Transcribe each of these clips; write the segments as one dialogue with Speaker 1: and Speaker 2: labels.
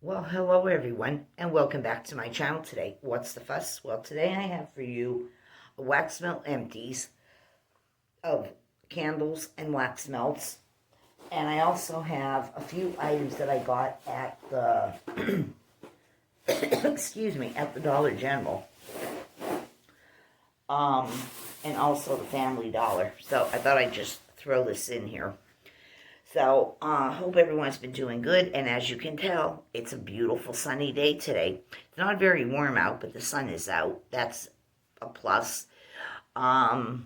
Speaker 1: Well, hello everyone, and welcome back to my channel today. What's the fuss? Well, today I have for you a wax melt empties of candles and wax melts. And I also have a few items that I got at the, excuse me, at the Dollar General. And also the Family Dollar. So I thought I'd just throw this in here. So, hope everyone's been doing good, and as you can tell, it's a beautiful sunny day today. It's not very warm out, but the sun is out. That's a plus. It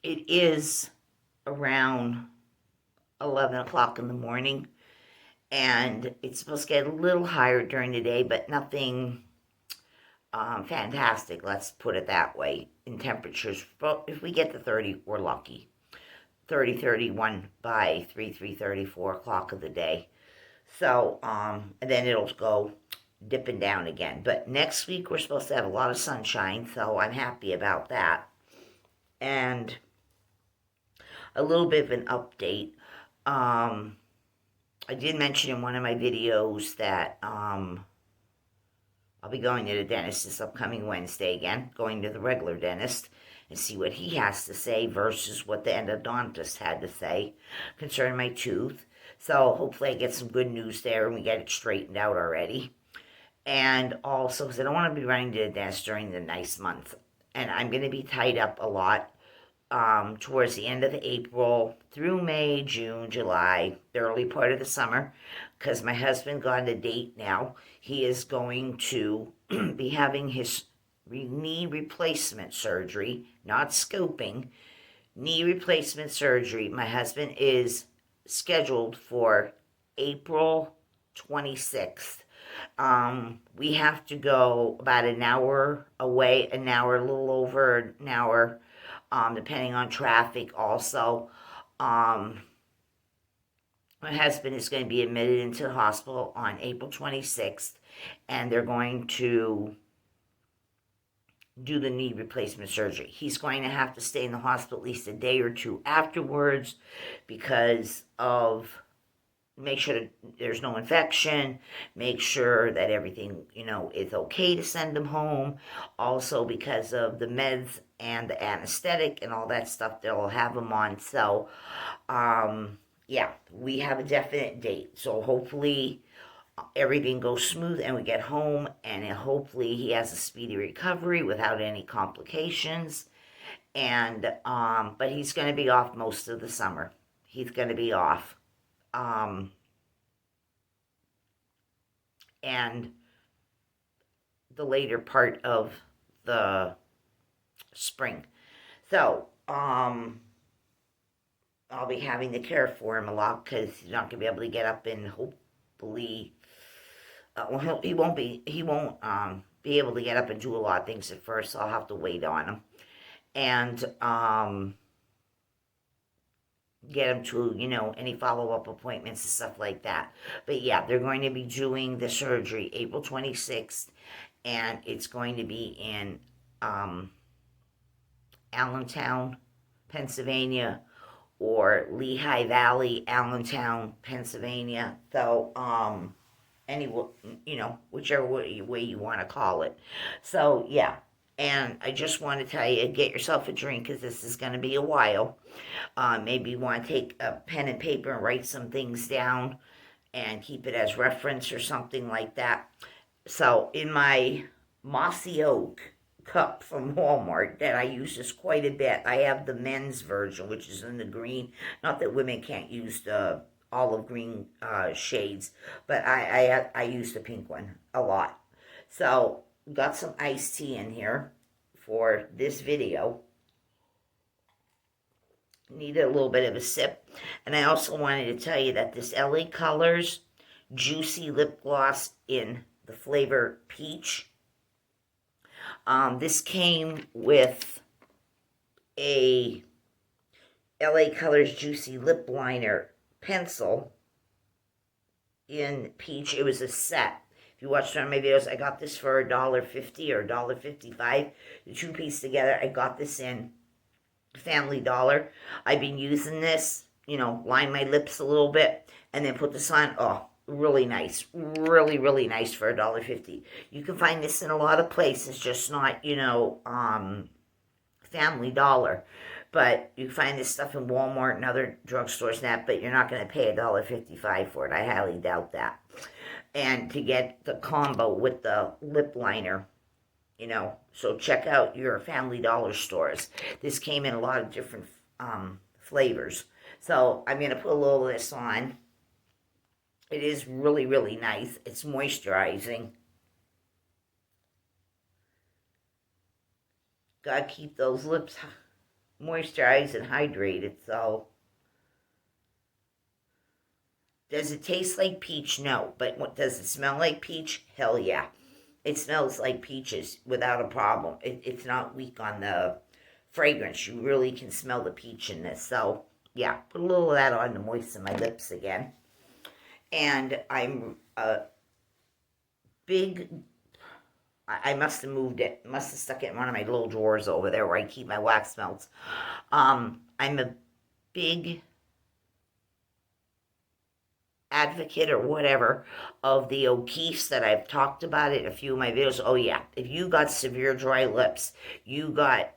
Speaker 1: is around 11 o'clock in the morning, and it's supposed to get a little higher during the day, but nothing fantastic, let's put it that way, in temperatures. But if we get to 30, we're lucky. 30, 31 by 3:30, 4 o'clock of the day. So, and then it'll go dipping down again. But next week we're supposed to have a lot of sunshine, so I'm happy about that. And a little bit of an update. I did mention in one of my videos that I'll be going to the dentist this upcoming Wednesday again, going to the regular dentist, and see what he has to say versus what the endodontist had to say concerning my tooth. So hopefully I get some good news there and we get it straightened out already. And also, because I don't want to be running to the dentist during the nice month. And I'm going to be tied up a lot towards the end of April through May, June, July, the early part of the summer, because my husband got a date now. He is going to be having his knee replacement surgery, not scoping, knee replacement surgery. My husband is scheduled for April 26th. We have to go about an hour away, an hour, a little over an hour, depending on traffic also. My husband is going to be admitted into the hospital on April 26th, and they're going to do the knee replacement surgery. He's going to have to stay in the hospital at least a day or two afterwards because of make sure that there's no infection, make sure that everything, is okay to send him home. Also because of the meds and the anesthetic and all that stuff they'll have him on. So, yeah, we have a definite date. So hopefully everything goes smooth and we get home, and hopefully he has a speedy recovery without any complications. And but he's going to be off most of the summer. He's going to be off. And the later part of the spring. So, I'll be having to care for him a lot because he's not going to be able to get up and hopefully, he won't be able to get up and do a lot of things at first, so I'll have to wait on him. And, get him to, any follow-up appointments and stuff like that. But yeah, they're going to be doing the surgery April 26th, and it's going to be in Allentown, Pennsylvania, or Lehigh Valley, Allentown, Pennsylvania. So, whichever way you want to call it. So, yeah. And I just want to tell you, get yourself a drink because this is going to be a while. Maybe you want to take a pen and paper and write some things down and keep it as reference or something like that. So in my Mossy Oak cup from Walmart that I use this quite a bit, I have the men's version, which is in the green. Not that women can't use the olive green shades, but I use the pink one a lot. So got some iced tea in here for this video. Needed a little bit of a sip. And I also wanted to tell you that this LA Colors Juicy Lip Gloss in the flavor Peach. This came with a LA Colors Juicy Lip Liner pencil in Peach. It was a set. If you watched one of my videos, I got this for $1.50 or $1.55. The two piece together, I got this in Family Dollar. I've been using this, line my lips a little bit, and then put this on. Oh, really nice. Really, really nice for $1.50. You can find this in a lot of places, just not, Family Dollar. But you can find this stuff in Walmart and other drugstores and that, but you're not going to pay $1.55 for it. I highly doubt that. And to get the combo with the lip liner, so check out your Family Dollar stores. This came in a lot of different flavors. So I'm going to put a little of this on. It is really, really nice. It's moisturizing. Gotta keep those lips moisturized and hydrated. So, does it taste like peach? No. But what does it smell like peach? Hell yeah. It smells like peaches without a problem. It's not weak on the fragrance. You really can smell the peach in this. So, yeah, put a little of that on to moisten my lips again. And I'm a big... I must have moved it. Must have stuck it in one of my little drawers over there where I keep my wax melts. I'm a big advocate or whatever of the O'Keeffe's that I've talked about it in a few of my videos. Oh yeah, if you got severe dry lips, you got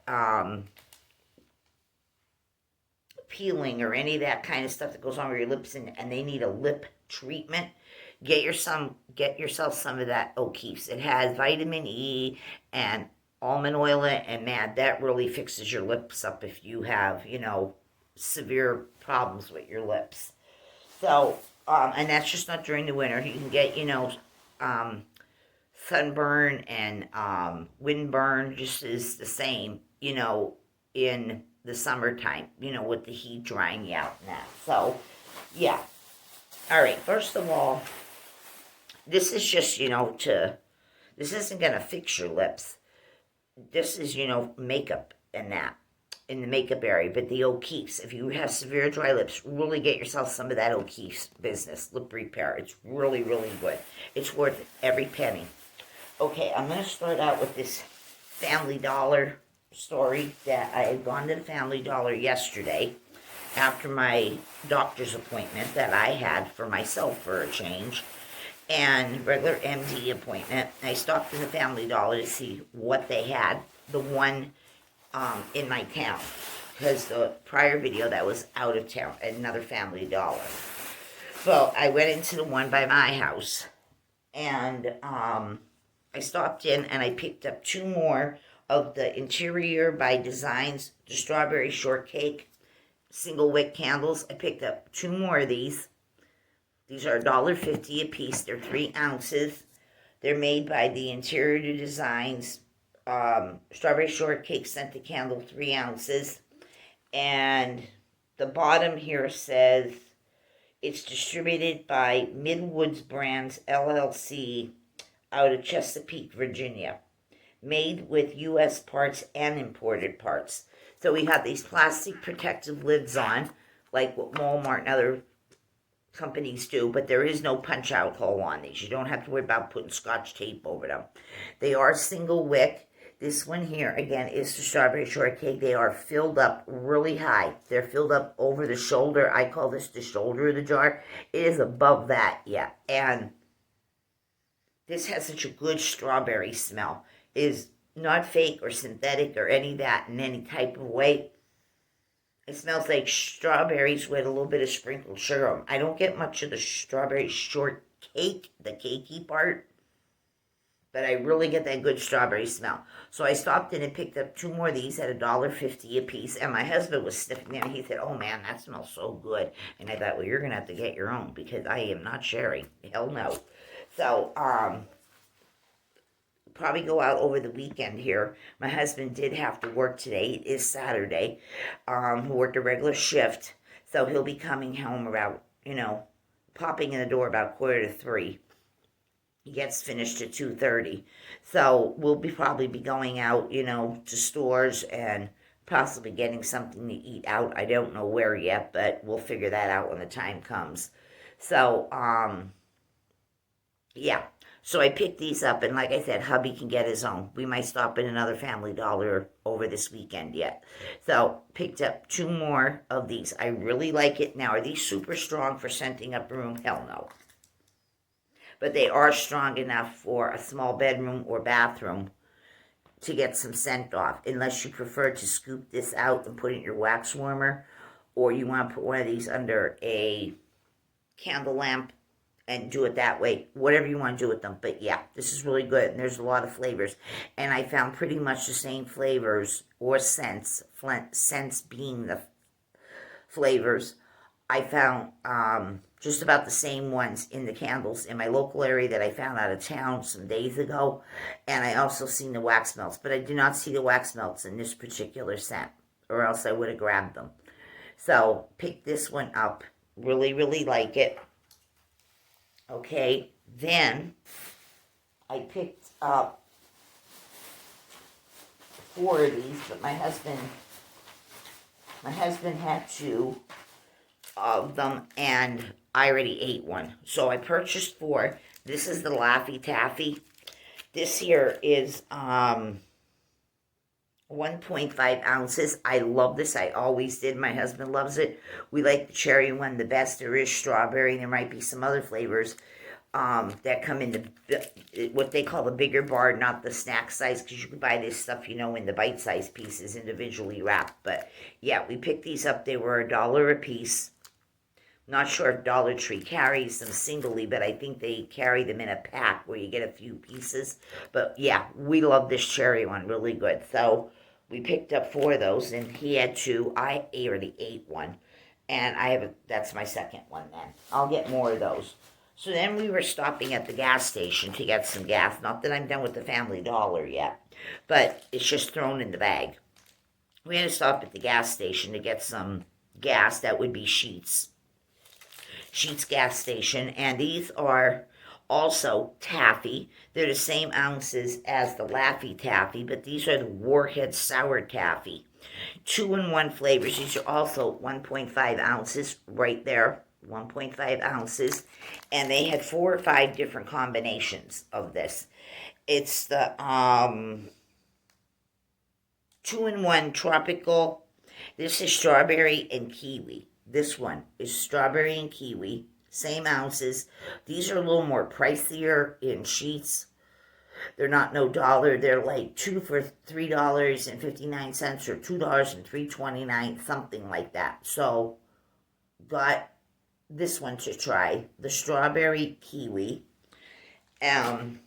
Speaker 1: peeling or any of that kind of stuff that goes on with your lips and they need a lip treatment, get yourself some of that O'Keeffe's. It has vitamin E and almond oil in it, and man, that really fixes your lips up if you have, severe problems with your lips. So, and that's just not during the winter. You can get, sunburn and windburn just is the same, in the summertime, with the heat drying you out and that. So, yeah. All right, first of all, this is just, this isn't going to fix your lips. This is, makeup and that, in the makeup area. But the O'Keeffe's, if you have severe dry lips, really get yourself some of that O'Keeffe's business, lip repair. It's really, really good. It's worth every penny. Okay, I'm going to start out with this Family Dollar story that I had gone to the Family Dollar yesterday after my doctor's appointment that I had for myself for a change, and regular MD appointment. I stopped in the Family Dollar to see what they had, the one in my town, because the prior video that was out of town at another Family Dollar. Well, I went into the one by my house, and I stopped in and I picked up 2 more of the Interior by Designs, the Strawberry Shortcake single wick candles. I picked up 2 more of these. These are $1.50 a piece. They're 3 ounces. They're made by the Interior Designs Strawberry Shortcake Scented Candle, 3 ounces. And the bottom here says it's distributed by Midwoods Brands LLC out of Chesapeake, Virginia. Made with U.S. parts and imported parts. So we have these plastic protective lids on, like what Walmart and other companies do, but there is no punch-out hole on these. You don't have to worry about putting Scotch tape over them. They are single wick. This one here, again, is the Strawberry Shortcake. They are filled up really high. They're filled up over the shoulder. I call this the shoulder of the jar. It is above that, yeah. And this has such a good strawberry smell. It is not fake or synthetic or any of that in any type of way. It smells like strawberries with a little bit of sprinkled sugar on them. I don't get much of the strawberry shortcake, the cakey part, but I really get that good strawberry smell. So I stopped in and picked up 2 more of these at $1.50 a piece, and my husband was sniffing them. He said, "Oh man, that smells so good." And I thought, well, you're going to have to get your own because I am not sharing. Hell no. So, probably go out over the weekend here. My husband did have to work today. It is Saturday. He worked a regular shift, so he'll be coming home about, popping in the door about 2:45. He gets finished at 2:30. So we'll probably be going out, to stores and possibly getting something to eat out. I don't know where yet, but we'll figure that out when the time comes. So, yeah. So I picked these up, and like I said, hubby can get his own. We might stop in another Family Dollar over this weekend yet. So picked up 2 more of these. I really like it. Now, are these super strong for scenting up a room? Hell no. but they are strong enough for a small bedroom or bathroom to get some scent off, unless you prefer to scoop this out and put it in your wax warmer, or you want to put one of these under a candle lamp and do it that way. Whatever you want to do with them. But yeah, this is really good, and there's a lot of flavors. And I found pretty much the same flavors or scents, scents being the flavors. I found just about the same ones in the candles in my local area that I found out of town some days ago. And I also seen the wax melts, but I do not see the wax melts in this particular scent, or else I would have grabbed them. So pick this one up. Really, really like it. Okay, then I picked up 4 of these, but my husband had 2 of them, and I already ate one. So I purchased 4. This is the Laffy Taffy. This here is 1.5 ounces. I love this. I always did. My husband loves it. We like the cherry one the best. There is strawberry. There might be some other flavors that come in the what they call the bigger bar, not the snack size, because you can buy this stuff, you know, in the bite-sized pieces, individually wrapped. But yeah, we picked these up. They were $1 a piece. Not sure if Dollar Tree carries them singly, but I think they carry them in a pack where you get a few pieces. But yeah, we love this cherry one, really good. So we picked up 4 of those, and he had 2. I already ate one, and that's my second one then. I'll get more of those. So then we were stopping at the gas station to get some gas. Not that I'm done with the Family Dollar yet, but it's just thrown in the bag. We had to stop at the gas station to get some gas. That would be Sheetz gas station, and these are also taffy. They're the same ounces as the Laffy Taffy, but these are the Warhead Sour Taffy. 2-in-1 flavors. These are also 1.5 ounces right there, 1.5 ounces, and they had 4 or 5 different combinations of this. It's the 2-in-1 tropical. This is strawberry and kiwi. This one is strawberry and kiwi, same ounces. These are a little more pricier in Sheetz. They're not no dollar. They're like 2 for $3.59 or $2 and $3.29, something like that. So, got this one to try, the strawberry kiwi. Then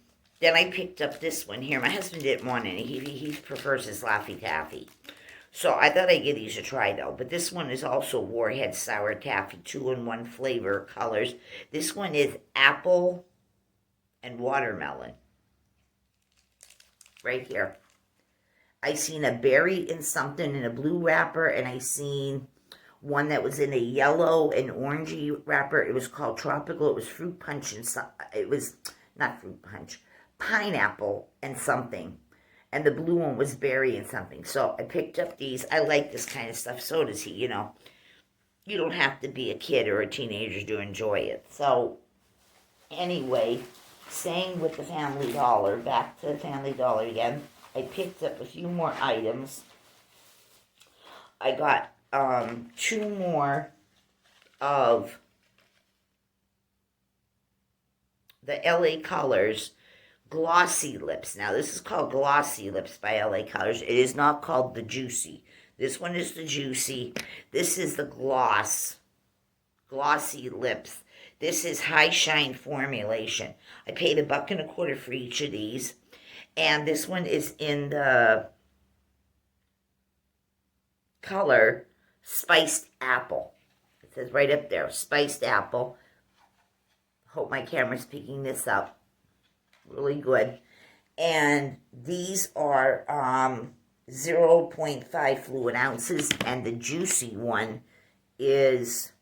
Speaker 1: I picked up this one here. My husband didn't want any. He prefers his Laffy Taffy. So I thought I'd give these a try, though. But this one is also Warhead Sour Taffy, 2-in-1 flavor colors. This one is apple and watermelon. Right here. I seen a berry in something in a blue wrapper, and I seen one that was in a yellow and orangey wrapper. It was called Tropical. It was fruit punch and it was not fruit punch, pineapple and something. And the blue one was berry and something. So I picked up these. I like this kind of stuff. So does he, you know. You don't have to be a kid or a teenager to enjoy it. So, anyway, staying with the Family Dollar, back to the Family Dollar again. I picked up a few more items. I got 2 more of the LA Colors Glossy Lips. Now, this is called Glossy Lips by LA Colors. It is not called the Juicy. This one is the Juicy. This is the Glossy Lips. This is high shine formulation. I paid $1.25 for each of these. And this one is in the color Spiced Apple. It says right up there, Spiced Apple. Hope my camera's picking this up. Really good. And these are 0.5 fluid ounces, and the juicy one is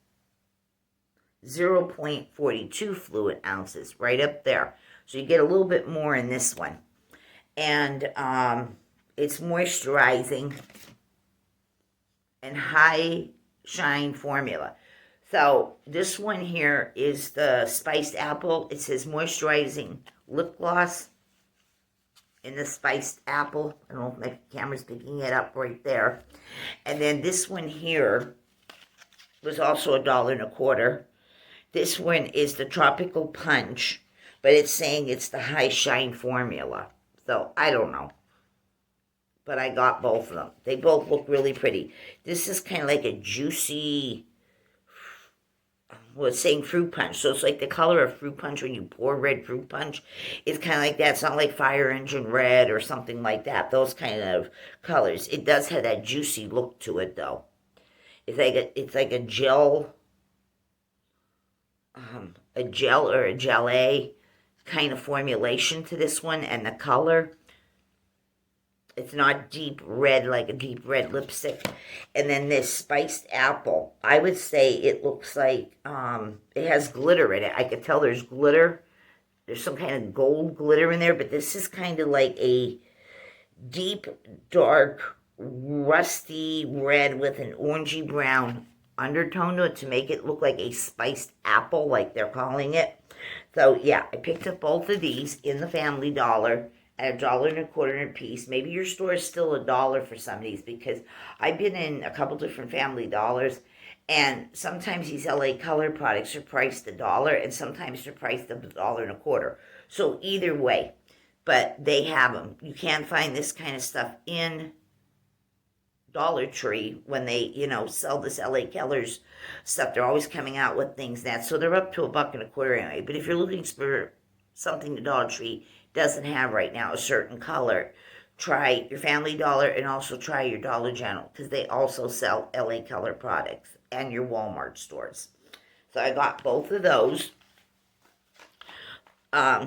Speaker 1: 0.42 fluid ounces, right up there. So you get a little bit more in this one. And it's moisturizing and high shine formula. So this one here is the Spiced Apple. It says moisturizing lip gloss in the Spiced Apple. I don't know if my camera's picking it up right there. And then this one here was also $1.25. This one is the Tropical Punch, but it's saying it's the high shine formula. So I don't know. But I got both of them. They both look really pretty. This is kind of like a juicy, well, it's saying fruit punch. So it's like the color of fruit punch when you pour red fruit punch. It's kind of like that. It's not like fire engine red or something like that. Those kind of colors. It does have that juicy look to it, though. It's like a gel, a gel or a gelée kind of formulation to this one, and the color. It's not deep red like a deep red lipstick. And then this spiced apple, I would say it looks like it has glitter in it. I could tell there's glitter. There's some kind of gold glitter in there, but this is kind of like a deep, dark, rusty red with an orangey brown undertone to it to make it look like a spiced apple, like they're calling it. So yeah, I picked up both of these in the Family Dollar at $1.25 a piece. Maybe your store is still $1 for some of these, because I've been in a couple different Family Dollars, and sometimes these LA Color products are priced $1, and sometimes they're priced $1.25. So either way, but they have them. You can't find this kind of stuff in Dollar Tree when they, sell this LA Keller's stuff. They're always coming out with things that, so they're up to $1.25 anyway. But if you're looking for something the Dollar Tree doesn't have right now, a certain color, try your Family Dollar and also try your Dollar General, because they also sell LA Color products, and your Walmart stores. So I got both of those.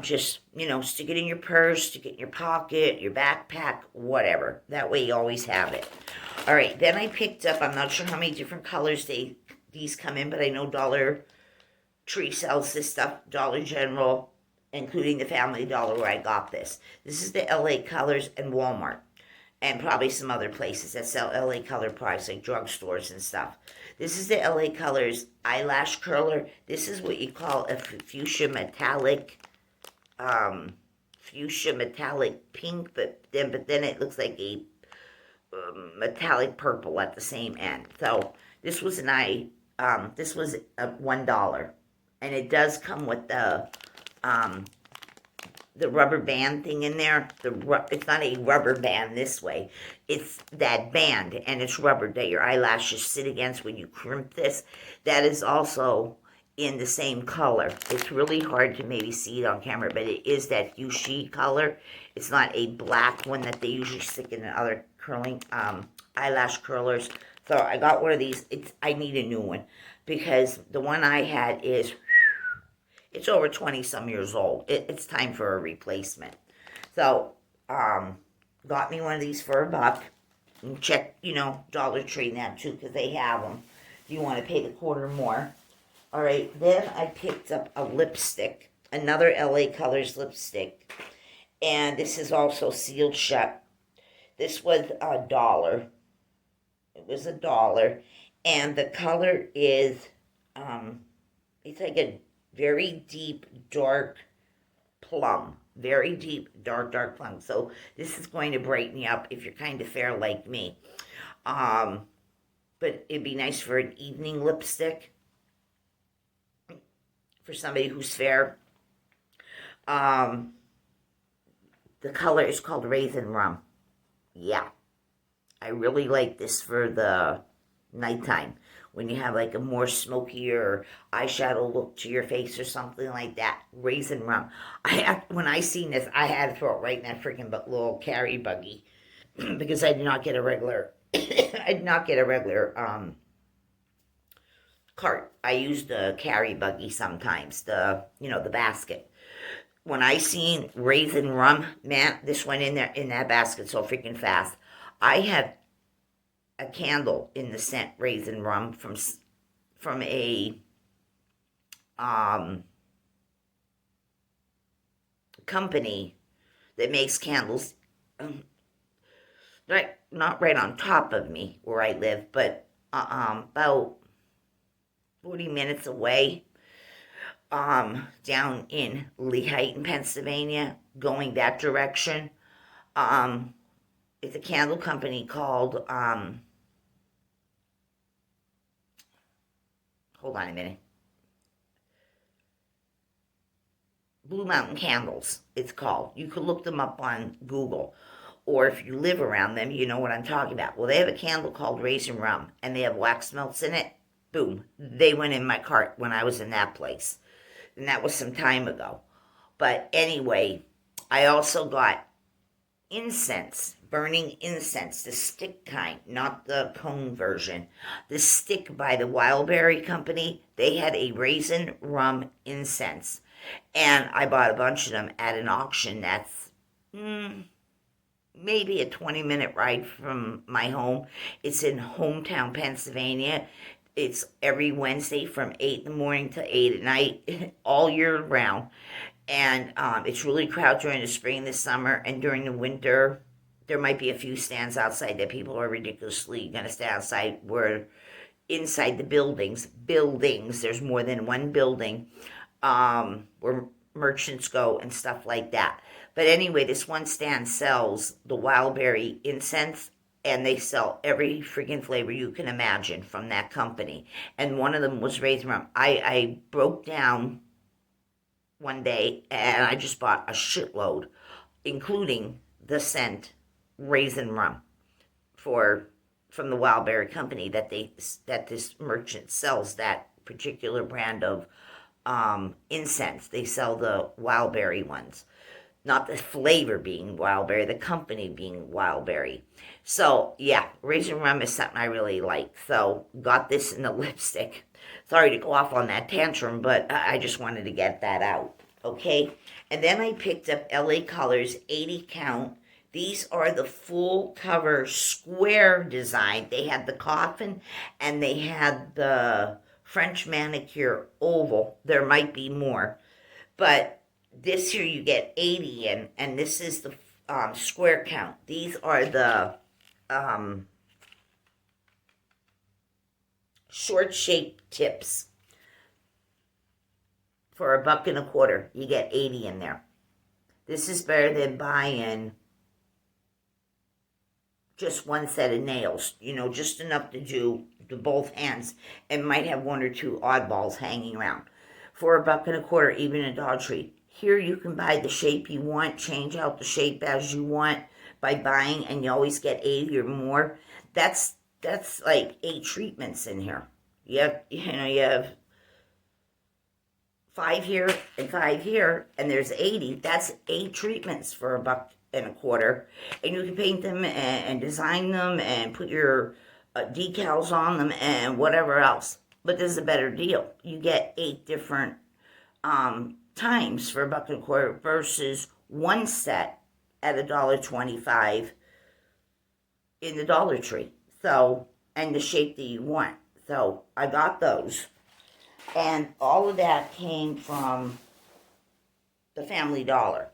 Speaker 1: Just, stick it in your purse, stick it in your pocket, your backpack, whatever. That way you always have it. All right, then I picked up, I'm not sure how many different colors these come in, but I know Dollar Tree sells this stuff, Dollar General, including the Family Dollar where I got this. This is the LA Colors and Walmart, and probably some other places that sell LA Color products, like drugstores and stuff. This is the LA Colors eyelash curler. This is what you call a fuchsia metallic pink, but then it looks like a metallic purple at the same end. So this was this was $1, and it does come with the rubber band thing in there. It's not a rubber band this way. It's that band, and it's rubber that your eyelashes sit against when you crimp this. That is also in the same color. It's really hard to maybe see it on camera, but it is that fuchsia color. It's not a black one that they usually stick in other curling eyelash curlers. So I got one of these. I need a new one, because the one I had it's over 20 some years old. It's time for a replacement. So got me one of these for $1. And check, Dollar Tree now too, because they have them. If you want to pay the quarter more. All right, then I picked up a lipstick, another LA Colors lipstick, and this is also sealed shut. This was $1. It was $1, and the color is, it's like a very deep, dark plum. Very deep, dark plum. So this is going to brighten you up if you're kind of fair like me. But it'd be nice for an evening lipstick, for somebody who's fair. The color is called Raisin Rum. Yeah. I really like this for the nighttime, when you have like a more smokier eyeshadow look to your face or something like that. Raisin Rum. When I seen this, I had to throw it right in that freaking little carry buggy, because I did not get a regular cart. I use the carry buggy sometimes, the basket. When I seen Raisin Rum, man, this went in there in that basket so freaking fast. I have a candle in the scent Raisin Rum from a company that makes candles, not right on top of me where I live, but about 40 minutes away, down in Lehighton, Pennsylvania, going that direction. It's a candle company called, hold on a minute, Blue Mountain Candles, it's called. You could look them up on Google. Or if you live around them, you know what I'm talking about. Well, they have a candle called Raisin Rum, and they have wax melts in it. Boom. They went in my cart when I was in that place. And that was some time ago. But anyway, I also got incense, burning incense, the stick kind, not the cone version. The stick by the Wildberry Company, they had a raisin rum incense. And I bought a bunch of them at an auction that's maybe a 20-minute ride from my home. It's in Hometown, Pennsylvania. It's every Wednesday from 8 in the morning to 8 at night, all year round. And it's really crowded during the spring and the summer. And during the winter, there might be a few stands outside that people are ridiculously going to stay outside. Where inside the buildings, there's more than one building where merchants go and stuff like that. But anyway, this one stand sells the Wildberry incense, and they sell every freaking flavor you can imagine from that company. And one of them was raisin rum. I broke down one day and I just bought a shitload, including the scent raisin rum from the Wildberry Company that this merchant sells that particular brand of incense. They sell the Wildberry ones. Not the flavor being Wildberry, the company being Wildberry. So, yeah, raisin rum is something I really like. So, got this in the lipstick. Sorry to go off on that tantrum, but I just wanted to get that out. Okay? And then I picked up LA Colors 80 count. These are the full cover square design. They had the coffin and they had the French manicure oval. There might be more. But this here you get 80 in, and this is the square count. These are the short shaped tips. For $1.25, you get 80 in there. This is better than buying just one set of nails, just enough to do the both hands, and might have one or two oddballs hanging around. For $1.25, even a Dollar Tree. Here you can buy the shape you want, change out the shape as you want by buying, and you always get 80 or more. That's like 8 treatments in here. You have 5 here and 5 here, and there's 80. That's 8 treatments for $1.25, and you can paint them and design them and put your decals on them and whatever else. But this is a better deal. You get 8 different times for $1.25 versus one set at $1.25 in the Dollar Tree. So, and the shape that you want. So I got those. And all of that came from the Family Dollar.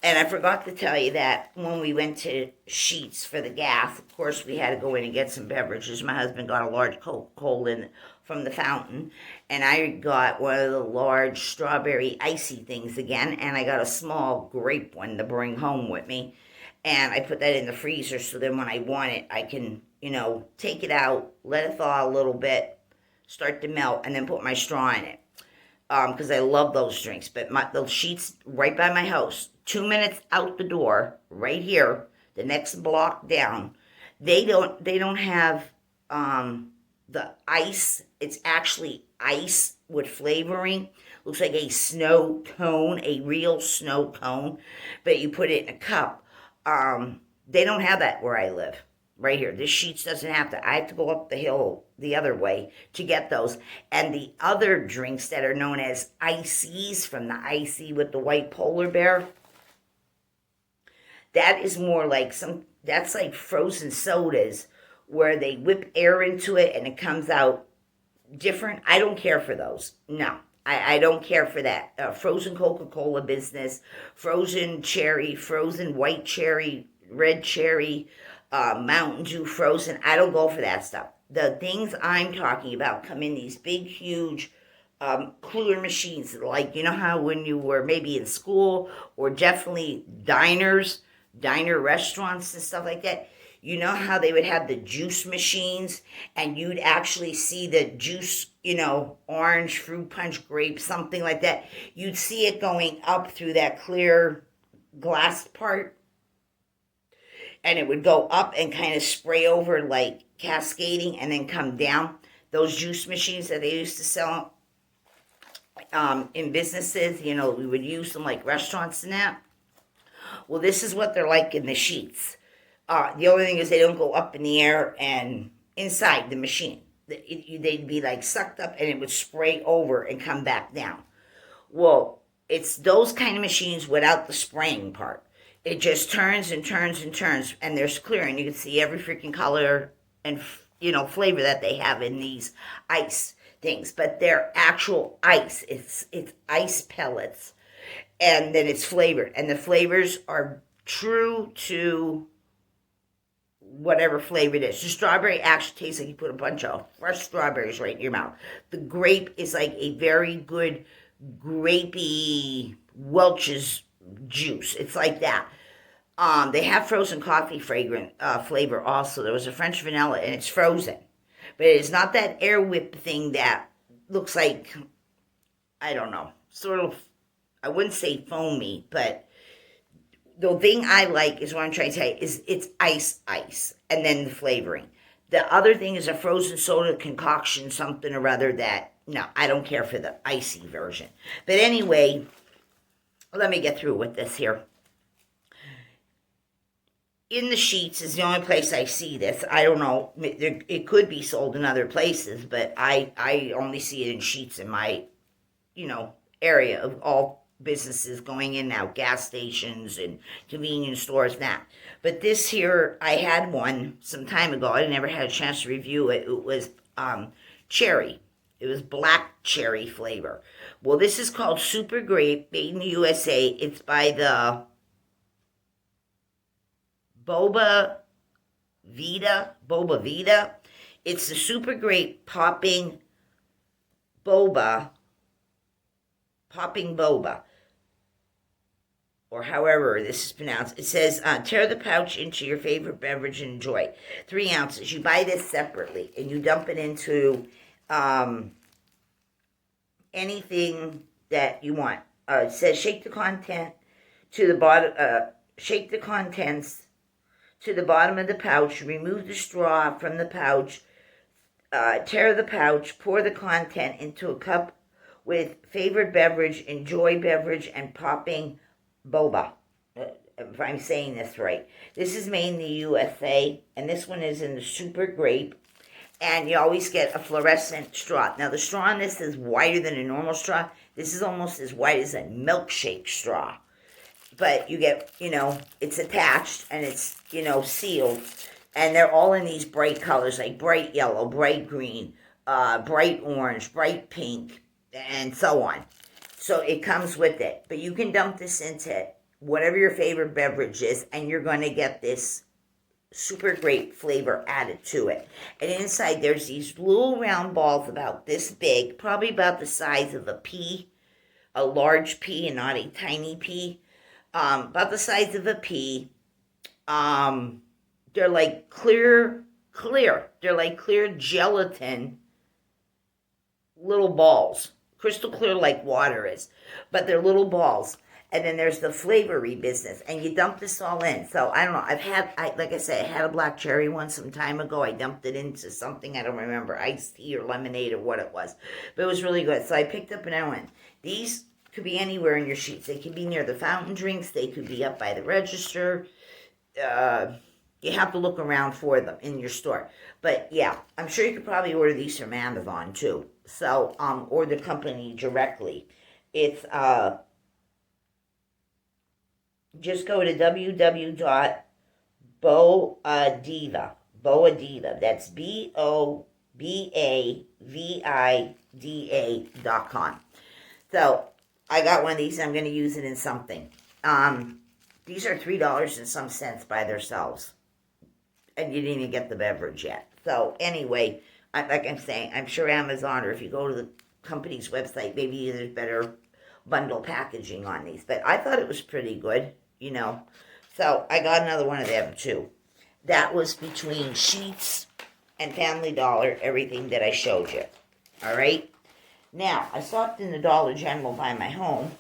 Speaker 1: And I forgot to tell you that when we went to Sheetz for the gas, of course, we had to go in and get some beverages. My husband got a large Coca-Cola from the fountain, and I got one of the large strawberry icy things again, and I got a small grape one to bring home with me. And I put that in the freezer so then when I want it, I can, take it out, let it thaw a little bit, start to melt, and then put my straw in it. Because I love those drinks. But those Sheetz right by my house, 2 minutes out the door, right here, the next block down. They don't have the ice. It's actually ice with flavoring. Looks like a snow cone, a real snow cone, but you put it in a cup. They don't have that where I live. Right here. This Sheetz doesn't have to. I have to go up the hill the other way to get those. And the other drinks that are known as ices, from the icy with the white polar bear, that is more like that's like frozen sodas where they whip air into it and it comes out different. I don't care for those. No, I don't care for that. Frozen Coca-Cola business, frozen cherry, frozen white cherry, red cherry, Mountain Dew frozen. I don't go for that stuff. The things I'm talking about come in these big, huge cooler machines. Like, how when you were maybe in school or definitely diner restaurants and stuff like that, how they would have the juice machines and you'd actually see the juice orange, fruit punch, grape, something like that. You'd see it going up through that clear glass part, and it would go up and kind of spray over like cascading and then come down. Those juice machines that they used to sell in businesses, we would use them like restaurants and that. Well, this is what they're like in the sheets. The only thing is they don't go up in the air and inside the machine. They'd be like sucked up and it would spray over and come back down. Well, it's those kind of machines without the spraying part. It just turns and turns and turns, and there's clear, and you can see every freaking color and flavor that they have in these ice things. But they're actual ice. It's ice pellets, and then it's flavored, and the flavors are true to whatever flavor it is. The strawberry actually tastes like you put a bunch of fresh strawberries right in your mouth. The grape is like a very good grapey Welch's juice. It's like that. They have frozen coffee flavor also. There was a French vanilla, and it's frozen. But it's not that air whip thing that looks like, I don't know, sort of, I wouldn't say foamy, but the thing I like is what I'm trying to say is it's ice, and then the flavoring. The other thing is a frozen soda concoction, something or other that, no, I don't care for the icy version. But anyway, let me get through with this here. In the sheets is the only place I see this. I don't know. It could be sold in other places, but I only see it in sheets in my, area of all businesses going in now, gas stations and convenience stores now. But this here, I had one some time ago. I never had a chance to review it. It was cherry. It was black cherry flavor. Well, this is called Super Grape, made in the USA. It's by the Boba Vita. It's the Super Grape Popping Boba, or however this is pronounced. It says, tear the pouch into your favorite beverage and enjoy. 3 ounces. You buy this separately, and you dump it into anything that you want. It says shake the contents to the bottom of the pouch, remove the straw from the pouch, tear the pouch, pour the content into a cup with favorite beverage, enjoy beverage, and popping boba. If I'm saying this right. This is made in the USA, and this one is in the Super Grape, and you always get a fluorescent straw. Now, the straw on this is wider than a normal straw. This is almost as wide as a milkshake straw. But you get, it's attached, and it's, sealed. And they're all in these bright colors, like bright yellow, bright green, bright orange, bright pink, and so on. So it comes with it. But you can dump this into whatever your favorite beverage is, and you're going to get this super great flavor added to it. And inside there's these little round balls about this big, probably about the size of a pea, a large pea and not a tiny pea. About the size of a pea. They're like clear. They're like clear gelatin little balls. Crystal clear like water is. But they're little balls. And then there's the flavory business. And you dump this all in. So, I don't know. Like I said, I had a black cherry one some time ago. I dumped it into something. I don't remember. Iced tea or lemonade or what it was. But it was really good. So I picked up another one. These could be anywhere in your sheets. They could be near the fountain drinks. They could be up by the register. You have to look around for them in your store. But yeah, I'm sure you could probably order these from Amazon too. So, or the company directly. It's, just go to www.boadida. That's BOBAVIDA.com. So, I got one of these and I'm going to use it in something. These are $3 and some cents by themselves. And you didn't even get the beverage yet. So anyway, like I'm saying, I'm sure Amazon, or if you go to the company's website, maybe there's better bundle packaging on these. But I thought it was pretty good, So I got another one of them too. That was between Sheetz and Family Dollar, everything that I showed you. All right. Now, I stopped in the Dollar General by my home,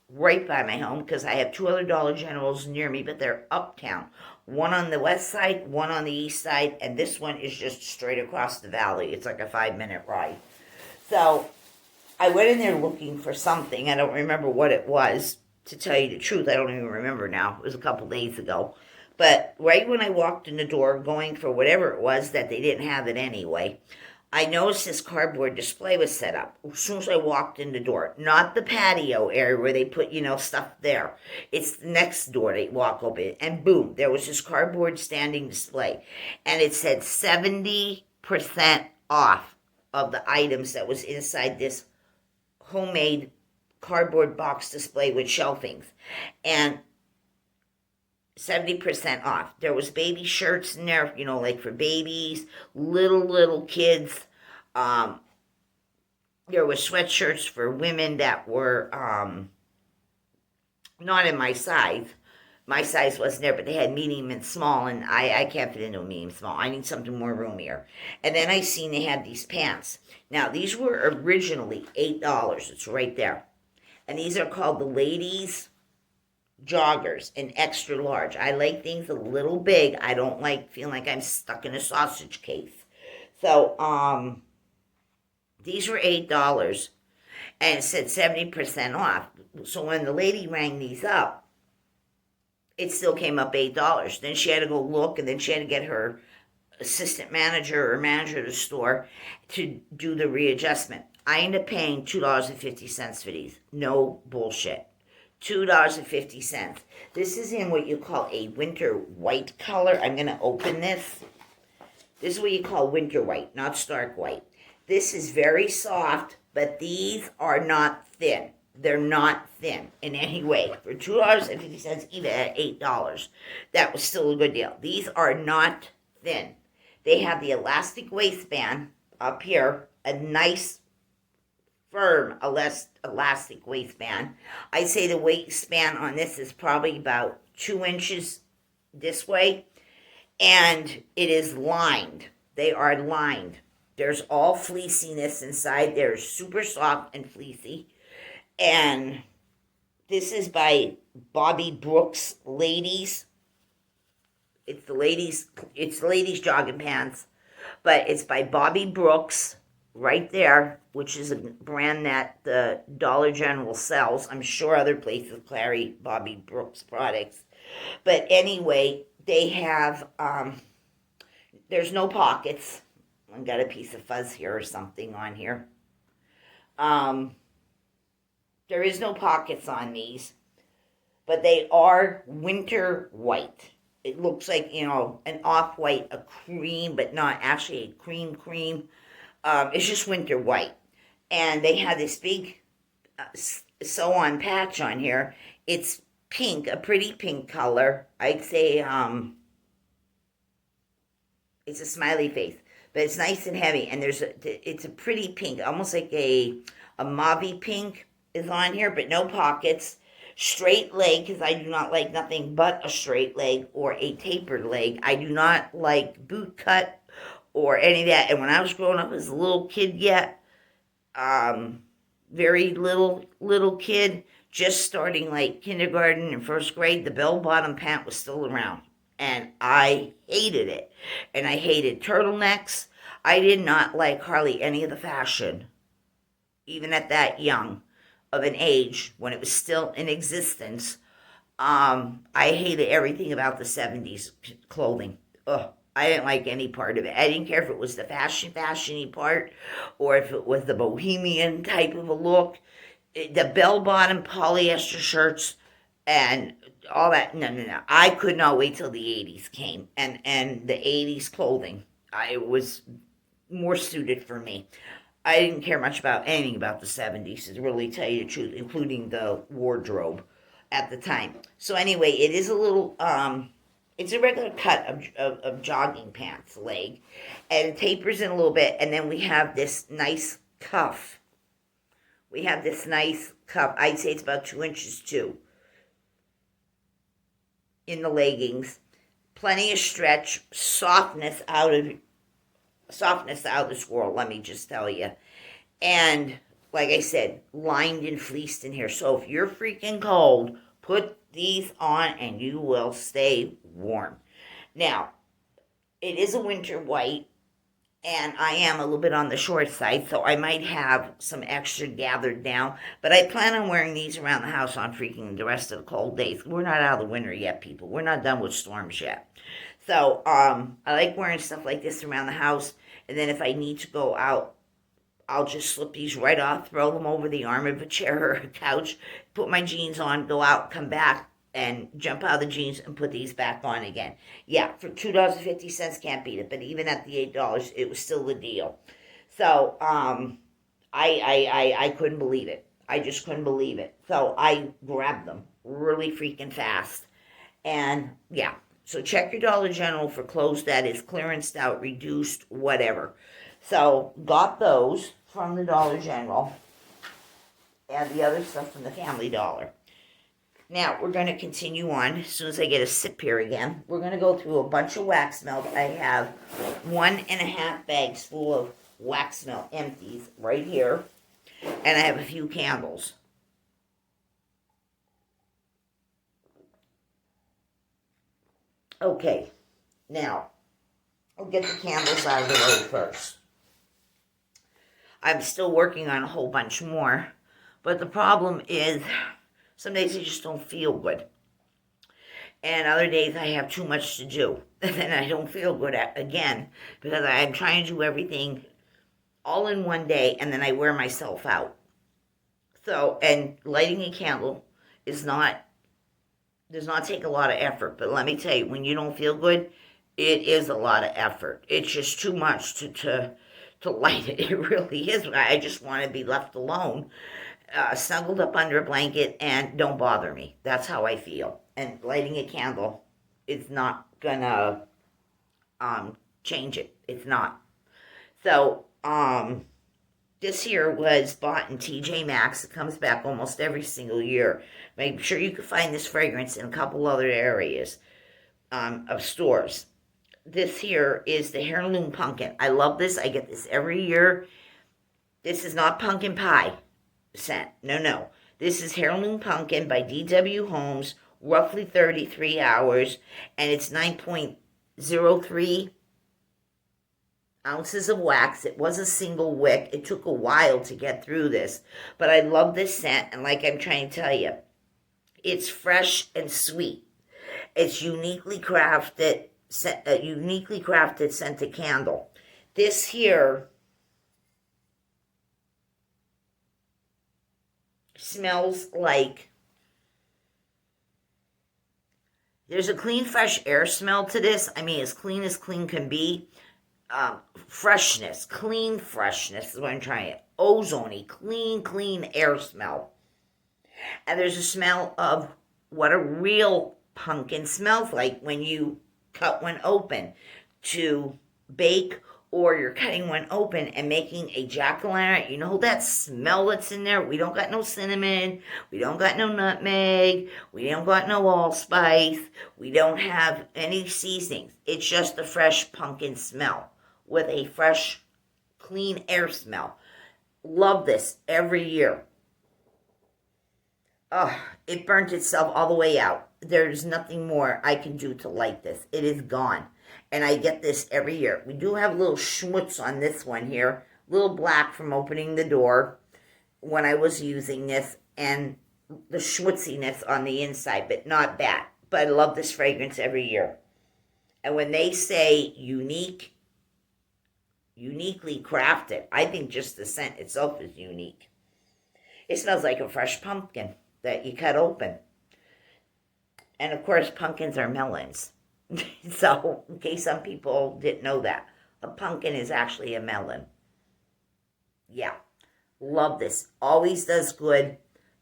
Speaker 1: right by my home, because I have two other Dollar Generals near me, but they're uptown. One on the west side, one on the east side, and this one is just straight across the valley. It's like a 5-minute ride. So I went in there looking for something. I don't remember what it was. To tell you the truth, I don't even remember now. It was a couple days ago. But right when I walked in the door, going for whatever it was that they didn't have it anyway, I noticed this cardboard display was set up as soon as I walked in the door. Not the patio area where they put, stuff there. It's the next door they walk open, and boom, there was this cardboard standing display. And it said 70% off of the items that was inside this homemade cardboard box display with shelvings. And 70% off. There was baby shirts in there, like for babies, little kids. There was sweatshirts for women that were not in my size. My size wasn't there, but they had medium and small, and I can't fit into a medium small. I need something more roomier. And then I seen they had these pants. Now, these were originally $8. It's right there. And these are called the ladies' joggers in extra large. I like things a little big. I don't like feeling like I'm stuck in a sausage case. So, these were $8, and it said 70% off. So when the lady rang these up, it still came up $8. Then she had to go look, and then she had to get her assistant manager or manager of the store to do the readjustment. I ended up paying $2.50 for these. No bullshit. $2.50. This is in what you call a winter white color. I'm going to open this. This is what you call winter white, not stark white. This is very soft, but these are not thin. They're not thin in any way. For $2.50, even at $8, that was still a good deal. These are not thin. They have the elastic waistband up here, a nice firm elastic waistband. I'd say the waistband on this is probably about 2 inches this way, and it is lined. They are lined. There's all fleeciness inside. They're super soft and fleecy. And this is by Bobby Brooks Ladies. It's ladies jogging pants, but it's by Bobby Brooks right there, which is a brand that the Dollar General sells. I'm sure other places carry Bobby Brooks products. But anyway, they have, there's no pockets. I've got a piece of fuzz here or something on here. There is no pockets on these, but they are winter white. It looks like, an off-white, a cream, but not actually a cream. It's just winter white. And they have this big sew-on patch on here. It's pink, a pretty pink color. I'd say it's a smiley face, but it's nice and heavy. And it's a pretty pink, almost like a mauve pink is on here, but no pockets. Straight leg, because I do not like nothing but a straight leg or a tapered leg. I do not like boot cut or any of that. And when I was growing up as a little kid yet, very little kid, just starting like kindergarten and first grade, the bell-bottom pant was still around. And I hated it. And I hated turtlenecks. I did not like hardly any of the fashion, even at that young of an age when it was still in existence. I hated everything about the 70s clothing. Ugh. I didn't like any part of it. I didn't care if it was the fashiony part or if it was the bohemian type of a look. The bell-bottom polyester shirts and all that. No. I could not wait till the 80s came. And the 80s clothing, it was more suited for me. I didn't care much about anything about the 70s, to really tell you the truth, including the wardrobe at the time. So anyway, it is a little, it's a regular cut of jogging pants leg, and it tapers in a little bit, and then we have this nice cuff. I'd say it's about 2 inches too, in the leggings. Plenty of stretch, softness out of this world, let me just tell you. And like I said, lined and fleeced in here. So if you're freaking cold, put these on and you will stay warm. Now, it is a winter white, and I am a little bit on the short side, so I might have some extra gathered down. But I plan on wearing these around the house on freaking the rest of the cold days. We're not out of the winter yet, people. We're not done with storms yet. So I like wearing stuff like this around the house, and then if I need to go out, I'll just slip these right off, throw them over the arm of a chair or a couch, put my jeans on, go out, come back, and jump out of the jeans and put these back on again. Yeah, for $2.50, can't beat it. But even at the $8, it was still a deal. So I couldn't believe it. I just couldn't believe it. So I grabbed them really freaking fast. And yeah, so check your Dollar General for clothes that is clearanced out, reduced, whatever. So got those from the Dollar General and the other stuff from the Family Dollar. Now, we're going to continue on. As soon as I get a sip here again, we're going to go through a bunch of wax melt. I have 1.5 bags full of wax melt empties right here. And I have a few candles. Okay, now, I'll get the candles out of the road first. I'm still working on a whole bunch more. But the problem is, some days I just don't feel good. And other days I have too much to do. And then I don't feel good again. Because I'm trying to do everything all in one day. And then I wear myself out. So, and lighting a candle does not take a lot of effort. But let me tell you, when you don't feel good, it is a lot of effort. It's just too much to light it. It really is. I just want to be left alone. Snuggled up under a blanket and don't bother me. That's how I feel. And lighting a candle is not gonna change it. It's not. So this here was bought in TJ Maxx. It comes back almost every single year. Make sure you can find this fragrance in a couple other areas of stores. This here is the Heirloom Pumpkin. I love this. I get this every year. This is not pumpkin pie scent. No. This is Heirloom Pumpkin by D.W. Holmes, roughly 33 hours, and it's 9.03 ounces of wax. It was a single wick. It took a while to get through this, but I love this scent, and like I'm trying to tell you, it's fresh and sweet. It's uniquely crafted scented candle. This here smells like, there's a clean, fresh air smell to this. I mean, as clean can be. Freshness, clean freshness is what I'm trying to. Ozone-y, clean air smell. And there's a smell of what a real pumpkin smells like when you cut one open to bake, or you're cutting one open and making a jack-o'-lantern. You know that smell that's in there? We don't got no cinnamon. We don't got no nutmeg. We don't got no allspice. We don't have any seasonings. It's just a fresh pumpkin smell with a fresh, clean air smell. Love this every year. It burnt itself all the way out. There's nothing more I can do to light this. It is gone. And I get this every year. We do have a little schmutz on this one here. A little black from opening the door when I was using this. And the schmutziness on the inside, but not bad. But I love this fragrance every year. And when they say uniquely crafted, I think just the scent itself is unique. It smells like a fresh pumpkin that you cut open. And of course, pumpkins are melons. So, in case some people didn't know that, a pumpkin is actually a melon. Yeah, love this. Always does good.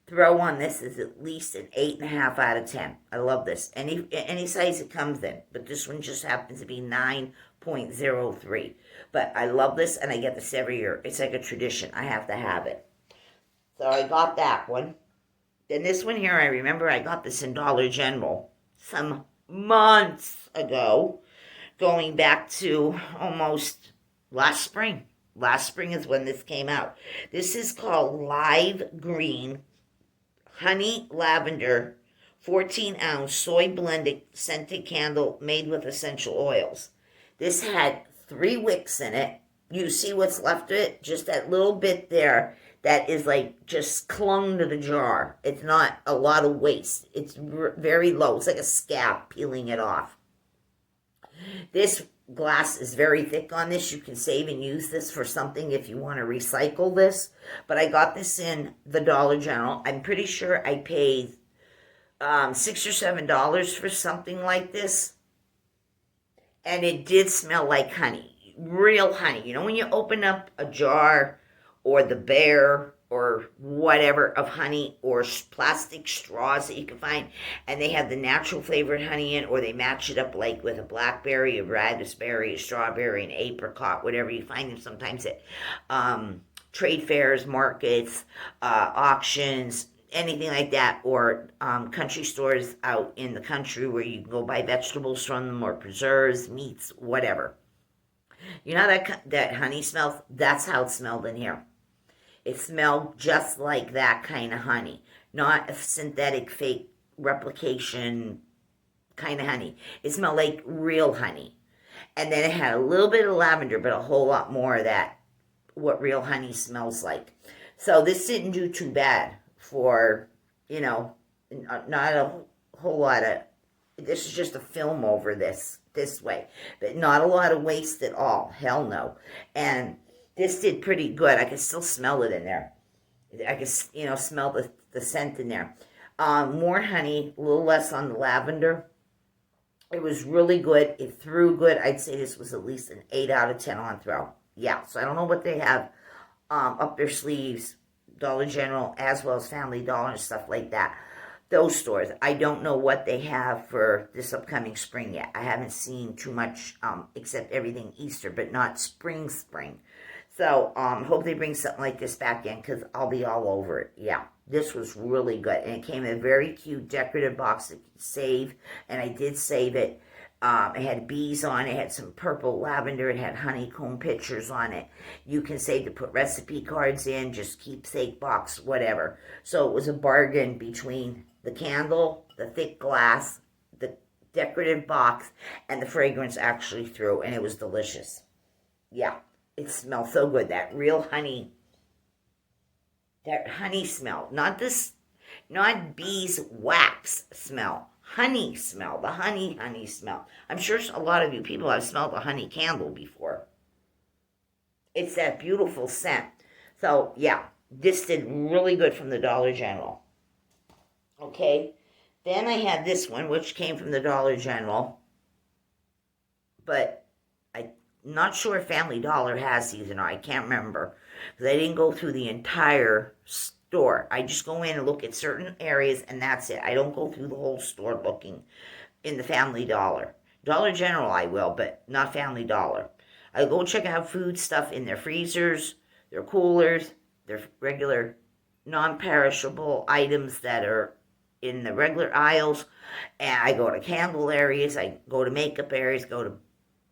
Speaker 1: Throw on this is at least an 8.5 out of 10. I love this. Any size it comes in, but this one just happens to be 9.03. But I love this, and I get this every year. It's like a tradition. I have to have it. So I got that one. Then this one here, I remember I got this in Dollar General some months ago, going back to almost last spring Last spring is when this came out. This is called Live Green Honey Lavender 14-ounce soy blended scented candle made with essential oils. This had 3 wicks in it. You see what's left of it? Just that little bit there that is like just clung to the jar. It's not a lot of waste. It's very low. It's like a scab peeling it off. This glass is very thick on this. You can save and use this for something if you want to recycle this. But I got this in the Dollar General. I'm pretty sure I paid $6 or $7 for something like this. And it did smell like honey. Real honey. You know when you open up a jar or the bear or whatever of honey or plastic straws that you can find, and they have the natural flavored honey in, or they match it up like with a blackberry, a raspberry, a strawberry, an apricot, whatever. You find them sometimes at trade fairs, markets, auctions, anything like that, or country stores out in the country where you can go buy vegetables from them, or preserves, meats, whatever. You know that honey smells? That's how it smelled in here. It smelled just like that kind of honey, not a synthetic, fake replication kind of honey. It smelled like real honey. And then it had a little bit of lavender, but a whole lot more of that, what real honey smells like. So this didn't do too bad for, not a whole lot of, this is just a film over this way. But not a lot of waste at all. Hell no. And this did pretty good. I could still smell it in there. I could, smell the scent in there. More honey, a little less on the lavender. It was really good. It threw good. I'd say this was at least an 8 out of 10 on throw. Yeah, so I don't know what they have up their sleeves, Dollar General, as well as Family Dollar and stuff like that. Those stores. I don't know what they have for this upcoming spring yet. I haven't seen too much, except everything Easter, but not spring. So, hope they bring something like this back in, because I'll be all over it. Yeah, this was really good. And it came in a very cute decorative box that you could save. And I did save it. It had bees on it. It had some purple lavender. It had honeycomb pictures on it. You can save to put recipe cards in, just keepsake box, whatever. So it was a bargain between the candle, the thick glass, the decorative box, and the fragrance actually through. And it was delicious. Yeah. It smells so good. That real honey, that honey smell. Not bees wax smell. Honey smell. The honey smell. I'm sure a lot of you people have smelled a honey candle before. It's that beautiful scent. So, yeah, this did really good from the Dollar General. Okay. Then I had this one, which came from the Dollar General. But not sure if Family Dollar has these or not. I can't remember, because I didn't go through the entire store. I just go in and look at certain areas, and that's it. I don't go through the whole store looking in the Family Dollar. Dollar General I will, but not Family Dollar. I go check out food stuff in their freezers, their coolers, their regular non-perishable items that are in the regular aisles. And I go to candle areas, I go to makeup areas, go to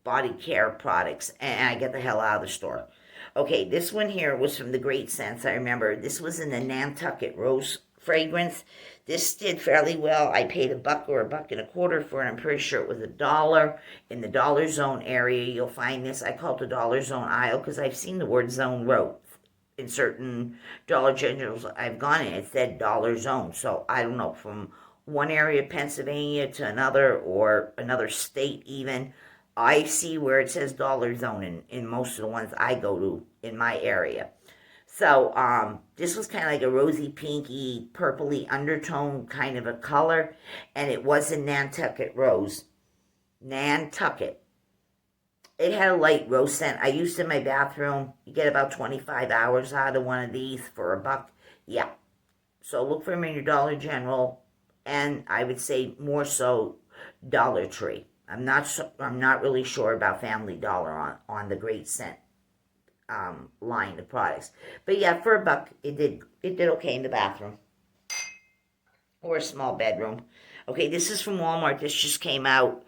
Speaker 1: body care products, and I get the hell out of the store. Okay, this one here was from the Great Scents. I remember this was in the Nantucket Rose fragrance. This did fairly well. I paid $1 or $1.25 for it. I'm pretty sure it was $1 in the Dollar Zone area. You'll find this. I call it the Dollar Zone aisle because I've seen the word Zone wrote in certain Dollar Generals I've gone in. It said Dollar Zone. So I don't know, from one area of Pennsylvania to another, or another state even, I see where it says Dollar Zone in most of the ones I go to in my area. So, this was kind of like a rosy, pinky, purpley undertone kind of a color. And it was a Nantucket Rose. Nantucket. It had a light rose scent. I used it in my bathroom. You get about 25 hours out of one of these for $1. Yeah. So, look for them in your Dollar General. And I would say more so Dollar Tree. I'm not really sure about Family Dollar on the Great Scent line of products. But yeah, for $1, it did okay in the bathroom. Or a small bedroom. Okay, this is from Walmart. This just came out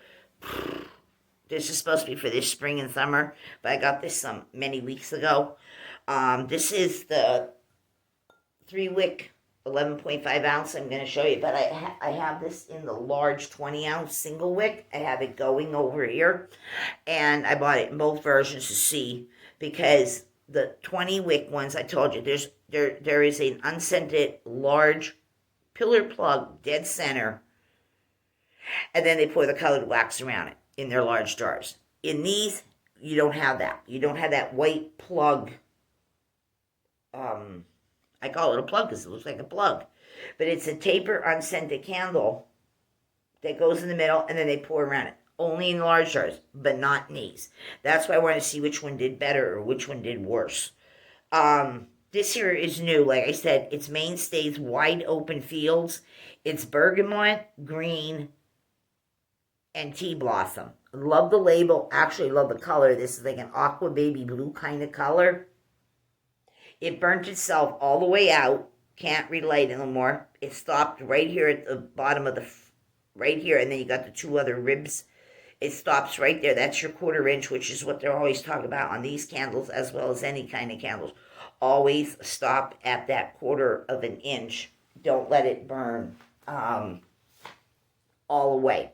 Speaker 1: This is supposed to be for this spring and summer, but I got this many weeks ago. This is the 3-wick 11.5 ounce I'm going to show you, but I have this in the large 20 ounce single wick. I have it going over here, and I bought it in both versions to see, because the 20 wick ones, I told you, there is an unscented large pillar plug dead center, and then they pour the colored wax around it in their large jars. In these, you don't have that. You don't have that white plug. I call it a plug because it looks like a plug. But it's a taper unscented candle that goes in the middle, and then they pour around it. Only in large jars, but not in these. That's why I want to see which one did better or which one did worse. This here is new. Like I said, it's Mainstays Wide Open Fields. It's bergamot, green, and tea blossom. Love the label. Actually, love the color. This is like an aqua baby blue kind of color. It burnt itself all the way out. Can't relight anymore. It stopped right here at the bottom of right here, and then you got the 2 other ribs. It stops right there. That's your 1/4 inch, which is what they're always talking about on these candles, as well as any kind of candles. Always stop at that 1/4 of an inch. Don't let it burn all the way.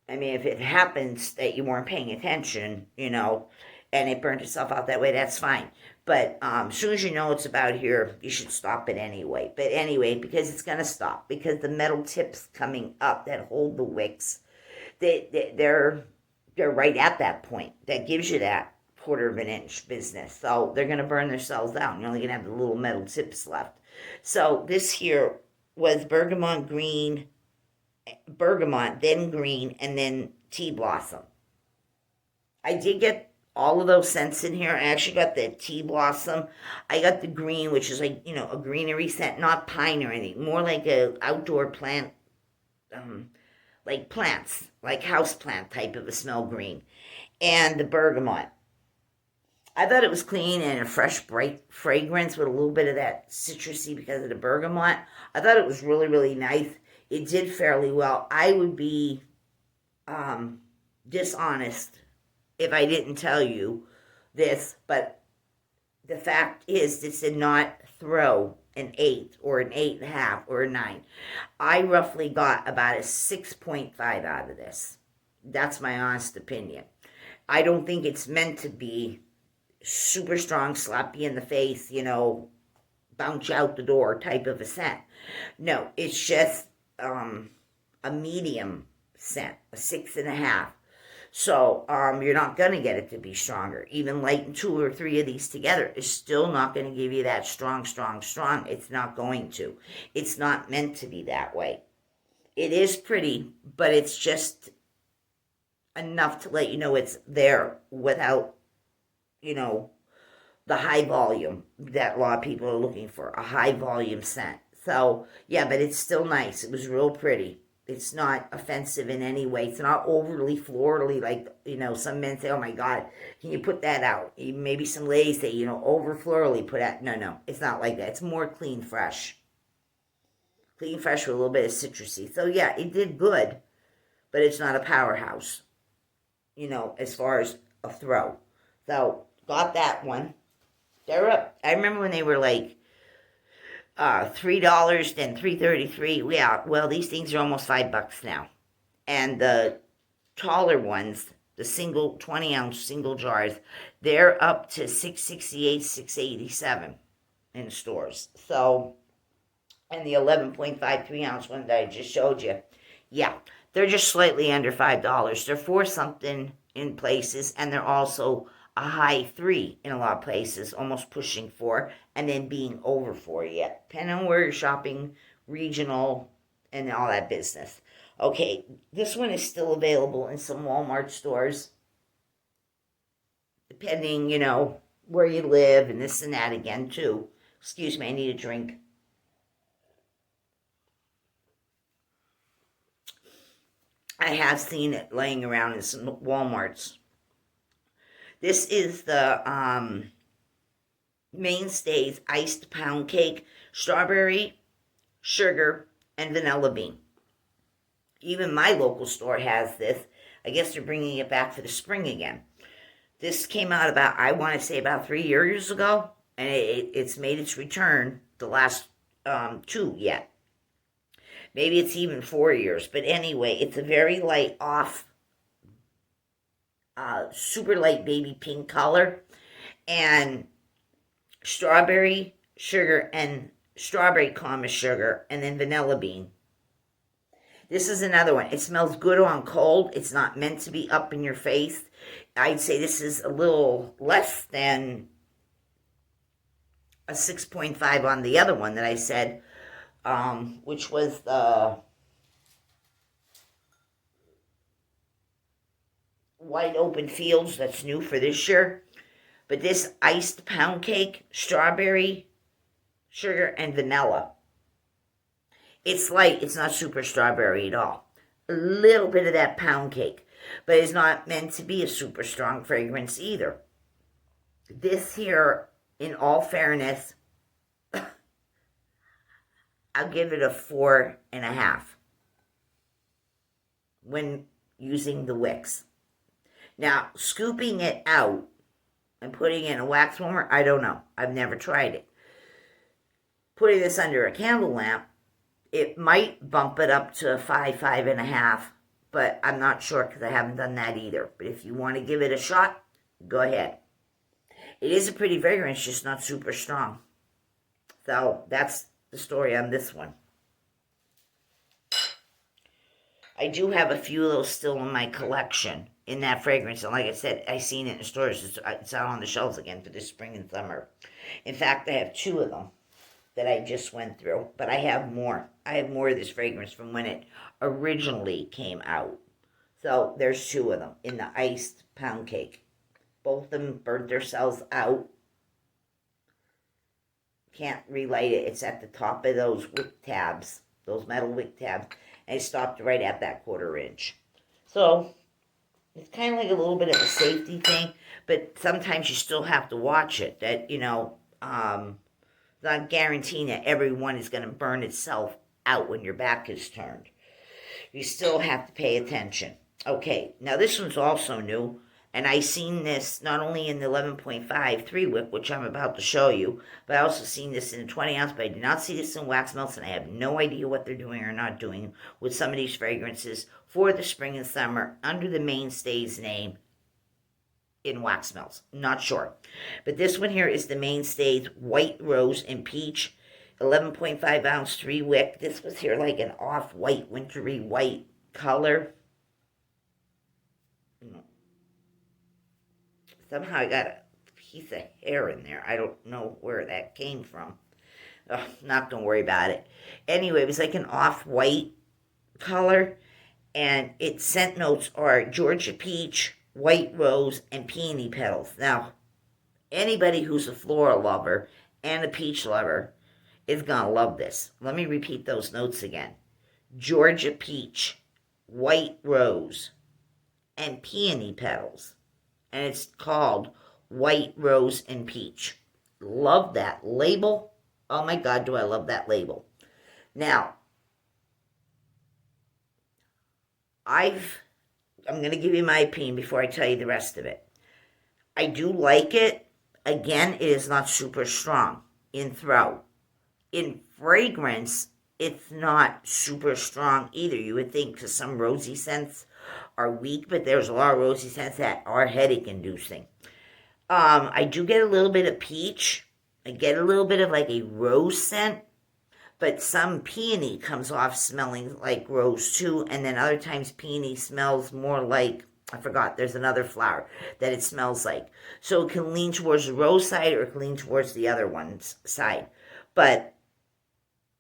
Speaker 1: I mean, if it happens that you weren't paying attention, and it burnt itself out that way, that's fine. But as soon as you know it's about here, you should stop it anyway. But anyway, because it's going to stop, because the metal tips coming up that hold the wicks, they're right at that point. That gives you that 1/4 of an inch business. So they're going to burn themselves out. You're only going to have the little metal tips left. So this here was bergamot, then green, and then tea blossom. I did get all of those scents in here. I actually got the tea blossom. I got the green, which is like, a greenery scent, not pine or anything. More like a outdoor plant, like plants, like house plant type of a smell green. And the bergamot. I thought it was clean and a fresh, bright fragrance with a little bit of that citrusy because of the bergamot. I thought it was really, really nice. It did fairly well. I would be dishonest if I didn't tell you this, but the fact is this did not throw an 8 or an 8.5 or a 9. I roughly got about a 6.5 out of this. That's my honest opinion. I don't think it's meant to be super strong, slap you in the face, bounce you out the door type of a scent. No, it's just a medium scent, a 6.5. So you're not going to get it to be stronger. Even lighting 2 or 3 of these together is still not going to give you that strong. It's not going to. It's not meant to be that way. It is pretty, but it's just enough to let you know it's there without, the high volume that a lot of people are looking for, a high volume scent. So, yeah, but it's still nice. It was real pretty. It's not offensive in any way. It's not overly florally like, some men say, oh my God, can you put that out? Maybe some ladies say, over florally put out. No, it's not like that. It's more clean, fresh. Clean, fresh with a little bit of citrusy. So yeah, it did good, but it's not a powerhouse, as far as a throw. So, got that one. They're up. I remember when they were like, $3, then $3.33. Yeah, well, these things are almost $5 now. And the taller ones, the single 20-ounce single jars, they're up to $6.68, $6.87 in stores. So, and the 11.5 3-ounce one that I just showed you, yeah, they're just slightly under $5. They're 4 something in places, and they're also a high 3 in a lot of places, almost pushing 4, and then being over 4 yet, depending on where you're shopping, regional, and all that business. Okay, this one is still available in some Walmart stores, depending, where you live, and this and that again, too. Excuse me, I need a drink. I have seen it laying around in some Walmarts. This is the Mainstays Iced Pound Cake, strawberry, sugar, and vanilla bean. Even my local store has this. I guess they're bringing it back for the spring again. This came out about, I want to say about 3 years ago, and it's made its return the last two yet. Maybe it's even 4 years, but anyway, it's a very light off, super light baby pink color, and strawberry sugar and strawberry comma sugar, and then vanilla bean. This is another one. It smells good on cold. It's not meant to be up in your face. I'd say this is a little less than a 6.5 on the other one that I said, which was the Wide Open Fields. That's new for this year. But this iced pound cake, strawberry, sugar, and vanilla. It's light. It's not super strawberry at all. A little bit of that pound cake. But it's not meant to be a super strong fragrance either. This here, in all fairness, I'll give it a 4.5 when using the wicks. Now, scooping it out and putting it in a wax warmer, I don't know. I've never tried it. Putting this under a candle lamp, it might bump it up to 5.5, but I'm not sure because I haven't done that either. But if you want to give it a shot, go ahead. It is a pretty fragrance, just not super strong. So that's the story on this one. I do have a few of those still in my collection in that fragrance. And like I said, I seen it in stores. It's out on the shelves again for this spring and summer. In fact, I have 2 of them that I just went through. But I have more. I have more of this fragrance from when it originally came out. So there's 2 of them in the iced pound cake. Both of them burnt themselves out. Can't relight it. It's at the top of those wick tabs, those metal wick tabs. And it stopped right at that 1/4 inch. So it's kind of like a little bit of a safety thing, but sometimes you still have to watch it. That, not guaranteeing that everyone is going to burn itself out when your back is turned. You still have to pay attention. Okay, now this one's also new, and I seen this not only in the 11.5 3-wick, which I'm about to show you, but I also seen this in a 20 ounce, but I did not see this in wax melts, and I have no idea what they're doing or not doing with some of these fragrances for the spring and summer under the Mainstays name in wax melts. Not sure. But this one here is the Mainstays White Rose and Peach, 11.5 ounce 3-wick. This was here like an off-white, wintry white color. Somehow I got a piece of hair in there. I don't know where that came from. Not going to worry about it. Anyway, it was like an off-white color. And its scent notes are Georgia Peach, White Rose, and Peony Petals. Now, anybody who's a floral lover and a peach lover is going to love this. Let me repeat those notes again. Georgia Peach, White Rose, and Peony Petals. And it's called White Rose and Peach. Love that label. Oh my God, do I love that label. Now, I'm going to give you my opinion before I tell you the rest of it. I do like it. Again, it is not super strong in throat. In fragrance, it's not super strong either. You would think because some rosy scents are weak, but there's a lot of rosy scents that are headache inducing. I do get a little bit of peach. I get a little bit of like a rose scent, but some peony comes off smelling like rose too, and then other times peony smells more like, I forgot, there's another flower that it smells like. So it can lean towards the rose side or it can lean towards the other one's side. But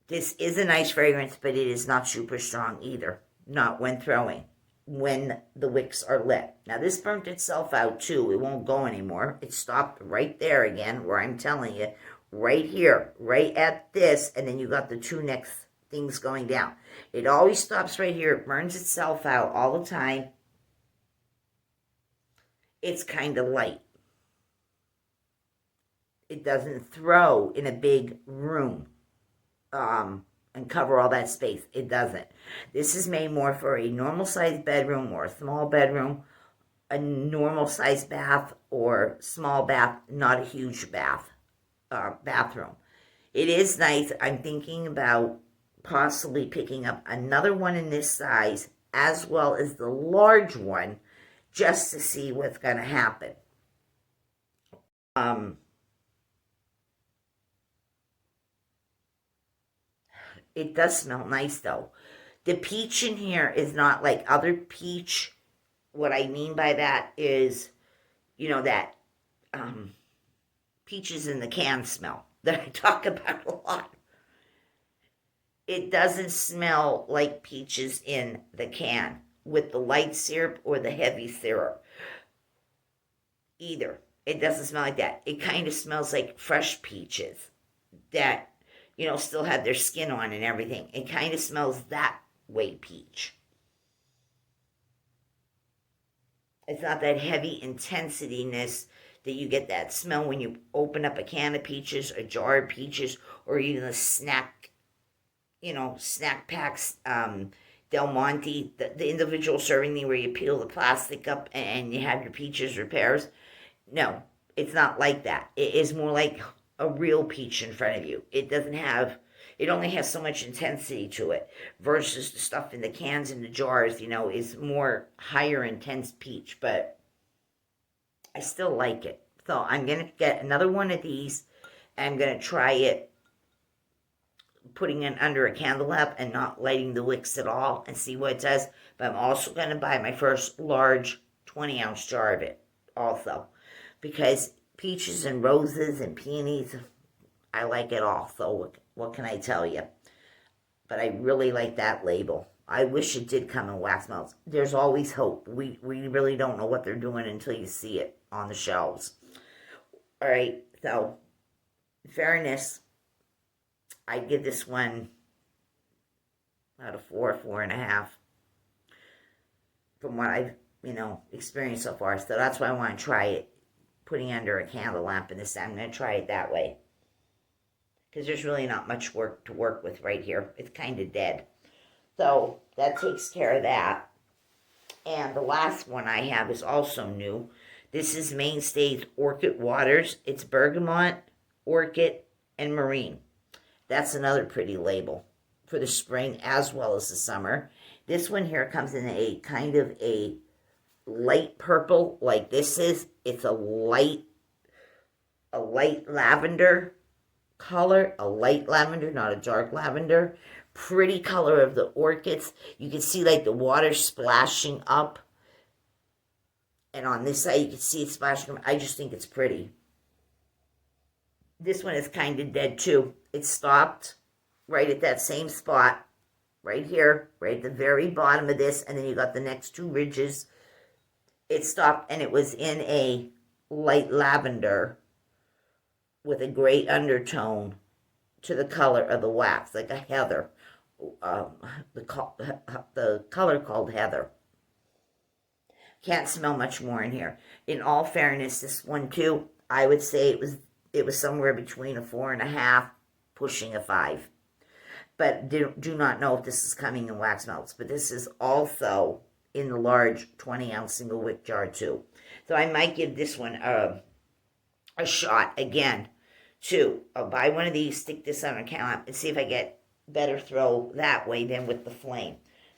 Speaker 1: this is a nice fragrance, but it is not super strong either. Not when throwing, when the wicks are lit. Now this burnt itself out too. It won't go anymore. It stopped right there again, where I'm telling you, right here, right at this, and then you got the 2 next things going down. It always stops right here. It burns itself out all the time. It's kind of light. It doesn't throw in a big room. and cover all that space. It doesn't. This is made more for a normal sized bedroom or a small bedroom, a normal sized bath or small bath, not a huge bathroom. It is nice. I'm thinking about possibly picking up another one in this size as well as the large one just to see what's going to happen. It does smell nice though. The peach in here is not like other peach. What I mean by that is, that peaches in the can smell that I talk about a lot. It doesn't smell like peaches in the can with the light syrup or the heavy syrup either. It doesn't smell like that. It kind of smells like fresh peaches that, still have their skin on and everything. It kind of smells that way peach. It's not that heavy intensityness that you get that smell when you open up a can of peaches, a jar of peaches, or even a snack packs, Del Monte, the individual serving where you peel the plastic up and you have your peaches or pears. No, it's not like that. It is more like a real peach in front of you. It only has so much intensity to it versus the stuff in the cans and the jars, is more higher intense peach, but I still like it. So I'm going to get another one of these. I'm going to try it putting it under a candle lamp and not lighting the wicks at all and see what it does. But I'm also going to buy my first large 20-ounce jar of it also, because peaches and roses and peonies, I like it all. So what can I tell you? But I really like that label. I wish it did come in wax melts. There's always hope. We really don't know what they're doing until you see it on the shelves. All right, so in fairness, I give this one out of 4.5 from what I've, experienced so far. So that's why I want to try it, putting under a candle lamp, and this I'm going to try it that way. Because there's really not much work to work with right here. It's kind of dead. So that takes care of that. And the last one I have is also new. This is Mainstay's Orchid Waters. It's bergamot, orchid, and marine. That's another pretty label for the spring as well as the summer. This one here comes in a kind of a light purple like this is. It's a light lavender color, a light lavender, not a dark lavender. Pretty color of the orchids. You can see like the water splashing up. And on this side you can see it splashing up. I just think it's pretty. This one is kind of dead too. It stopped right at that same spot. Right here. Right at the very bottom of this. And then you got the next two ridges. It stopped and it was in a light lavender with a gray undertone to the color of the wax, like a heather. The color called heather. Can't smell much more in here. In all fairness, this one too, I would say it was somewhere between a 4.5, pushing a 5. But do not know if this is coming in wax melts. But this is also in the large 20-ounce single wick jar too. So I might give this one a shot again too. I'll buy one of these, stick this on a candle and see if I get better throw that way than with the flame.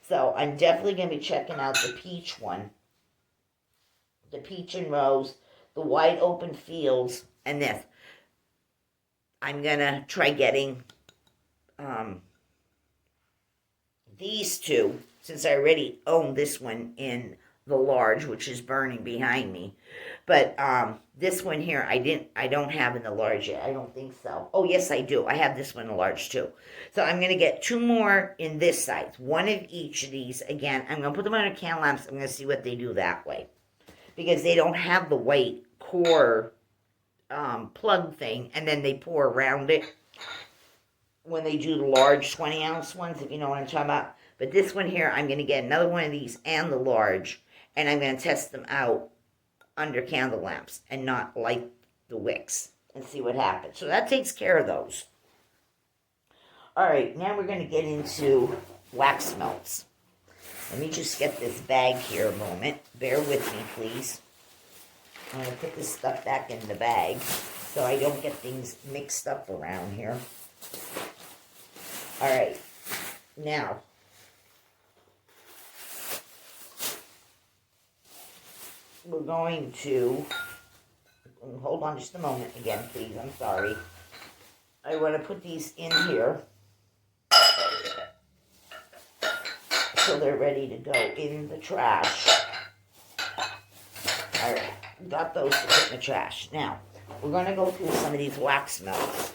Speaker 1: So I'm definitely going to be checking out the peach one. The peach and rose, the wide open fields, and this. I'm going to try getting these two, since I already own this one in the large, which is burning behind me. But this one here, I don't have in the large yet. I don't think so. Oh, yes, I do. I have this one in the large too. So I'm going to get 2 more in this size. One of each of these. Again, I'm going to put them under candle lamps. I'm going to see what they do that way. Because they don't have the white core plug thing. And then they pour around it when they do the large 20-ounce ones, if you know what I'm talking about. But this one here, I'm going to get another one of these and the large. And I'm going to test them out under candle lamps and not light the wicks and see what happens. So that takes care of those. All right, now we're going to get into wax melts. Let me just get this bag here a moment. Bear with me, please. I'm going to put this stuff back in the bag so I don't get things mixed up around here. All right, now, we're going to, hold on just a moment again, please, I'm sorry. I want to put these in here so they're ready to go in the trash. All right, got those to put in the trash. Now, we're going to go through some of these wax melts.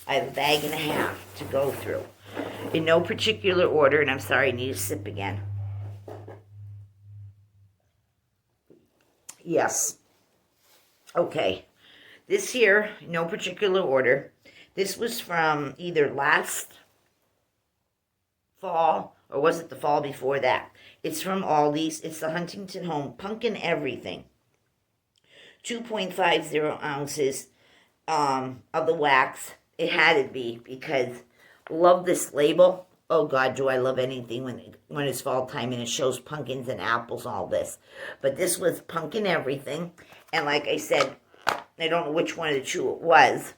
Speaker 1: I have a bag and a half to go through. In no particular order, and I'm sorry, I need a sip again. Yes. Okay. This here, no particular order. This was from either last fall, or was it the fall before that? It's from Aldi's. It's the Huntington Home Pumpkin Everything. 2.50 ounces of the wax. It had to be, because love this label. Oh God, do I love anything when it's fall time and it shows pumpkins and apples, all this. But this was Pumpkin Everything. And like I said, I don't know which one of the two it was,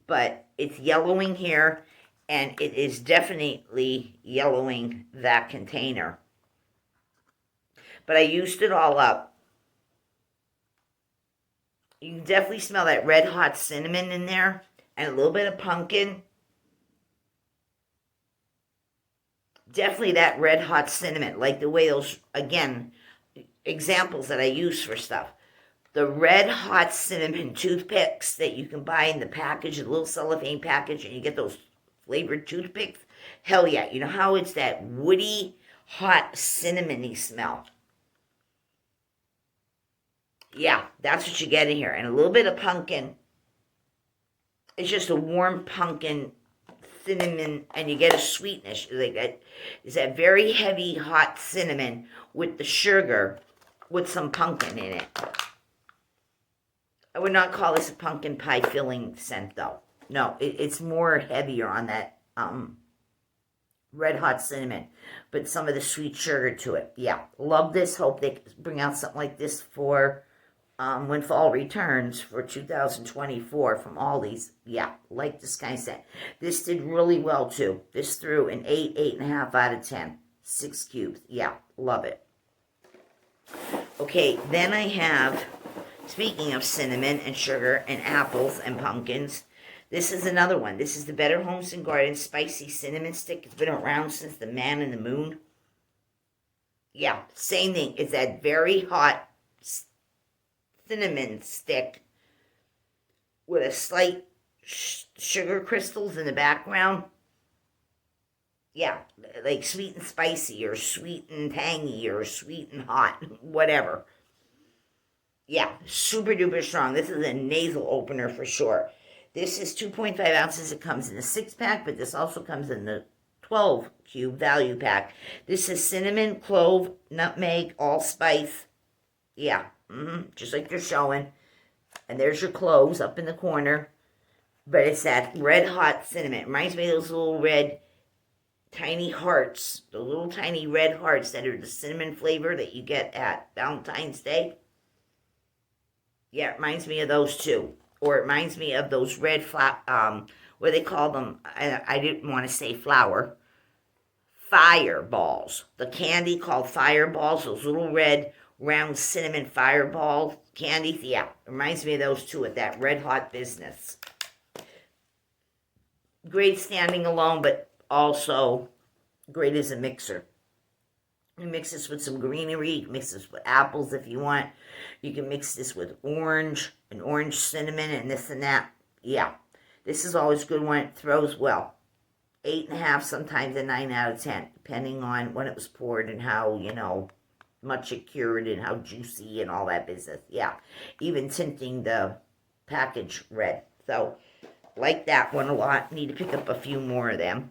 Speaker 1: but it's yellowing here, and it is definitely yellowing that container. But I used it all up. You can definitely smell that red hot cinnamon in there, and a little bit of pumpkin. Definitely that red hot cinnamon, like the way those, again, examples that I use for stuff. The red hot cinnamon toothpicks that you can buy in the package, the little cellophane package, and you get those flavored toothpicks. Hell yeah. You know how it's that woody, hot, cinnamony smell? Yeah, that's what you get in here. And a little bit of pumpkin. It's just a warm pumpkin, cinnamon, and you get a sweetness. Like that, it's that very heavy, hot cinnamon with the sugar with some pumpkin in it. I would not call this a pumpkin pie filling scent, though. No, it's more heavier on that red hot cinnamon, but some of the sweet sugar to it. Yeah, love this. Hope they bring out something like this for when fall returns for 2024 from Aldi's. Yeah, like this kind of scent. This did really well, too. This threw an 8, 8.5 out of 10. 6 cubes. Yeah, love it. Okay, then I have, speaking of cinnamon and sugar and apples and pumpkins, this is another one. This is the Better Homes and Gardens Spicy Cinnamon Stick. It's been around since the Man in the Moon. Yeah, same thing. It's that very hot cinnamon stick with a slight sugar crystals in the background. Yeah, like sweet and spicy, or sweet and tangy, or sweet and hot, whatever. Yeah, super duper strong. This is a nasal opener for sure. This is 2.5 ounces. It comes in a 6-pack, but this also comes in the 12-cube value pack. This is cinnamon, clove, nutmeg, allspice. Yeah, just like they're showing. And there's your cloves up in the corner. But it's that red hot cinnamon. It reminds me of those little red tiny hearts. The little tiny red hearts that are the cinnamon flavor that you get at Valentine's Day. Yeah, it reminds me of those too. Or it reminds me of those red, what do they call them? I didn't want to say flour. Fireballs. The candy called fireballs, those little red, round cinnamon fireball candies. Yeah, it reminds me of those two with that red hot business. Great standing alone, but also great as a mixer. You mix this with some greenery. You can mix this with apples if you want. You can mix this with orange, and orange cinnamon, and this and that. Yeah, this is always good when it throws well. 8.5, sometimes a 9 out of 10, depending on when it was poured and how, much it cured and how juicy and all that business. Yeah, even tinting the package red. So, like that one a lot. Need to pick up a few more of them.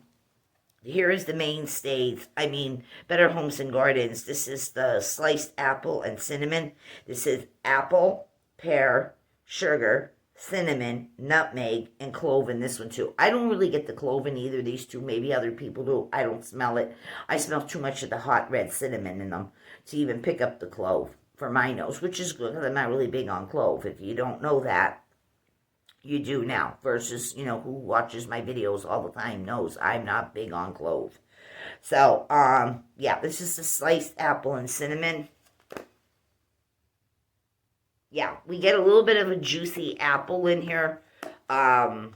Speaker 1: Here is the mainstays. Better Homes and Gardens. This is the sliced apple and cinnamon. This is apple, pear, sugar, cinnamon, nutmeg, and clove in this one too. I don't really get the clove in either of these two. Maybe other people do. I don't smell it. I smell too much of the hot red cinnamon in them to even pick up the clove for my nose, which is good because I'm not really big on clove. If you don't know that, you do now. Versus, who watches my videos all the time knows I'm not big on clove. So, yeah, this is the sliced apple and cinnamon. Yeah, we get a little bit of a juicy apple in here. Not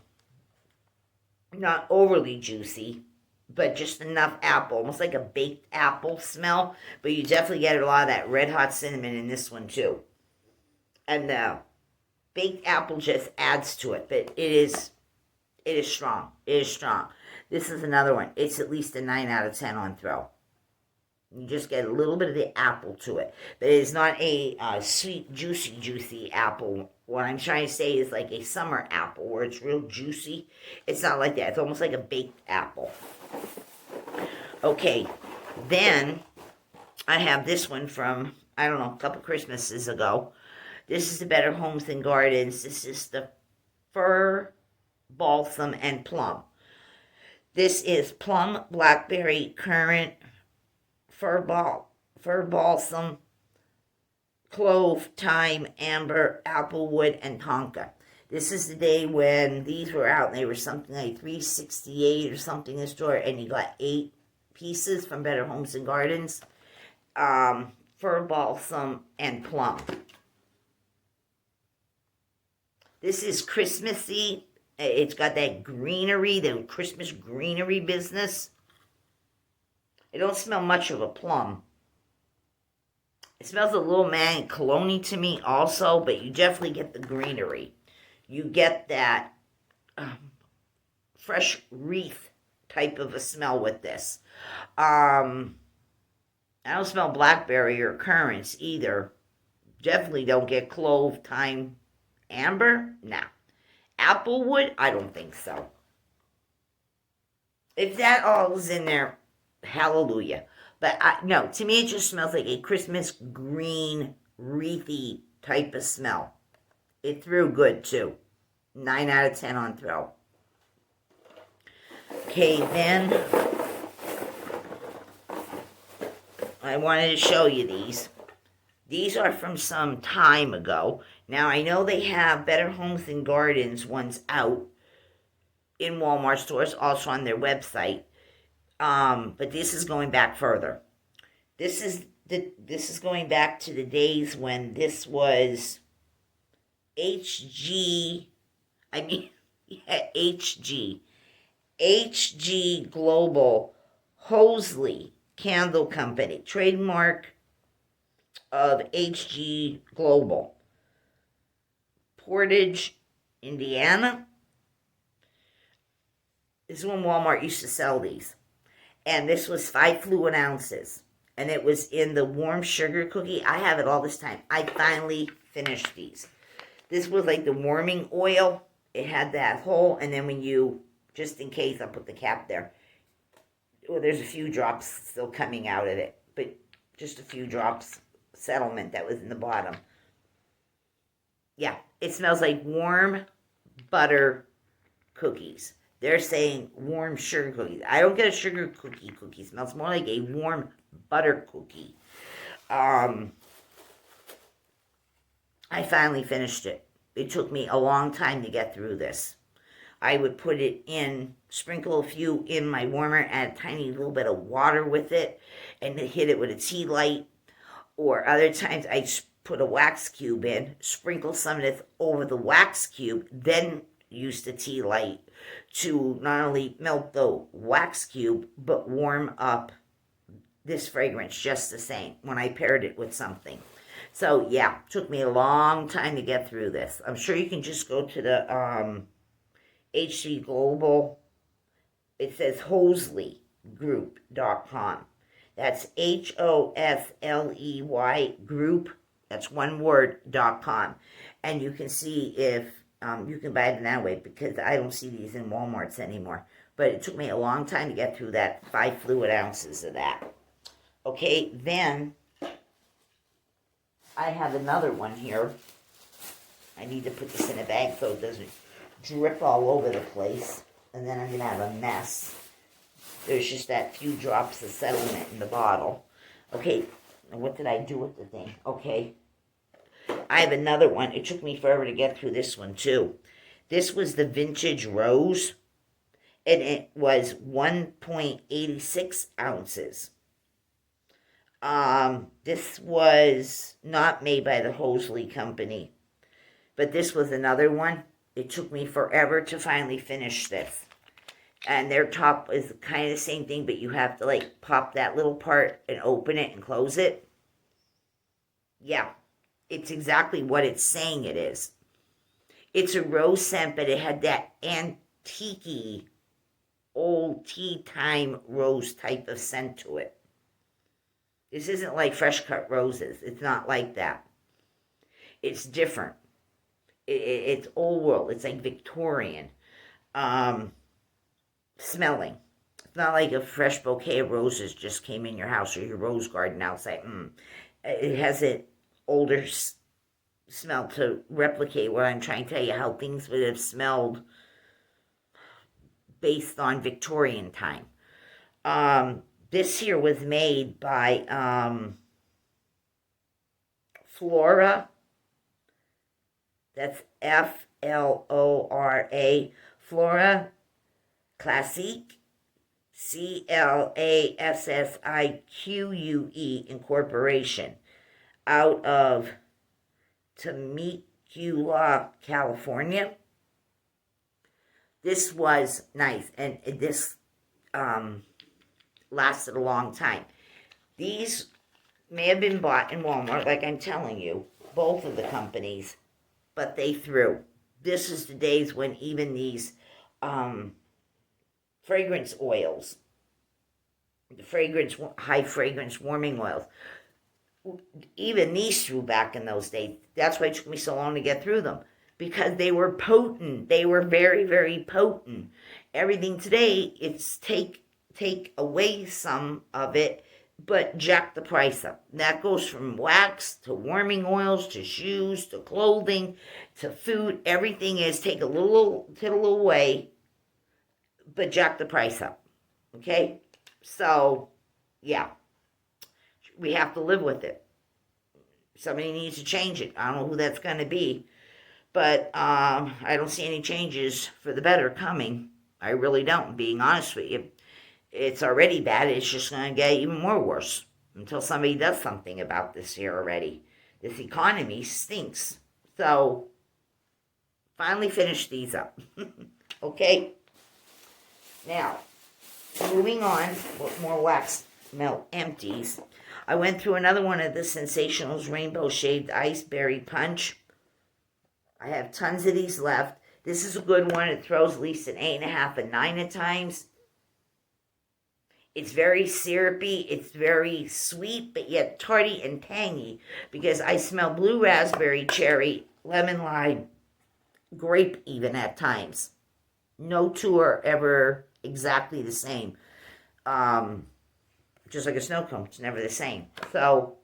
Speaker 1: overly juicy, but just enough apple, almost like a baked apple smell. But you definitely get a lot of that red hot cinnamon in this one too. And the baked apple just adds to it, but it is strong. It is strong. This is another one. It's at least a 9 out of 10 on throw. You just get a little bit of the apple to it. But it is not a sweet, juicy apple. What I'm trying to say is like a summer apple where it's real juicy. It's not like that. It's almost like a baked apple. Okay, then I have this one from, I don't know, a couple Christmases ago. This is the Better Homes and Gardens. This is the Fir Balsam and Plum. This is plum, blackberry, currant, fir balsam, clove, thyme, amber, applewood, and tonka. This is the day when these were out, and they were something like $3.68 or something in the store, and you got 8 pieces from Better Homes and Gardens. Fir balsam and plum. This is Christmassy. It's got that greenery, the Christmas greenery business. It don't smell much of a plum. It smells a little man cologne to me also, but you definitely get the greenery. You get that fresh wreath type of a smell with this. I don't smell blackberry or currants either. Definitely don't get clove, thyme, amber. Nah. Applewood? I don't think so. If that all is in there, hallelujah. But no, to me it just smells like a Christmas green, wreathy type of smell. It threw good too. 9 out of 10 on throw. Okay, then I wanted to show you these. These are from some time ago. Now, I know they have Better Homes and Gardens ones out in Walmart stores, also on their website. But this is going back further. This is going back to the days when this was HG Global Hosley Candle Company, trademark of HG Global. Portage, Indiana. This is when Walmart used to sell these. And this was 5 fluid ounces. And it was in the warm sugar cookie. I have it all this time. I finally finished these. This was like the warming oil. It had that hole. And then when you, just in case, I'll put the cap there. Well, there's a few drops still coming out of it. But just a few drops settlement that was in the bottom. Yeah, it smells like warm butter cookies. They're saying warm sugar cookies. I don't get a sugar cookie. It smells more like a warm butter cookie. I finally finished it. It took me a long time to get through this. I would put it in, sprinkle a few in my warmer, add a tiny little bit of water with it, and hit it with a tea light. Or other times I put a wax cube in, sprinkle some of this over the wax cube, then use the tea light to not only melt the wax cube, but warm up this fragrance just the same when I paired it with something. So yeah, took me a long time to get through this. I'm sure you can just go to the HG Global. It says HosleyGroup.com. That's HOSLEY group. That's one word.com. And you can see if you can buy it that way, because I don't see these in Walmarts anymore. But it took me a long time to get through that 5 fluid ounces of that. Okay, then I have another one here. I need to put this in a bag so it doesn't drip all over the place. And then I'm going to have a mess. There's just that few drops of settlement in the bottle. Okay, what did I do with the thing? Okay, I have another one. It took me forever to get through this one, too. This was the Vintage Rose, and it was 1.86 ounces. This was not made by the Hosley Company, but this was another one. It took me forever to finally finish this. And their top is kind of the same thing, but you have to, like, pop that little part and open it and close it. Yeah, it's exactly what it's saying it is. It's a rose scent, but it had that antique-y, old tea time rose type of scent to it. This isn't like fresh cut roses. It's not like that. It's different. It's old world. It's like Victorian. Smelling. It's not like a fresh bouquet of roses just came in your house or your rose garden outside. It has an older smell to replicate what I'm trying to tell you, how things would have smelled based on Victorian time. This here was made by Flora. That's Flora. Flora Classique. Classique Incorporation. Out of Temecula, California. This was nice, and this lasted a long time. These may have been bought in Walmart, like I'm telling you, both of the companies, but they threw. This is the days when even these fragrance oils, high fragrance warming oils, even these threw back in those days. That's why it took me so long to get through them, because they were potent. They were very, very potent. Everything today, it's take away some of it, but jack the price up. That goes from wax to warming oils to shoes to clothing to food. Everything is take a little away, but jack the price up. Okay? So, yeah. We have to live with it. Somebody needs to change it. I don't know who that's going to be, but I don't see any changes for the better coming. I really don't, being honest with you. It's already bad. It's just going to get even more worse until somebody does something about this here already. This economy stinks. So, finally finish these up. Okay? Now, moving on with more wax melt empties. I went through another one of the Sensationals Rainbow Shaved Ice Berry Punch. I have tons of these left. This is a good one. It throws at least an 8.5 and 9 at times. It's very syrupy. It's very sweet, but yet tarty and tangy, because I smell blue raspberry, cherry, lemon lime, grape even at times. No two are ever exactly the same. Just like a snow cone, it's never the same. So,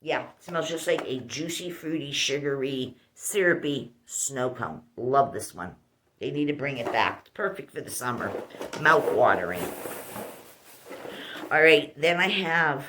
Speaker 1: yeah, it smells just like a juicy, fruity, sugary, syrupy snow cone. Love this one. They need to bring it back. It's perfect for the summer. Mouth-watering. All right, then I have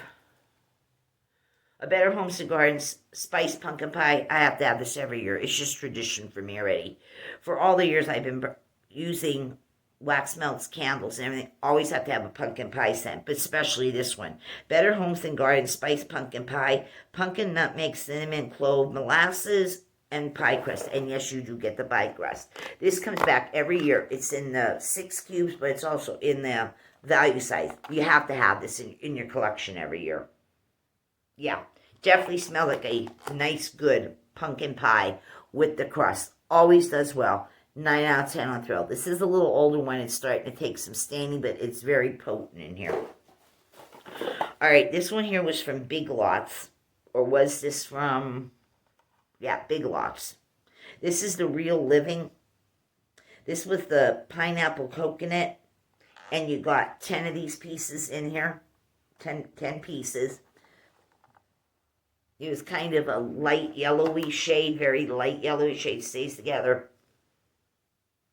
Speaker 1: a Better Homes and Gardens Spiced Pumpkin Pie. I have to have this every year. It's just tradition for me already. For all the years I've been using wax melts, candles, and everything, always have to have a pumpkin pie scent, but especially this one. Better Homes and Gardens Spiced Pumpkin Pie, pumpkin, nutmeg, cinnamon, clove, molasses, and pie crust. And yes, you do get the pie crust. This comes back every year. It's in the 6 cubes, but it's also in the value size. You have to have this in your collection every year. Yeah, definitely smells like a nice, good pumpkin pie with the crust. Always does well. 9 out of 10 on Thrill. This is a little older one. It's starting to take some staining, but it's very potent in here. All right, this one here was from Big Lots. Or was this from... Yeah, Big Lots. This is the Real Living. This was the pineapple coconut. And you got 10 of these pieces in here. 10 pieces. It was kind of a light yellowy shade, very light yellowy shade, stays together.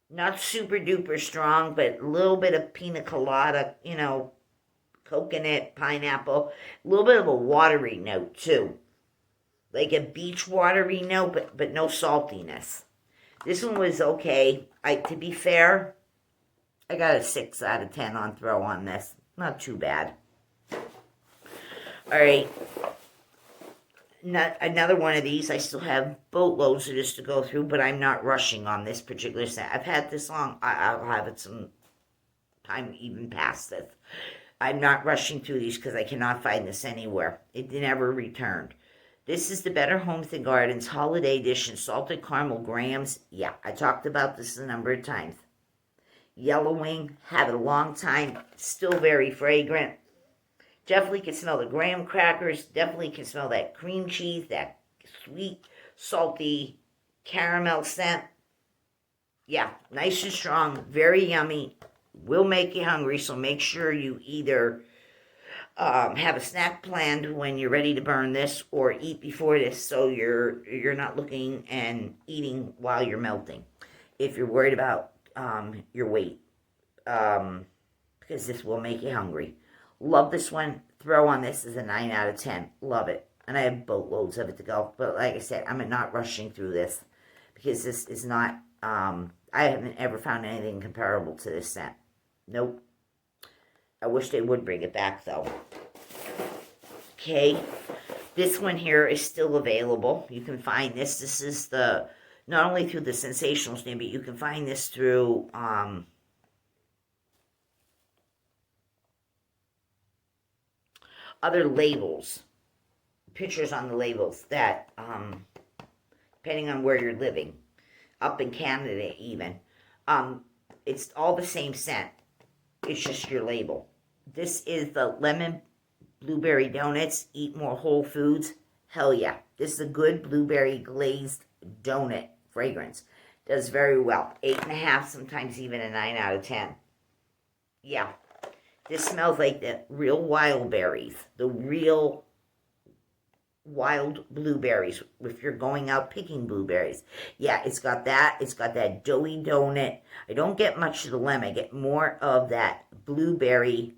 Speaker 1: Not super duper strong, but a little bit of pina colada, coconut, pineapple. A little bit of a watery note, too. Like a beach watery note, but no saltiness. This one was okay. To be fair, I got a 6 out of 10 on throw on this. Not too bad. All right. Another one of these. I still have boatloads of this to go through, but I'm not rushing on this particular scent. I've had this long. I'll have it some time even past this. I'm not rushing through these because I cannot find this anywhere. It never returned. This is the Better Homes and Gardens Holiday Edition Salted Caramel Grahams. Yeah, I talked about this a number of times. Yellowing, had it a long time, still very fragrant. Definitely can smell the graham crackers. Definitely can smell that cream cheese, that sweet, salty caramel scent. Yeah, nice and strong, very yummy. Will make you hungry, so make sure you either have a snack planned when you're ready to burn this, or eat before this, so you're not looking and eating while you're melting. If you're worried about your weight, because this will make you hungry. Love this one. Throw on this is a 9 out of 10. Love it. And I have boatloads of it to go. But like I said, I'm not rushing through this, because this is not, I haven't ever found anything comparable to this scent. Nope. I wish they would bring it back, though. Okay. This one here is still available. You can find this. This is not only through the Sensationals name, but you can find this through, other labels, pictures on the labels that, depending on where you're living, up in Canada even, it's all the same scent. It's just your label. This is the Lemon Blueberry Donuts. Eat more whole foods. Hell yeah. This is a good blueberry glazed donut fragrance. Does very well. 8.5, sometimes even a 9 out of 10. Yeah. This smells like the real wild berries. The real wild blueberries. If you're going out picking blueberries. Yeah, it's got that. It's got that doughy donut. I don't get much of the lemon. I get more of that blueberry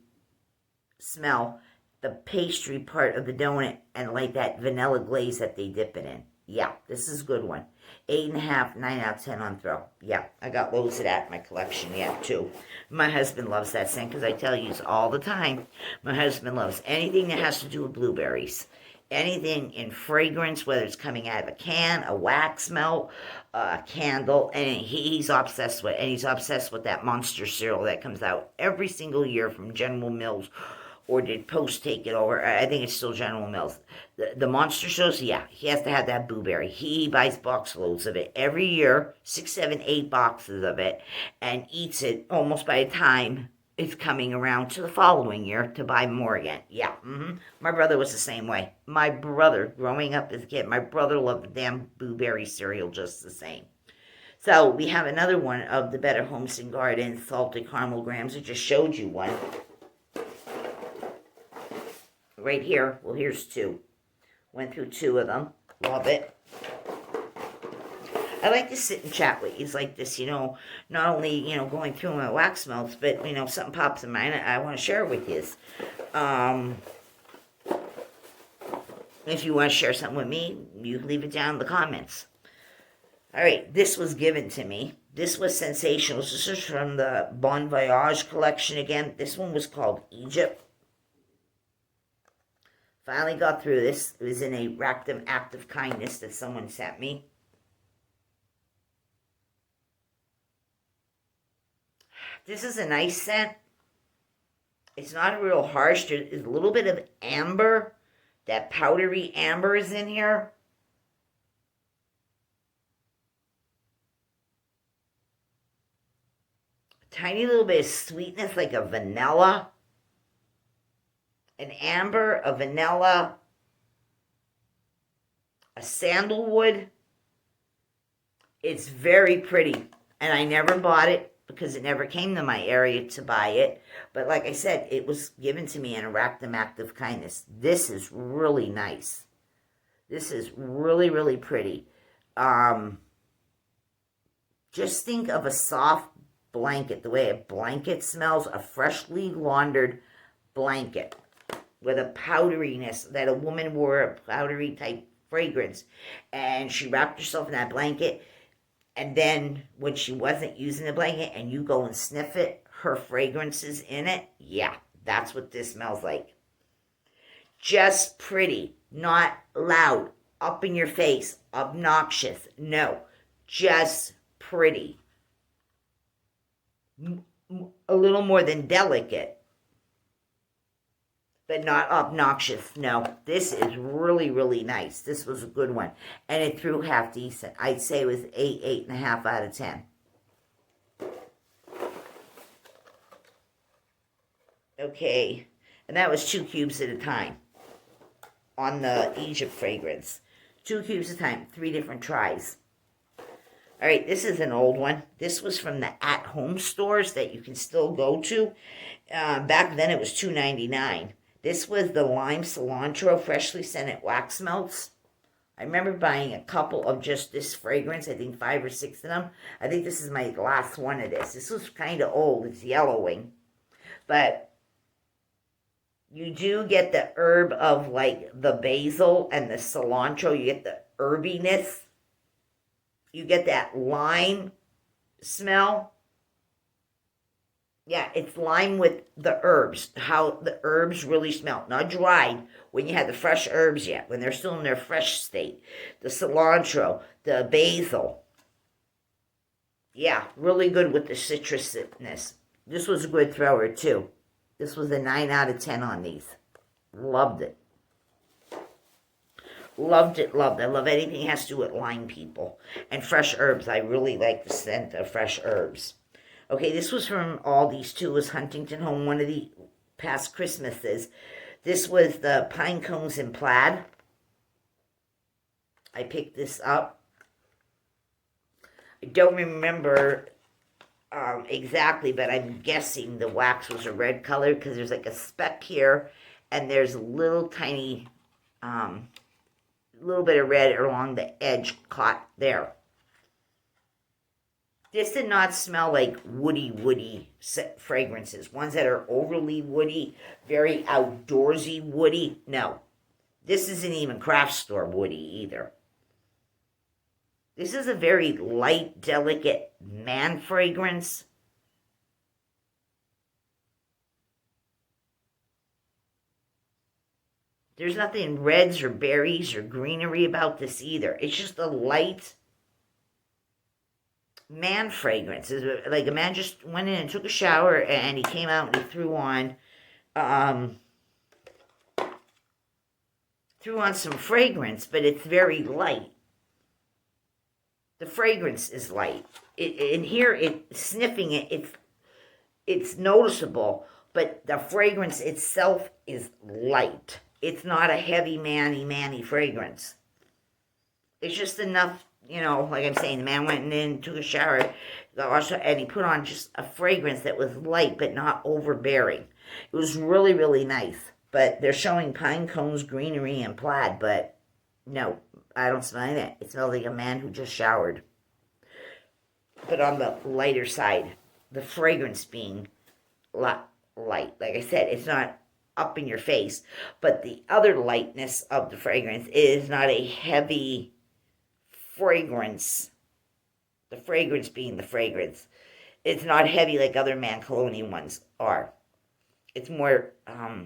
Speaker 1: smell. The pastry part of the donut. And like that vanilla glaze that they dip it in. Yeah, this is a good one. 8.5, 9 out of 10 on throw. Yeah, I got loads of that in my collection yet, too. My husband loves that scent, because I tell you all the time, my husband loves anything that has to do with blueberries. Anything in fragrance, whether it's coming out of a can, a wax melt, a candle, and he's obsessed with it. And he's obsessed with that monster cereal that comes out every single year from General Mills. Or did Post take it over? I think it's still General Mills. The monster shows, yeah, he has to have that blueberry. He buys box loads of it every year, 6, 7, 8 boxes of it, and eats it almost by the time it's coming around to the following year to buy more again. Yeah, My brother was the same way. My brother, growing up as a kid, my brother loved the damn blueberry cereal just the same. So we have another one of the Better Homes and Gardens Salted Caramel Grahams. I just showed you one. Right here. Well, here's 2. Went through 2 of them. Love it. I like to sit and chat with you like this, not only, going through my wax melts, but, something pops in mind I want to share with you. If you want to share something with me, you leave it down in the comments. All right, this was given to me. This was sensational. This is from the Bon Voyage collection again. This one was called Egypt. Finally got through this. It was in a Rackham Act of Kindness that someone sent me. This is a nice scent. It's not real harsh. There's a little bit of amber. That powdery amber is in here. A tiny little bit of sweetness, like a vanilla. An amber, a vanilla, a sandalwood. It's very pretty. And I never bought it because it never came to my area to buy it. But like I said, it was given to me in a Rackham Act of Kindness. This is really nice. This is really, really pretty. Um, just think of a soft blanket, the way a blanket smells, a freshly laundered blanket with a powderiness that a woman wore, a powdery type fragrance, and she wrapped herself in that blanket, and then when she wasn't using the blanket and you go and sniff it, her fragrance is in it. Yeah, that's what this smells like. Just pretty, not loud, up in your face, obnoxious. No, just pretty. A little more than delicate, but not obnoxious. No, this is really, really nice. This was a good one. And it threw half decent. I'd say it was 8.5 out of 10. Okay, and that was 2 cubes at a time on the Egypt fragrance. 2 cubes at a time, 3 different tries. All right, this is an old one. This was from the at-home stores that you can still go to. Back then it was $2.99. This was the lime cilantro freshly scented wax melts. I remember buying a couple of just this fragrance, I think 5 or 6 of them. I think this is my last one of this. This was kind of old. It's yellowing. But you do get the herb of like the basil and the cilantro. You get the herbiness. You get that lime smell. Yeah, it's lime with the herbs. How the herbs really smell. Not dried when you have the fresh herbs yet, when they're still in their fresh state. The cilantro, the basil. Yeah, really good with the citrusness. This was a good thrower too. This was a 9 out of 10 on these. Loved it. Loved it, loved it. I love anything that has to do with lime, people. And fresh herbs. I really like the scent of fresh herbs. Okay, this was from Aldi's too. It was Huntington Home, one of the past Christmases. This was the pine cones in plaid. I picked this up. I don't remember exactly, but I'm guessing the wax was a red color because there's like a speck here, and there's a little tiny, little bit of red along the edge caught there. This did not smell like woody fragrances. Ones that are overly woody, very outdoorsy woody. No. This isn't even craft store woody either. This is a very light, delicate man fragrance. There's nothing reds or berries or greenery about this either. It's just a light man fragrance. It's like a man just went in and took a shower and he came out and he threw on some fragrance, but it's very light. The fragrance is light. In here, sniffing it, it's noticeable, but the fragrance itself is light. It's not a heavy, manny fragrance. It's just enough, like I'm saying, the man went in, took a shower, and he put on just a fragrance that was light, but not overbearing. It was really, really nice. But they're showing pine cones, greenery, and plaid, but no, I don't smell that. It smells like a man who just showered. But on the lighter side, the fragrance being light. Like I said, it's not up in your face, but the other lightness of the fragrance is not a heavy fragrance. The fragrance being the fragrance. It's not heavy like other man cologne ones are. It's more, a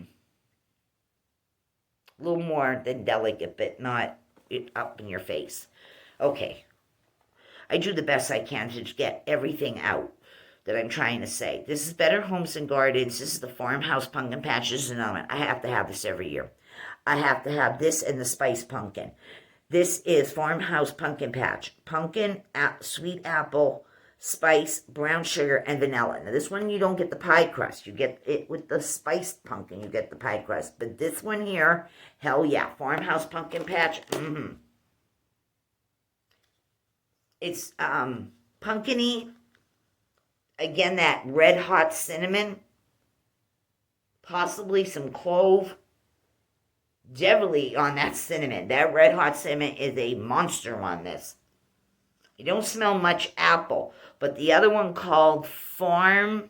Speaker 1: little more than delicate, but not up in your face. Okay. I do the best I can to get everything out that I'm trying to say. This is Better Homes and Gardens. This is the Farmhouse Pumpkin Patches and Almond. I have to have this every year. I have to have this and the Spice Pumpkin. This is Farmhouse Pumpkin Patch. Pumpkin, sweet apple, spice, brown sugar, and vanilla. Now, this one you don't get the pie crust. You get it with the spiced pumpkin. You get the pie crust. But this one here, hell yeah. Farmhouse Pumpkin Patch. It's pumpkin-y. Again, that red hot cinnamon. Possibly some clove. Definitely on that cinnamon. That red hot cinnamon is a monster on this. You don't smell much apple, but the other one called Farm.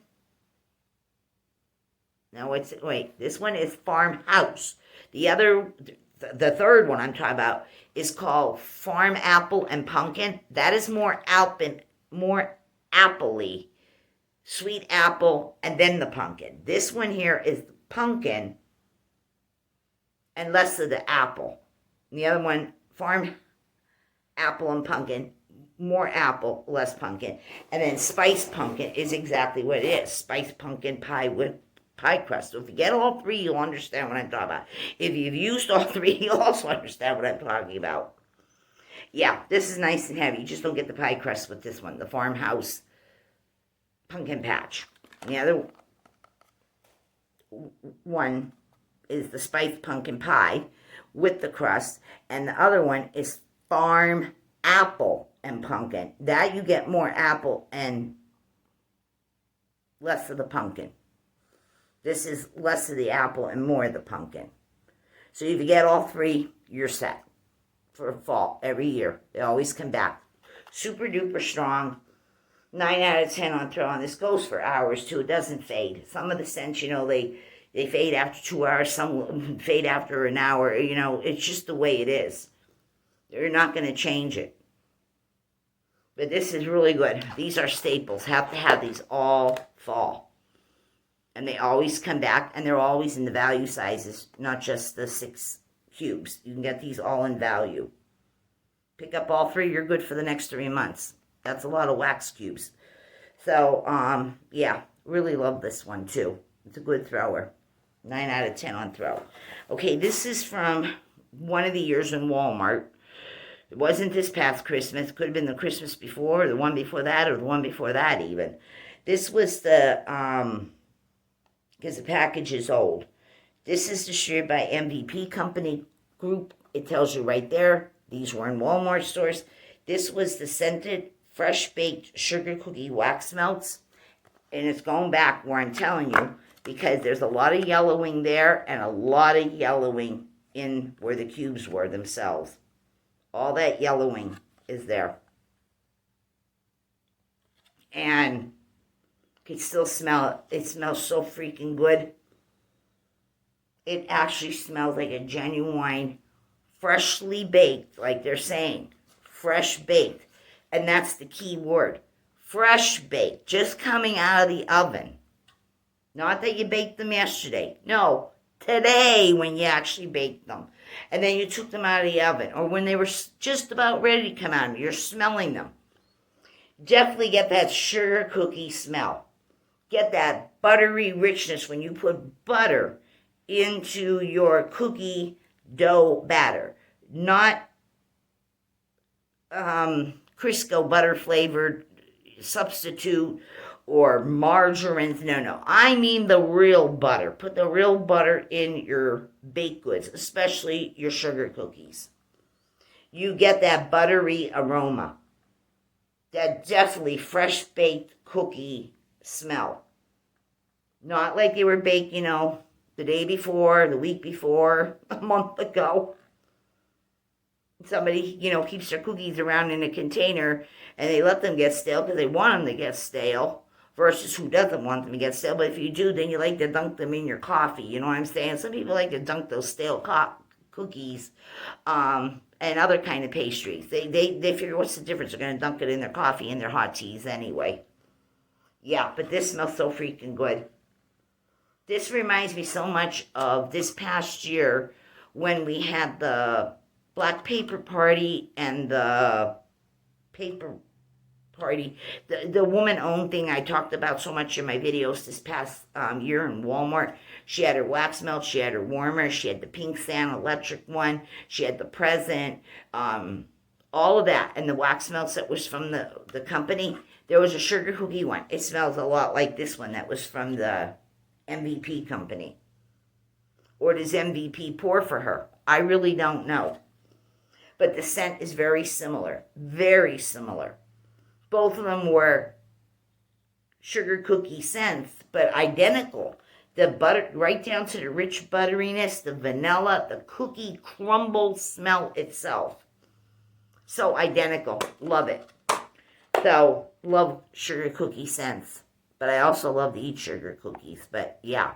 Speaker 1: No, wait. This one is Farmhouse. The third one I'm talking about is called Farm Apple and Pumpkin. That is more appley, sweet apple, and then the pumpkin. This one here is pumpkin and less of the apple. The other one, Farm Apple and Pumpkin, more apple, less pumpkin. And then spiced pumpkin is exactly what it is. Spiced pumpkin pie with pie crust. So if you get all three, you'll understand what I'm talking about. If you've used all three, you'll also understand what I'm talking about. Yeah, this is nice and heavy. You just don't get the pie crust with this one, the Farmhouse Pumpkin Patch. The other one is the spiced pumpkin pie with the crust, and the other one is Farm Apple and Pumpkin. That you get more apple and less of the pumpkin. This is less of the apple and more of the pumpkin. So if you get all three, you're set for fall every year. They always come back. Super duper strong. 9 out of 10 on throw on. This goes for hours too. It doesn't fade. Some of the scents, they fade after 2 hours. Some fade after an hour. It's just the way it is. They're not going to change it. But this is really good. These are staples. Have to have these all fall. And they always come back, and they're always in the value sizes, not just the 6 cubes. You can get these all in value. Pick up all three, you're good for the next 3 months. That's a lot of wax cubes. So, yeah, really love this one too. It's a good thrower. 9 out of 10 on throw. Okay, this is from one of the years in Walmart. It wasn't this past Christmas. It could have been the Christmas before, or the one before that, or the one before that even. This was the, because the package is old. This is distributed by MVP Company Group. It tells you right there. These were in Walmart stores. This was the scented, fresh-baked sugar cookie wax melts. And it's going back where I'm telling you, because there's a lot of yellowing there and a lot of yellowing in where the cubes were themselves. All that yellowing is there. And you can still smell it. It smells so freaking good. It actually smells like a genuine, freshly baked, like they're saying. Fresh baked. And that's the key word. Fresh baked. Just coming out of the oven. Not that you baked them yesterday. No, today when you actually baked them. And then you took them out of the oven. Or when they were just about ready to come out. You're smelling them. Definitely get that sugar cookie smell. Get that buttery richness when you put butter into your cookie dough batter. Not Crisco butter flavored substitute or margarine. No. I mean the real butter. Put the real butter in your baked goods, especially your sugar cookies. You get that buttery aroma. That definitely fresh baked cookie smell. Not like they were baked, the day before, the week before, a month ago. Somebody, keeps their cookies around in a container and they let them get stale because they want them to get stale versus who doesn't want them to get stale. But if you do, then you like to dunk them in your coffee. You know what I'm saying? Some people like to dunk those stale cookies and other kind of pastries. They figure what's the difference? They're going to dunk it in their coffee and their hot teas anyway. Yeah, but this smells so freaking good. This reminds me so much of this past year when we had the Black Paper Party and the Paper Party. The woman-owned thing I talked about so much in my videos this past year in Walmart. She had her wax melt, she had her warmer, she had the pink sand electric one, she had the present, all of that. And the wax melts that was from the company. There was a sugar cookie one. It smells a lot like this one that was from the MVP company. Or does MVP pour for her? I really don't know. But the scent is very similar. Very similar. Both of them were sugar cookie scents, but identical. The butter, right down to the rich butteriness, the vanilla, the cookie crumble smell itself. So identical. Love it. So, love sugar cookie scents. But I also love to eat sugar cookies. But, yeah.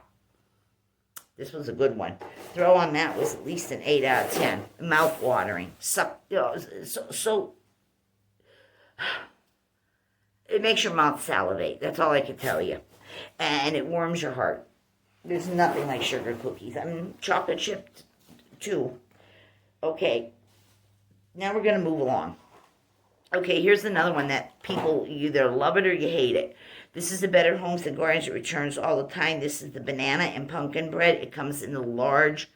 Speaker 1: This was a good one. Throw on that was at least an 8 out of 10. Mouth-watering. So it makes your mouth salivate. That's all I can tell you. And it warms your heart. There's nothing like sugar cookies. I mean, chocolate chip, too. Okay. Now we're going to move along. Okay, here's another one that people either love it or you hate it. This is the Better Homes and Gardens. It returns all the time. This is the banana and pumpkin bread. It comes in the large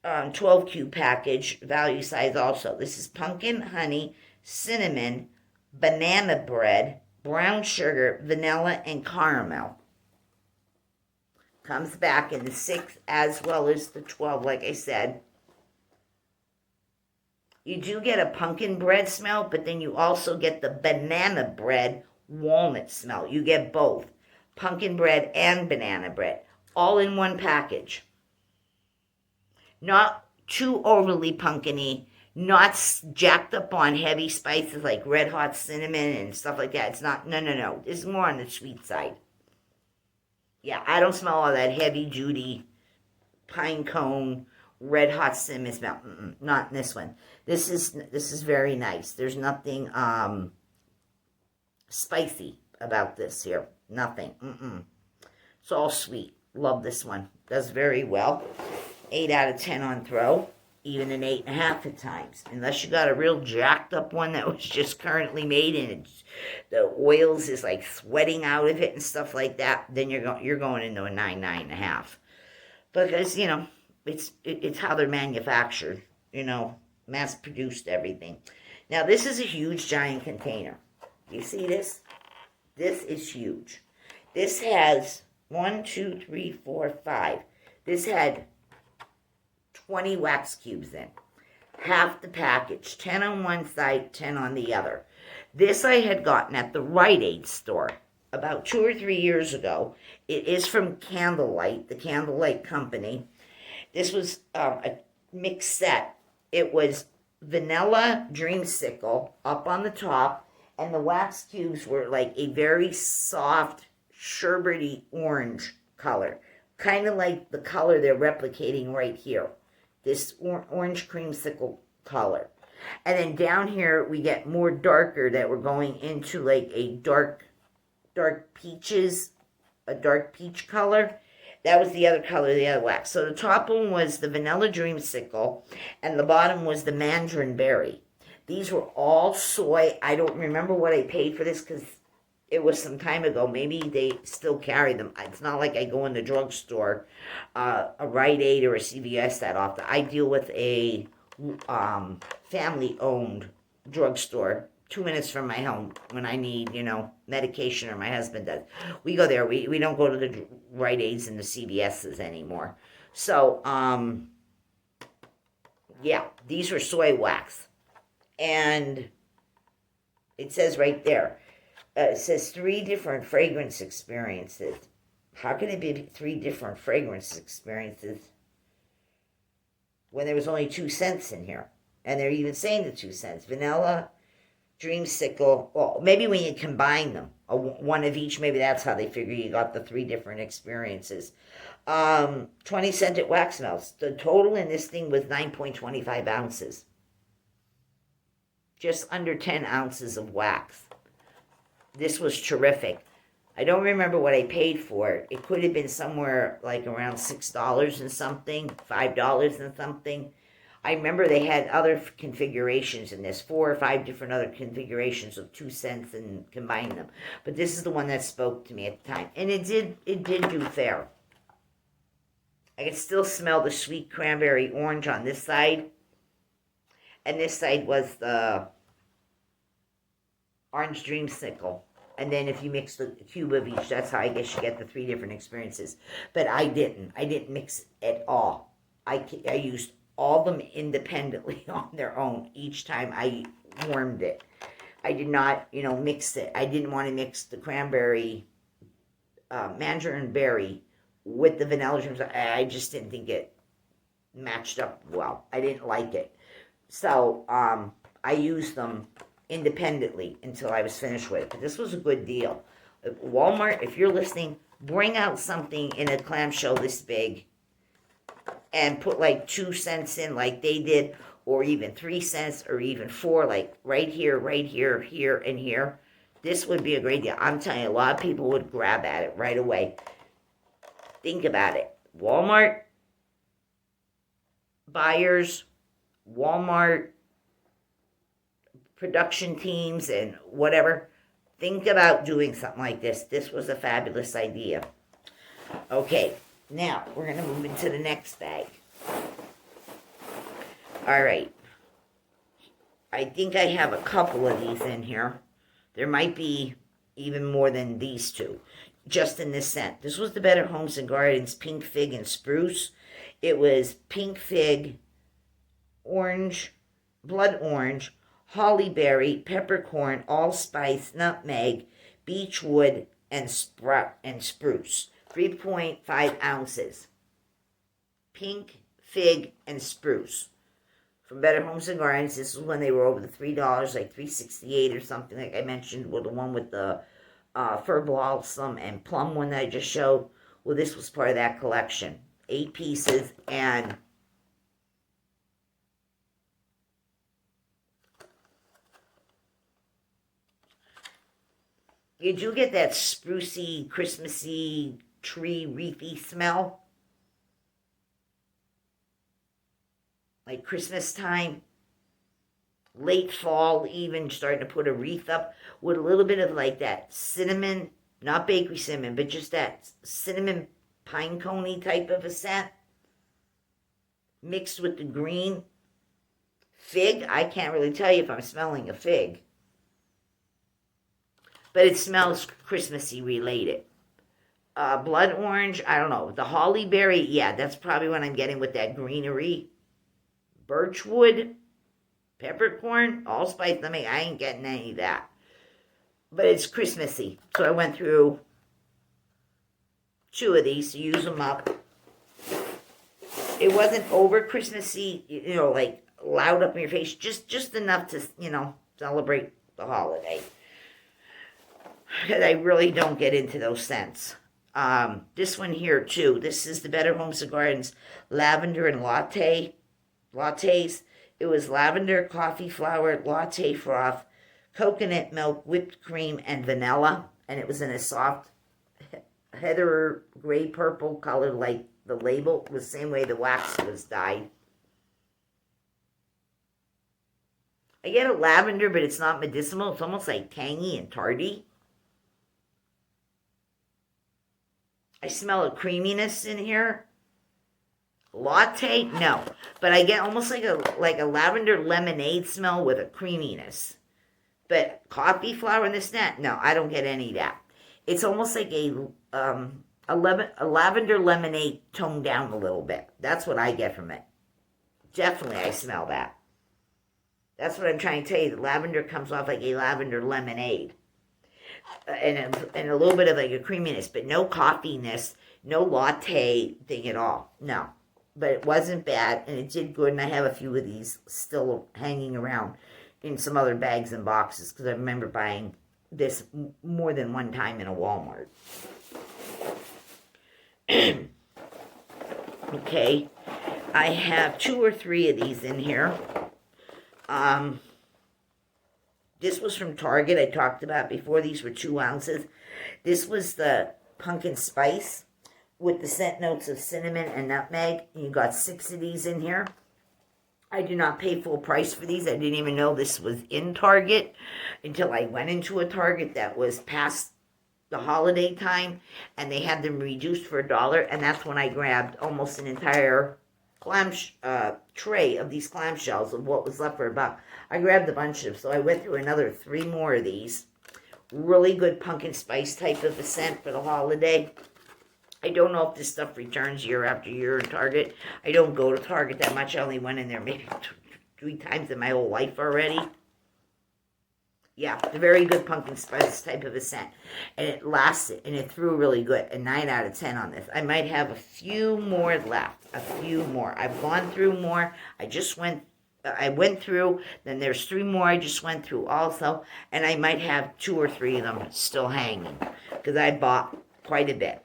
Speaker 1: 12 cube package, value size also. This is pumpkin, honey, cinnamon, banana bread, brown sugar, vanilla, and caramel. Comes back in the 6 as well as the 12, like I said. You do get a pumpkin bread smell, but then you also get the banana bread walnut smell. You get both. Pumpkin bread and banana bread. All in one package. Not too overly pumpkin-y. Not jacked up on heavy spices like red hot cinnamon and stuff like that. It's not, no. It's more on the sweet side. Yeah, I don't smell all that heavy, duty pine cone, red hot cinnamon smell. Not in this one. This is very nice. There's nothing spicy about this here. Nothing. It's all sweet. Love this one. Does very well. 8 out of 10 on throw. Even an 8.5 at times. Unless you got a real jacked up one that was just currently made and the oils is like sweating out of it and stuff like that, then you're going into a 9.5. Because, it's how they're manufactured, mass produced everything. Now, this is a huge, giant container. You see this? This is huge. This has 1, 2, 3, 4, 5. This had 20 wax cubes in. Half the package. 10 on one side, 10 on the other. This I had gotten at the Rite Aid store about 2 or 3 years ago. It is from Candlelight, the Candlelight Company. This was a mixed set. It was vanilla dreamsicle up on the top, and the wax cubes were like a very soft, sherbety orange color. Kind of like the color they're replicating right here. This orange creamsicle color. And then down here we get more darker that we're going into like a dark peaches, a dark peach color. That was the other color, the other wax. So the top one was the vanilla dreamsicle, and the bottom was the mandarin berry. These were all soy. I don't remember what I paid for this because it was some time ago. Maybe they still carry them. It's not like I go in the drugstore, a Rite Aid or a CVS that often. I deal with a family-owned drugstore 2 minutes from my home when I need, medication, or my husband does. We go there. We don't go to the Rite Aids and the CVS's anymore. So, yeah, these were soy wax. And it says right there, it says 3 different fragrance experiences. How can it be 3 different fragrance experiences when there was only 2 scents in here? And they're even saying the 2 scents. Vanilla, dreamsicle. Well, maybe when you combine them, one of each, maybe that's how they figure you got the 3 different experiences. 20 scented wax melts. The total in this thing was 9.25 ounces. Just under 10 ounces of wax. This was terrific. I don't remember what I paid for it. It could have been somewhere like around $6 and something, $5 and something. I remember they had other configurations in this, 4 or 5 different other configurations of 2 cents and combine them. But this is the one that spoke to me at the time. And it did do fair. I could still smell the sweet cranberry orange on this side. And this side was the orange dreamsicle. And then if you mix the cube of each, that's how I guess you get the 3 different experiences. But I didn't. I didn't mix at all. I used all of them independently on their own each time I warmed it. I did not, mix it. I didn't want to mix the cranberry, mandarin berry with the vanilla dreams. I just didn't think it matched up well. I didn't like it. So I used them independently until I was finished with it. But this was a good deal. Walmart, if you're listening, bring out something in a clamshell this big and put like 2 cents in like they did, or even 3 cents, or even 4, like right here, here, and here. This would be a great deal. I'm telling you, a lot of people would grab at it right away. Think about it. Walmart buyers, Walmart production teams, and whatever, think about doing something like this. This was a fabulous idea. Okay, now we're going to move into the next bag. All right. I think I have a couple of these in here. There might be even more than these two, just in this scent. This was the Better Homes and Gardens Pink Fig and Spruce. It was pink fig, orange, blood orange, hollyberry, peppercorn, allspice, nutmeg, beechwood, and spruce. 3.5 ounces. Pink, fig, and spruce. From Better Homes and Gardens. This is when they were over the $3, like $3.68 or something, like I mentioned, with the one with the fir blossom and plum one that I just showed. Well, this was part of that collection. 8 pieces, and you do get that sprucey, Christmassy, tree, wreathy smell. Like Christmas time, late fall, even starting to put a wreath up with a little bit of like that cinnamon, not bakery cinnamon, but just that cinnamon pine coney type of a scent mixed with the green. Fig, I can't really tell you if I'm smelling a fig, but it smells Christmassy related. Blood orange, I don't know. The hollyberry, yeah, that's probably what I'm getting with that greenery. Birchwood, peppercorn, allspice. I ain't getting any of that. But it's Christmassy. So I went through 2 of these to use them up. It wasn't over Christmassy, like loud up in your face. Just enough to, celebrate the holiday. Because I really don't get into those scents. This one here, too. This is the Better Homes and Gardens Lavender and Lattes. It was lavender, coffee flower, latte froth, coconut milk, whipped cream, and vanilla. And it was in a soft heather gray purple color, like the label. It was the same way the wax was dyed. I get a lavender, but it's not medicinal. It's almost like tangy and tarty. I smell a creaminess in here. Latte, no, but I get almost like a lavender lemonade smell with a creaminess. But coffee flower and this and that, no, I don't get any of that. It's almost like a lavender lemonade toned down a little bit. That's what I get from it. Definitely, I smell that. That's what I'm trying to tell you. The lavender comes off like a lavender lemonade, and a little bit of like a creaminess, but no coffeeness, no latte thing at all. No. But it wasn't bad, and it did good, and I have a few of these still hanging around in some other bags and boxes, because I remember buying this more than one time in a Walmart. Okay, I have 2 or 3 of these in here. This was from Target, I talked about before. These were 2 ounces. This was the pumpkin spice with the scent notes of cinnamon and nutmeg. And you got 6 of these in here. I did not pay full price for these. I didn't even know this was in Target until I went into a Target that was past the holiday time, and they had them reduced for $1, and that's when I grabbed almost an entire tray of these clamshells of what was left for $1. I grabbed a bunch of them, so I went through another 3 more of these. Really good pumpkin spice type of a scent for the holiday. I don't know if this stuff returns year after year in Target. I don't go to Target that much. I only went in there maybe 3 times in my whole life already. Yeah, a very good pumpkin spice type of a scent. And it lasted, and it threw really good. A 9 out of 10 on this. I might have a few more left. A few more. I've gone through more. I went through, then there's 3 more I just went through also. And I might have 2 or 3 of them still hanging. Because I bought quite a bit.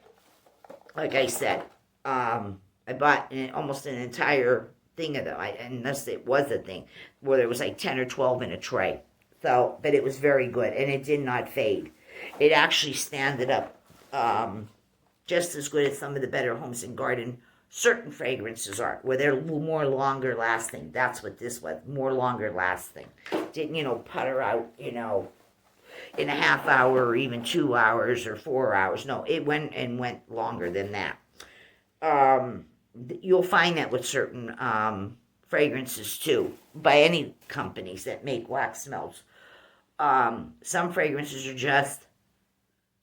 Speaker 1: Like I said, I bought almost an entire thing of them. Unless it was a thing. Where there was like 10 or 12 in a tray. So, but it was very good, and it did not fade. It actually standed up just as good as some of the Better Homes and Garden certain fragrances are, where they're more longer lasting. That's what this was, more longer lasting. Didn't, putter out, in a half hour or even 2 hours or 4 hours. No, it went longer than that. You'll find that with certain fragrances too, by any companies that make wax melts. Some fragrances are just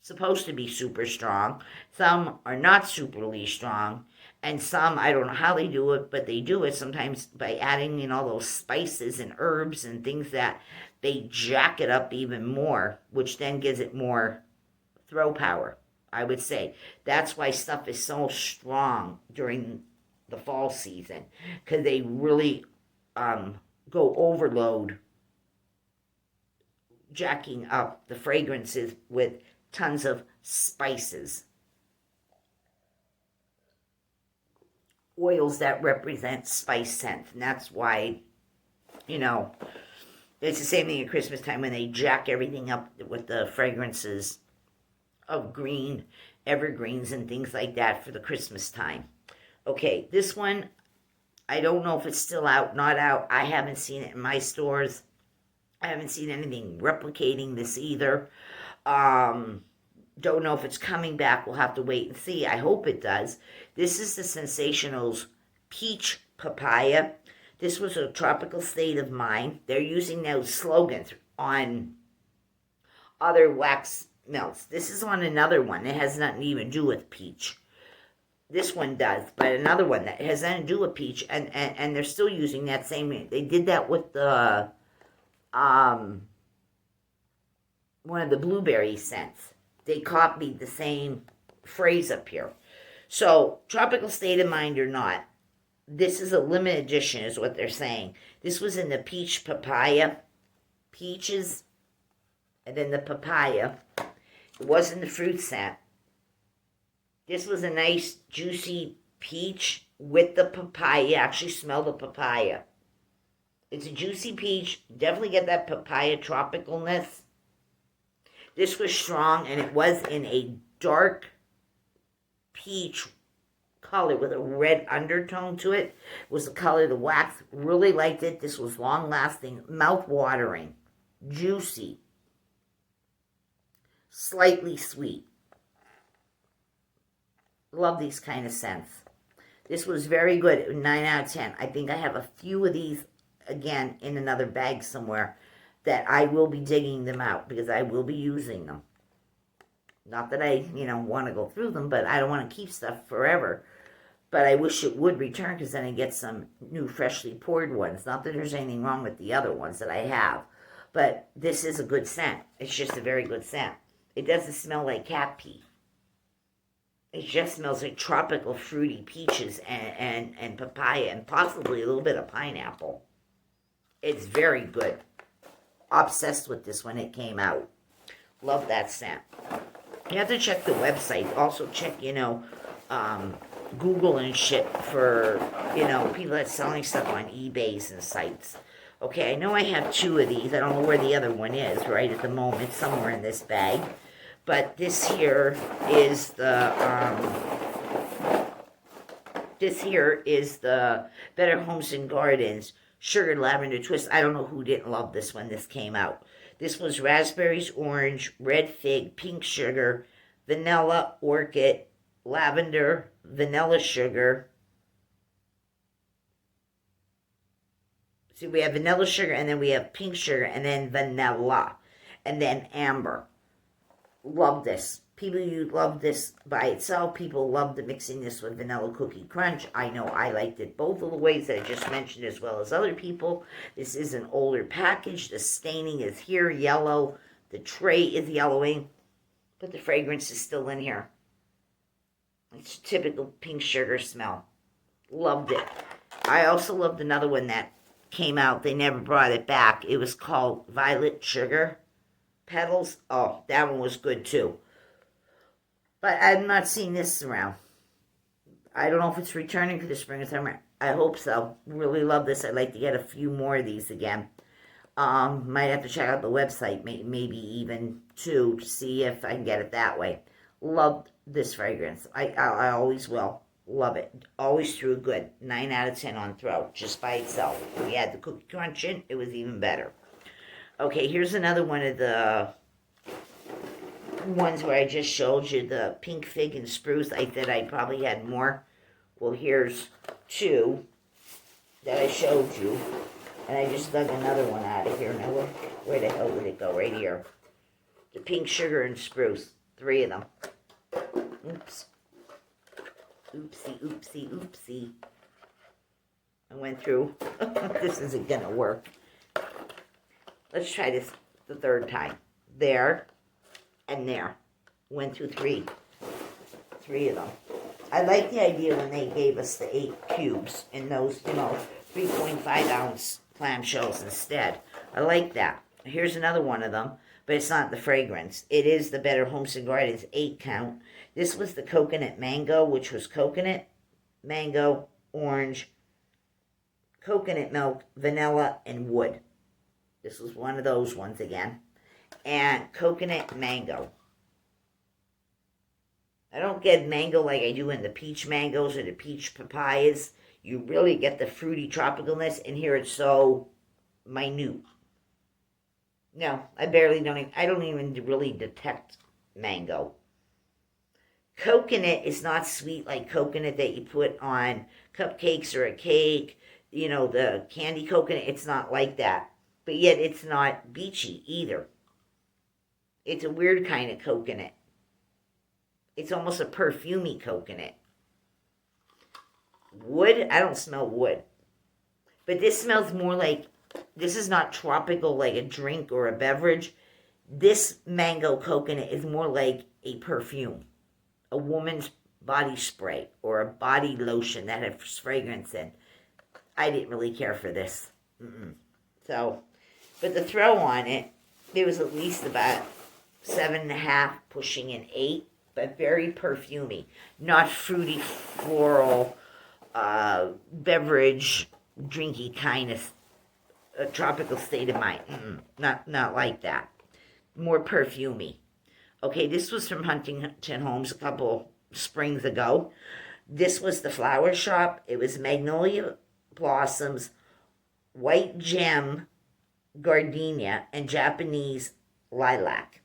Speaker 1: supposed to be super strong. Some are not superly strong. And some, I don't know how they do it, but they do it sometimes by adding in all those spices and herbs and things that they jack it up even more, which then gives it more throw power, I would say. That's why stuff is so strong during the fall season, because they really go overload, jacking up the fragrances with tons of spices. Oils that represent spice scent. And that's why, it's the same thing at Christmas time when they jack everything up with the fragrances of green, evergreens, and things like that for the Christmas time. Okay, this one, I don't know if it's still out, not out. I haven't seen it in my stores. I haven't seen anything replicating this either. Don't know if it's coming back. We'll have to wait and see. I hope it does. This is the Sensationals Peach Papaya. This was a tropical state of mind. They're using those slogans on other wax melts. This is on another one. It has nothing to even do with peach. This one does, but another one that has nothing to do with peach, and they're still using that same. They did that with the one of the blueberry scents. They copied the same phrase up here. So, tropical state of mind or not, this is a limited edition is what they're saying. This was in the peach papaya. Peaches, and then the papaya. It wasn't the fruit scent. This was a nice, juicy peach with the papaya. You actually smell the papaya. It's a juicy peach. Definitely get that papaya tropicalness. This was strong, and it was in a dark peach color with a red undertone to it. It was the color of the wax. Really liked it. This was long-lasting, mouth-watering, juicy, slightly sweet. Love these kind of scents. This was very good. 9 out of 10. I think I have a few of these, again, in another bag somewhere that I will be digging them out because I will be using them. Not that I, want to go through them, but I don't want to keep stuff forever. But I wish it would return because then I get some new freshly poured ones. Not that there's anything wrong with the other ones that I have. But this is a good scent. It's just a very good scent. It doesn't smell like cat pee. It just smells like tropical fruity peaches and papaya and possibly a little bit of pineapple. It's very good. Obsessed with this when it came out. Love that scent. You have to check the website. Also check, Google and shit for, people that's selling stuff on eBays and sites. Okay, I know I have 2 of these. I don't know where the other one is right at the moment. Somewhere in this bag. But this here is the Better Homes and Gardens Sugar Lavender Twist. I don't know who didn't love this when this came out. This was raspberries, orange, red fig, pink sugar, vanilla, orchid, lavender, vanilla sugar. See, we have vanilla sugar, and then we have pink sugar, and then vanilla, and then amber. Love this. People who love this by itself. People love the mixing this with vanilla cookie crunch. I know I liked it both of the ways that I just mentioned, as well as other people. This is an older package. The staining is here, yellow. The tray is yellowing, but the fragrance is still in here. It's a typical pink sugar smell. Loved it. I also loved another one that came out. They never brought it back. It was called Violet Sugar Petals. Oh, that one was good too. But I'm not seeing this around. I don't know if it's returning for the spring or summer. I hope so. Really love this. I'd like to get a few more of these again. Might have to check out the website, maybe even two, to see if I can get it that way. Loved this fragrance. I always will. Love it. Always through good. 9 out of 10 on throw, just by itself. If we had the cookie crunch in, it was even better. Okay, here's another one of the ones where I just showed you, the pink fig and spruce. I said I probably had more. Well, here's two that I showed you. And I just dug another one out of here. Now, where the hell did it go? Right here. The pink sugar and spruce. 3 of them. Oops. Oopsie, oopsie, oopsie. I went through. This isn't going to work. Let's try this the third time. There. And there. Went through 3 of them. I like the idea when they gave us the 8 cubes in those, 3.5 ounce clamshells instead. I like that. Here's another one of them, but it's not the fragrance. It is the Better Homes and Gardens 8 count. This was the coconut mango, which was coconut, mango, orange, coconut milk, vanilla, and wood. This was one of those ones again. And coconut mango. I don't get mango like I do in the peach mangoes or the peach papayas. You really get the fruity tropicalness, and here it's so minute. No, I don't even really detect mango. Coconut is not sweet like coconut that you put on cupcakes or a cake. The candy coconut, it's not like that. But yet it's not beachy either. It's a weird kind of coconut. It's almost a perfumey coconut. Wood, I don't smell wood. But this smells more like, this is not tropical like a drink or a beverage. This mango coconut is more like a perfume. A woman's body spray or a body lotion that has fragrance in. I didn't really care for this. So, but the throw on it, there was at least about 7.5, pushing an 8, but very perfumey. Not fruity, floral, beverage, drinky kind of a tropical state of mind. Not like that. More perfumey. Okay, this was from Huntington Homes a couple springs ago. This was the flower shop. It was magnolia blossoms, white gem, gardenia, and Japanese lilac.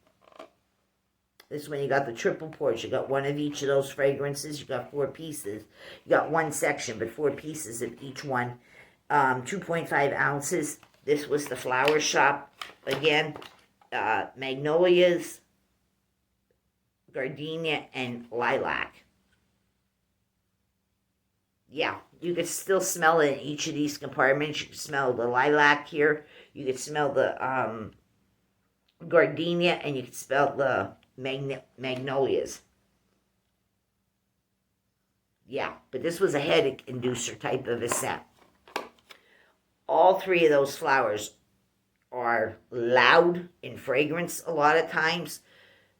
Speaker 1: This is when you got the triple pours. You got one of each of those fragrances. You got 4 pieces. You got one section, but 4 pieces of each one. 2.5 ounces. This was the flower shop. Again, magnolias, gardenia, and lilac. Yeah, you could still smell it in each of these compartments. You could smell the lilac here. You could smell the gardenia, and you could smell the magnolias. Yeah, but this was a headache inducer type of a scent. All 3 of those flowers are loud in fragrance a lot of times,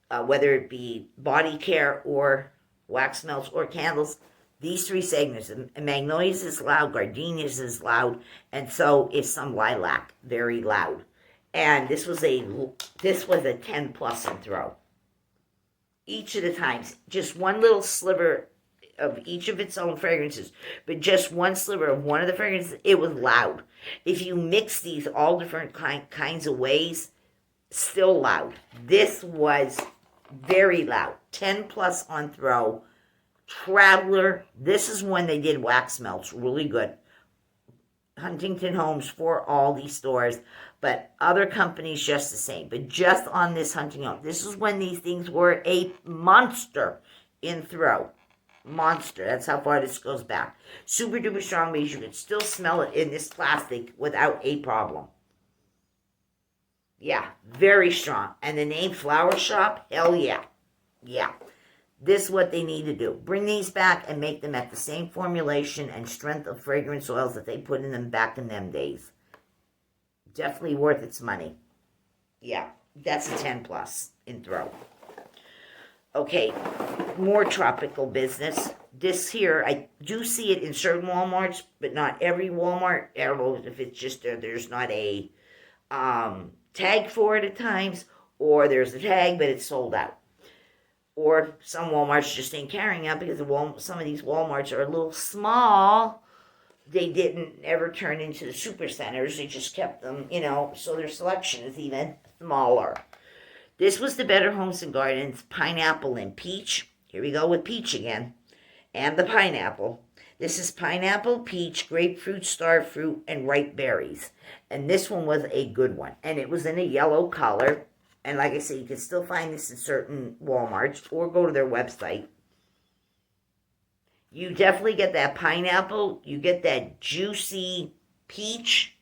Speaker 1: whether it be body care or wax melts or candles. These 3 segments, magnolias is loud, gardenias is loud, and so is some lilac, very loud. And this was a 10 plus in throw. Each of the times, just one little sliver of each of its own fragrances, but just one sliver of one of the fragrances, it was loud. If you mix these all different kinds of ways, still loud. This was very loud. 10 plus on throw. Traveler, this is when they did wax melts, really good. Huntington Homes for all these stores, but other companies just the same. But just on this Huntington Home, this is when these things were a monster in throw. Monster. That's how far this goes back. Super duper strong because you can still smell it in this plastic without a problem. Yeah, very strong. And the name Flower Shop, hell yeah. Yeah. This is what they need to do. Bring these back and make them at the same formulation and strength of fragrance oils that they put in them back in them days. Definitely worth its money. Yeah, that's a 10 plus in throw. Okay, more tropical business. This here, I do see it in certain Walmarts, but not every Walmart. I don't know if it's just there's not a tag for it at times, or there's a tag, but it's sold out. Or some Walmarts just ain't carrying out because some of these Walmarts are a little small. They didn't ever turn into the super centers. They just kept them, so their selection is even smaller. This was the Better Homes and Gardens Pineapple and Peach. Here we go with peach again. And the pineapple. This is pineapple, peach, grapefruit, starfruit, and ripe berries. And this one was a good one. And it was in a yellow color. And like I said, you can still find this in certain Walmarts or go to their website. You definitely get that pineapple. You get that juicy peach.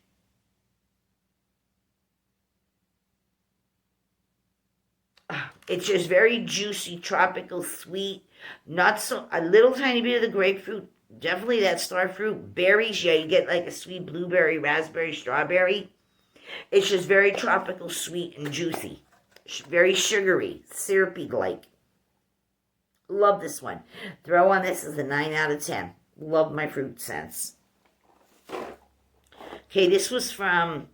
Speaker 1: It's just very juicy, tropical, sweet. Not so, a little tiny bit of the grapefruit. Definitely that starfruit. Berries, yeah, you get like a sweet blueberry, raspberry, strawberry. It's just very tropical, sweet, and juicy. Very sugary, syrupy-like. Love this one. Throw on this is a 9 out of 10. Love my fruit scents. Okay, this was from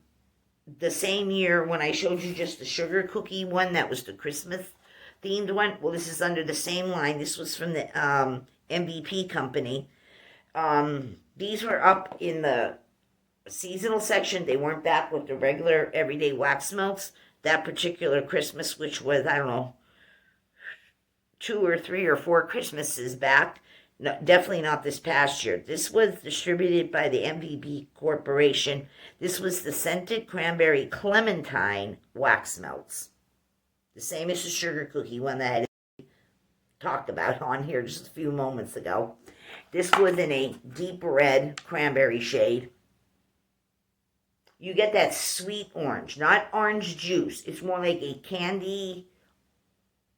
Speaker 1: the same year when I showed you just the sugar cookie one. That was the Christmas themed one. Well, this is under the same line. This was from the MVP company. These were up in the seasonal section. They weren't back with the regular everyday wax melts. That particular Christmas, which was, I don't know, 2 or 3 or 4 Christmases back. No, definitely not this past year. This was distributed by the MVP Corporation. This was the Scented Cranberry Clementine Wax Melts. The same as the sugar cookie one that I talked about on here just a few moments ago. This was in a deep red cranberry shade. You get that sweet orange, not orange juice. It's more like a candy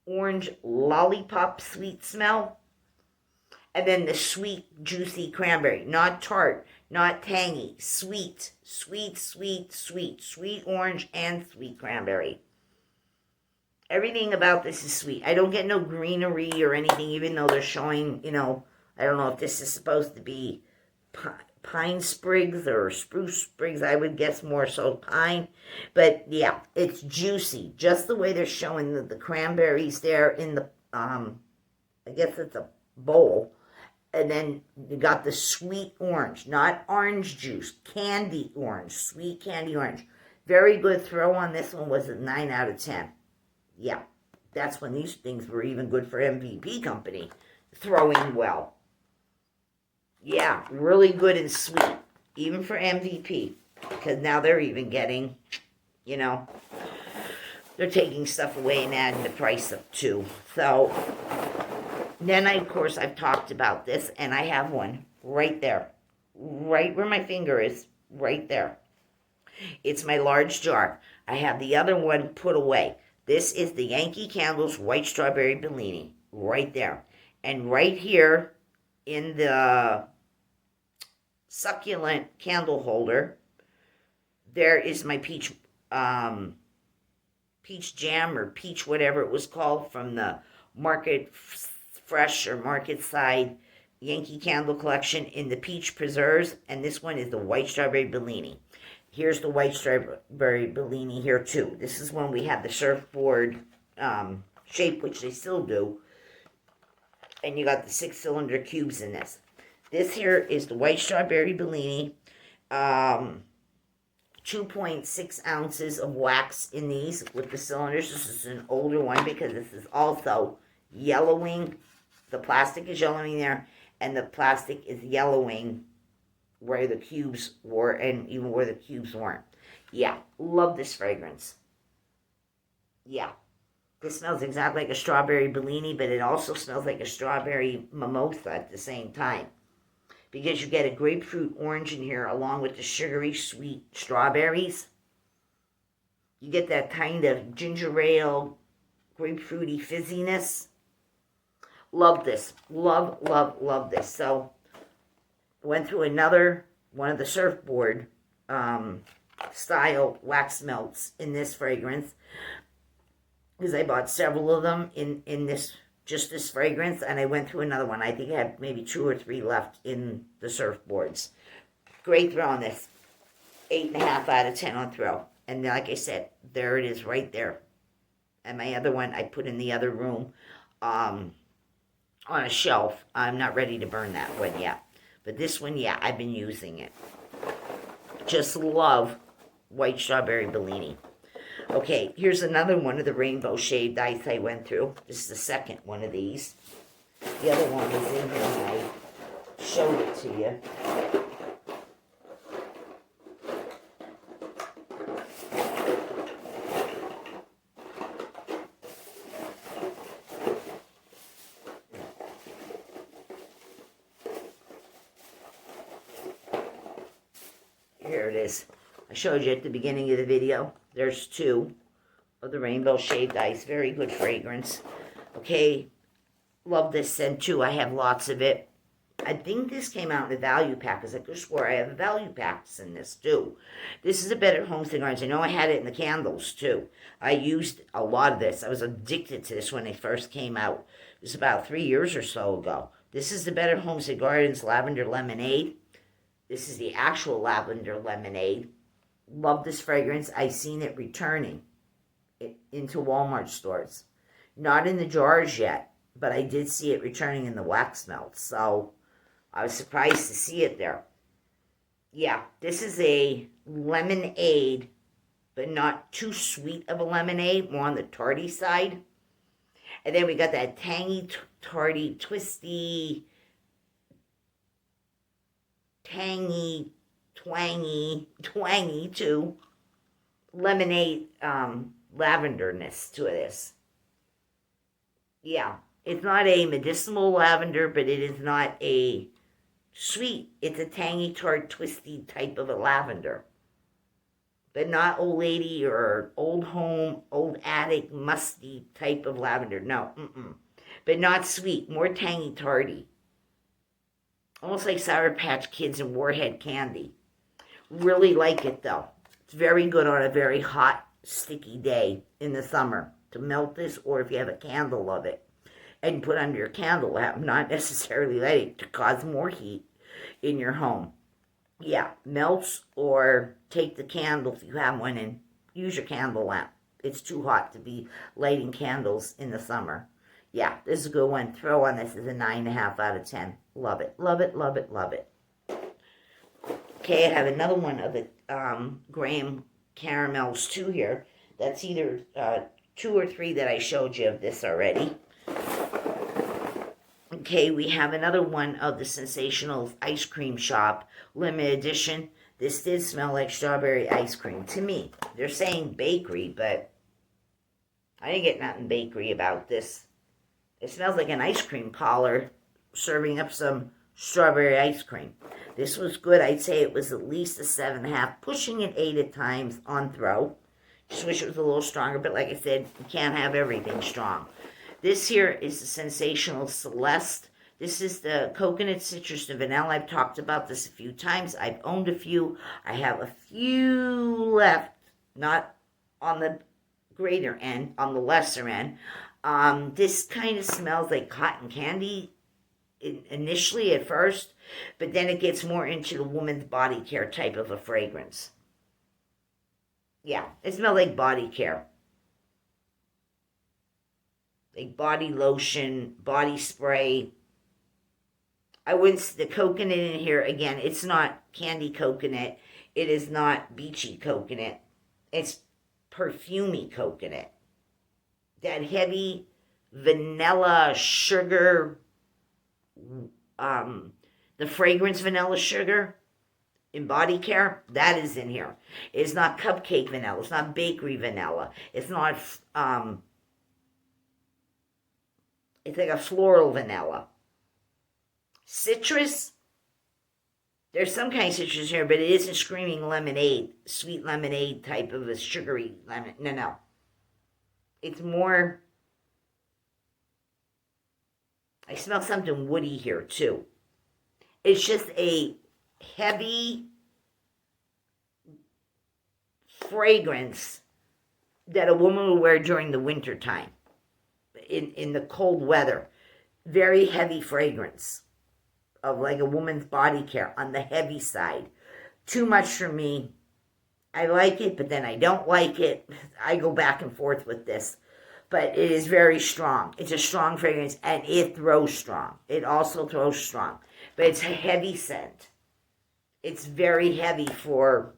Speaker 1: orange lollipop sweet smell. And then the sweet, juicy cranberry. Not tart, not tangy. Sweet, sweet, sweet, sweet. Sweet orange and sweet cranberry. Everything about this is sweet. I don't get no greenery or anything, even though they're showing, I don't know if this is supposed to be pine sprigs or spruce sprigs. I would guess more so pine. But yeah, it's juicy. Just the way they're showing the cranberries there in the, I guess it's a bowl. And then you got the sweet orange, not orange juice, candy orange, sweet candy orange. Very good throw on this one was a 9 out of 10. Yeah, that's when these things were even good for MVP company. Throwing well. Yeah, really good and sweet. Even for MVP. Because now they're even getting, they're taking stuff away and adding the price up too. So, then of course, I've talked about this. And I have one right there. Right where my finger is. Right there. It's my large jar. I have the other one put away. This is the Yankee Candles White Strawberry Bellini. Right there. And right here in the succulent candle holder, there is my peach jam or peach whatever it was called from the Market Fresh or Market Side Yankee Candle Collection in the peach preserves. And this one is the White Strawberry Bellini. Here's the White Strawberry Bellini here too. This is when we had the surfboard shape, which they still do. And you got the 6-cylinder cubes in this. This here is the White Strawberry Bellini. 2.6 ounces of wax in these with the cylinders. This is an older one because this is also yellowing. The plastic is yellowing there. And the plastic is yellowing where the cubes were and even where the cubes weren't. Yeah, love this fragrance. Yeah, this smells exactly like a strawberry Bellini, but it also smells like a strawberry mimosa at the same time. Because you get a grapefruit orange in here along with the sugary sweet strawberries. You get that kind of ginger ale, grapefruity fizziness. Love this. Love, love, love this. So, went through another one of the surfboard style wax melts in this fragrance. Because I bought several of them in this fragrance, and I went through another one. I think I have maybe 2 or 3 left in the surfboards. Great throw on this. 8.5 out of 10 on throw. And like I said, there it is right there. And my other one I put in the other room on a shelf. I'm not ready to burn that one yet. But this one, yeah, I've been using it. Just love white strawberry Bellini. Okay, here's another one of the rainbow shaved ice I went through. This is the second one of these. The other one was in here and I showed it to you. Here it is. I showed you at the beginning of the video. There's 2 of the rainbow shaved ice. Very good fragrance. Okay, love this scent too. I have lots of it. I think this came out in the value pack, because I could swear I have a value packs in this too. This is a Better Homestead Gardens. I know I had it in the candles too. I used a lot of this. I was addicted to this when they first came out. It was about 3 years or so ago. This is the Better Homestead Gardens Lavender Lemonade. This is the actual lavender lemonade. Love this fragrance. I've seen it returning into Walmart stores. Not in the jars yet, but I did see it returning in the wax melts. So I was surprised to see it there. Yeah, this is a lemonade, but not too sweet of a lemonade, more on the tarty side. And then we got that tangy, tarty, twisty, tangy, twangy too, lemonade lavenderness to this. Yeah, it's not a medicinal lavender, but it is not a sweet. It's a tangy, tart, twisty type of a lavender. But not old lady or old home, old attic, musty type of lavender. No, But not sweet, more tangy, tarty. Almost like Sour Patch Kids and Warhead candy. Really like it though. It's very good on a very hot, sticky day in the summer to melt this, or if you have a candle of it and put under your candle lamp, not necessarily light it to cause more heat in your home. Yeah, melts, or take the candle if you have one and use your candle lamp. It's too hot to be lighting candles in the summer. Yeah, this is a good one. Throw on this is a 9.5 out of 10. Love it, love it, love it, love it. Okay, I have another one of the Graham Caramels too here. That's either 2 or 3 that I showed you of this already. Okay, we have another one of the Sensational Ice Cream Shop limited edition. This did smell like strawberry ice cream to me. They're saying bakery, but I didn't get nothing bakery about this. It smells like an ice cream parlor serving up some strawberry ice cream. This was good. I'd say it was at least a 7.5, pushing an 8 at times on throw. Just wish it was a little stronger, but like I said, you can't have everything strong. This here is the Sensational Celeste. This is the coconut, citrus, and vanilla. I've talked about this a few times. I've owned a few. I have a few left, not on the greater end, on the lesser end. This kind of smells like cotton candy initially at first, but then it gets more into the woman's body care type of a fragrance. Yeah, it smells like body care. Like body lotion, body spray. I wouldn't, the coconut in here, again, it's not candy coconut. It is not beachy coconut. It's perfumey coconut. That heavy vanilla sugar, the fragrance vanilla sugar, in body care, that is in here. It's not cupcake vanilla. It's not bakery vanilla. It's not, it's like a floral vanilla. Citrus, there's some kind of citrus here, but it isn't screaming lemonade, sweet lemonade type of a sugary lemon. No. It's more, I smell something woody here too. It's just a heavy fragrance that a woman will wear during the winter time, in the cold weather. Very heavy fragrance of like a woman's body care on the heavy side. Too much for me. I like it, but then I don't like it. I go back and forth with this. But it is very strong. It's a strong fragrance, and it throws strong. It also throws strong. But it's a heavy scent. It's very heavy for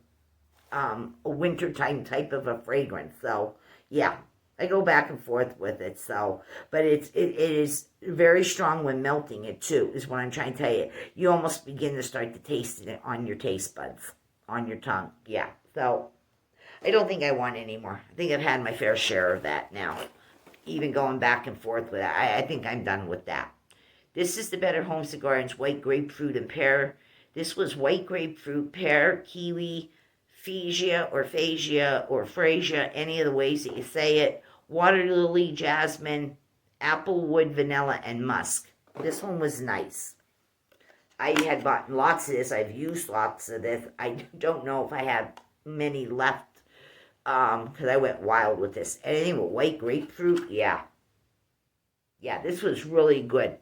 Speaker 1: a wintertime type of a fragrance. So, yeah, I go back and forth with it. So, but it is very strong when melting it too, is what I'm trying to tell you. You almost begin to start to taste it on your taste buds, on your tongue. Yeah, so I don't think I want any more. I think I've had my fair share of that now. Even going back and forth with it, I think I'm done with that. This is the Better Homes and Gardens white grapefruit and pear. This was white grapefruit, pear, kiwi, phasia or freesia, any of the ways that you say it. Water lily, jasmine, applewood, vanilla, and musk. This one was nice. I had bought lots of this. I've used lots of this. I don't know if I have many left because I went wild with this. Anything with white grapefruit, yeah. Yeah, this was really good.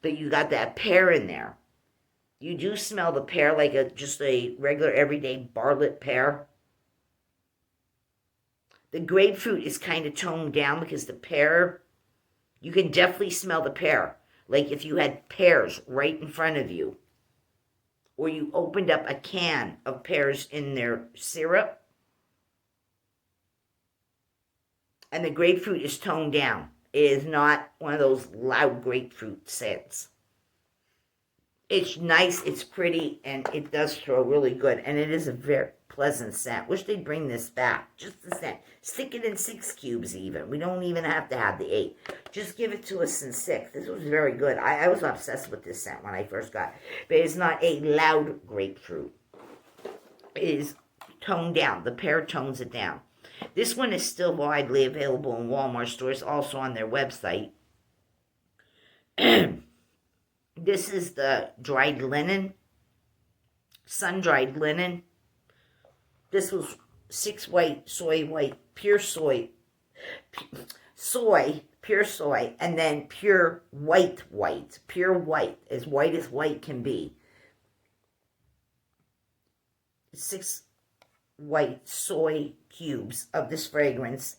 Speaker 1: But you got that pear in there. You do smell the pear like just a regular everyday Bartlett pear. The grapefruit is kind of toned down because the pear, you can definitely smell the pear. Like if you had pears right in front of you, or you opened up a can of pears in their syrup, and the grapefruit is toned down. It is not one of those loud grapefruit scents. It's nice, it's pretty, and it does throw really good. And it is a very pleasant scent. Wish they'd bring this back. Just the scent. Stick it in 6 cubes even. We don't even have to have the 8. Just give it to us in 6. This was very good. I was obsessed with this scent when I first got it. But it's not a loud grapefruit. It is toned down. The pear tones it down. This one is still widely available in Walmart stores, also on their website. This is the dried linen, sun-dried linen. This was 6 white, soy white, pure soy, pure soy, and then pure white, as white can be. 6 white soy cubes of this fragrance,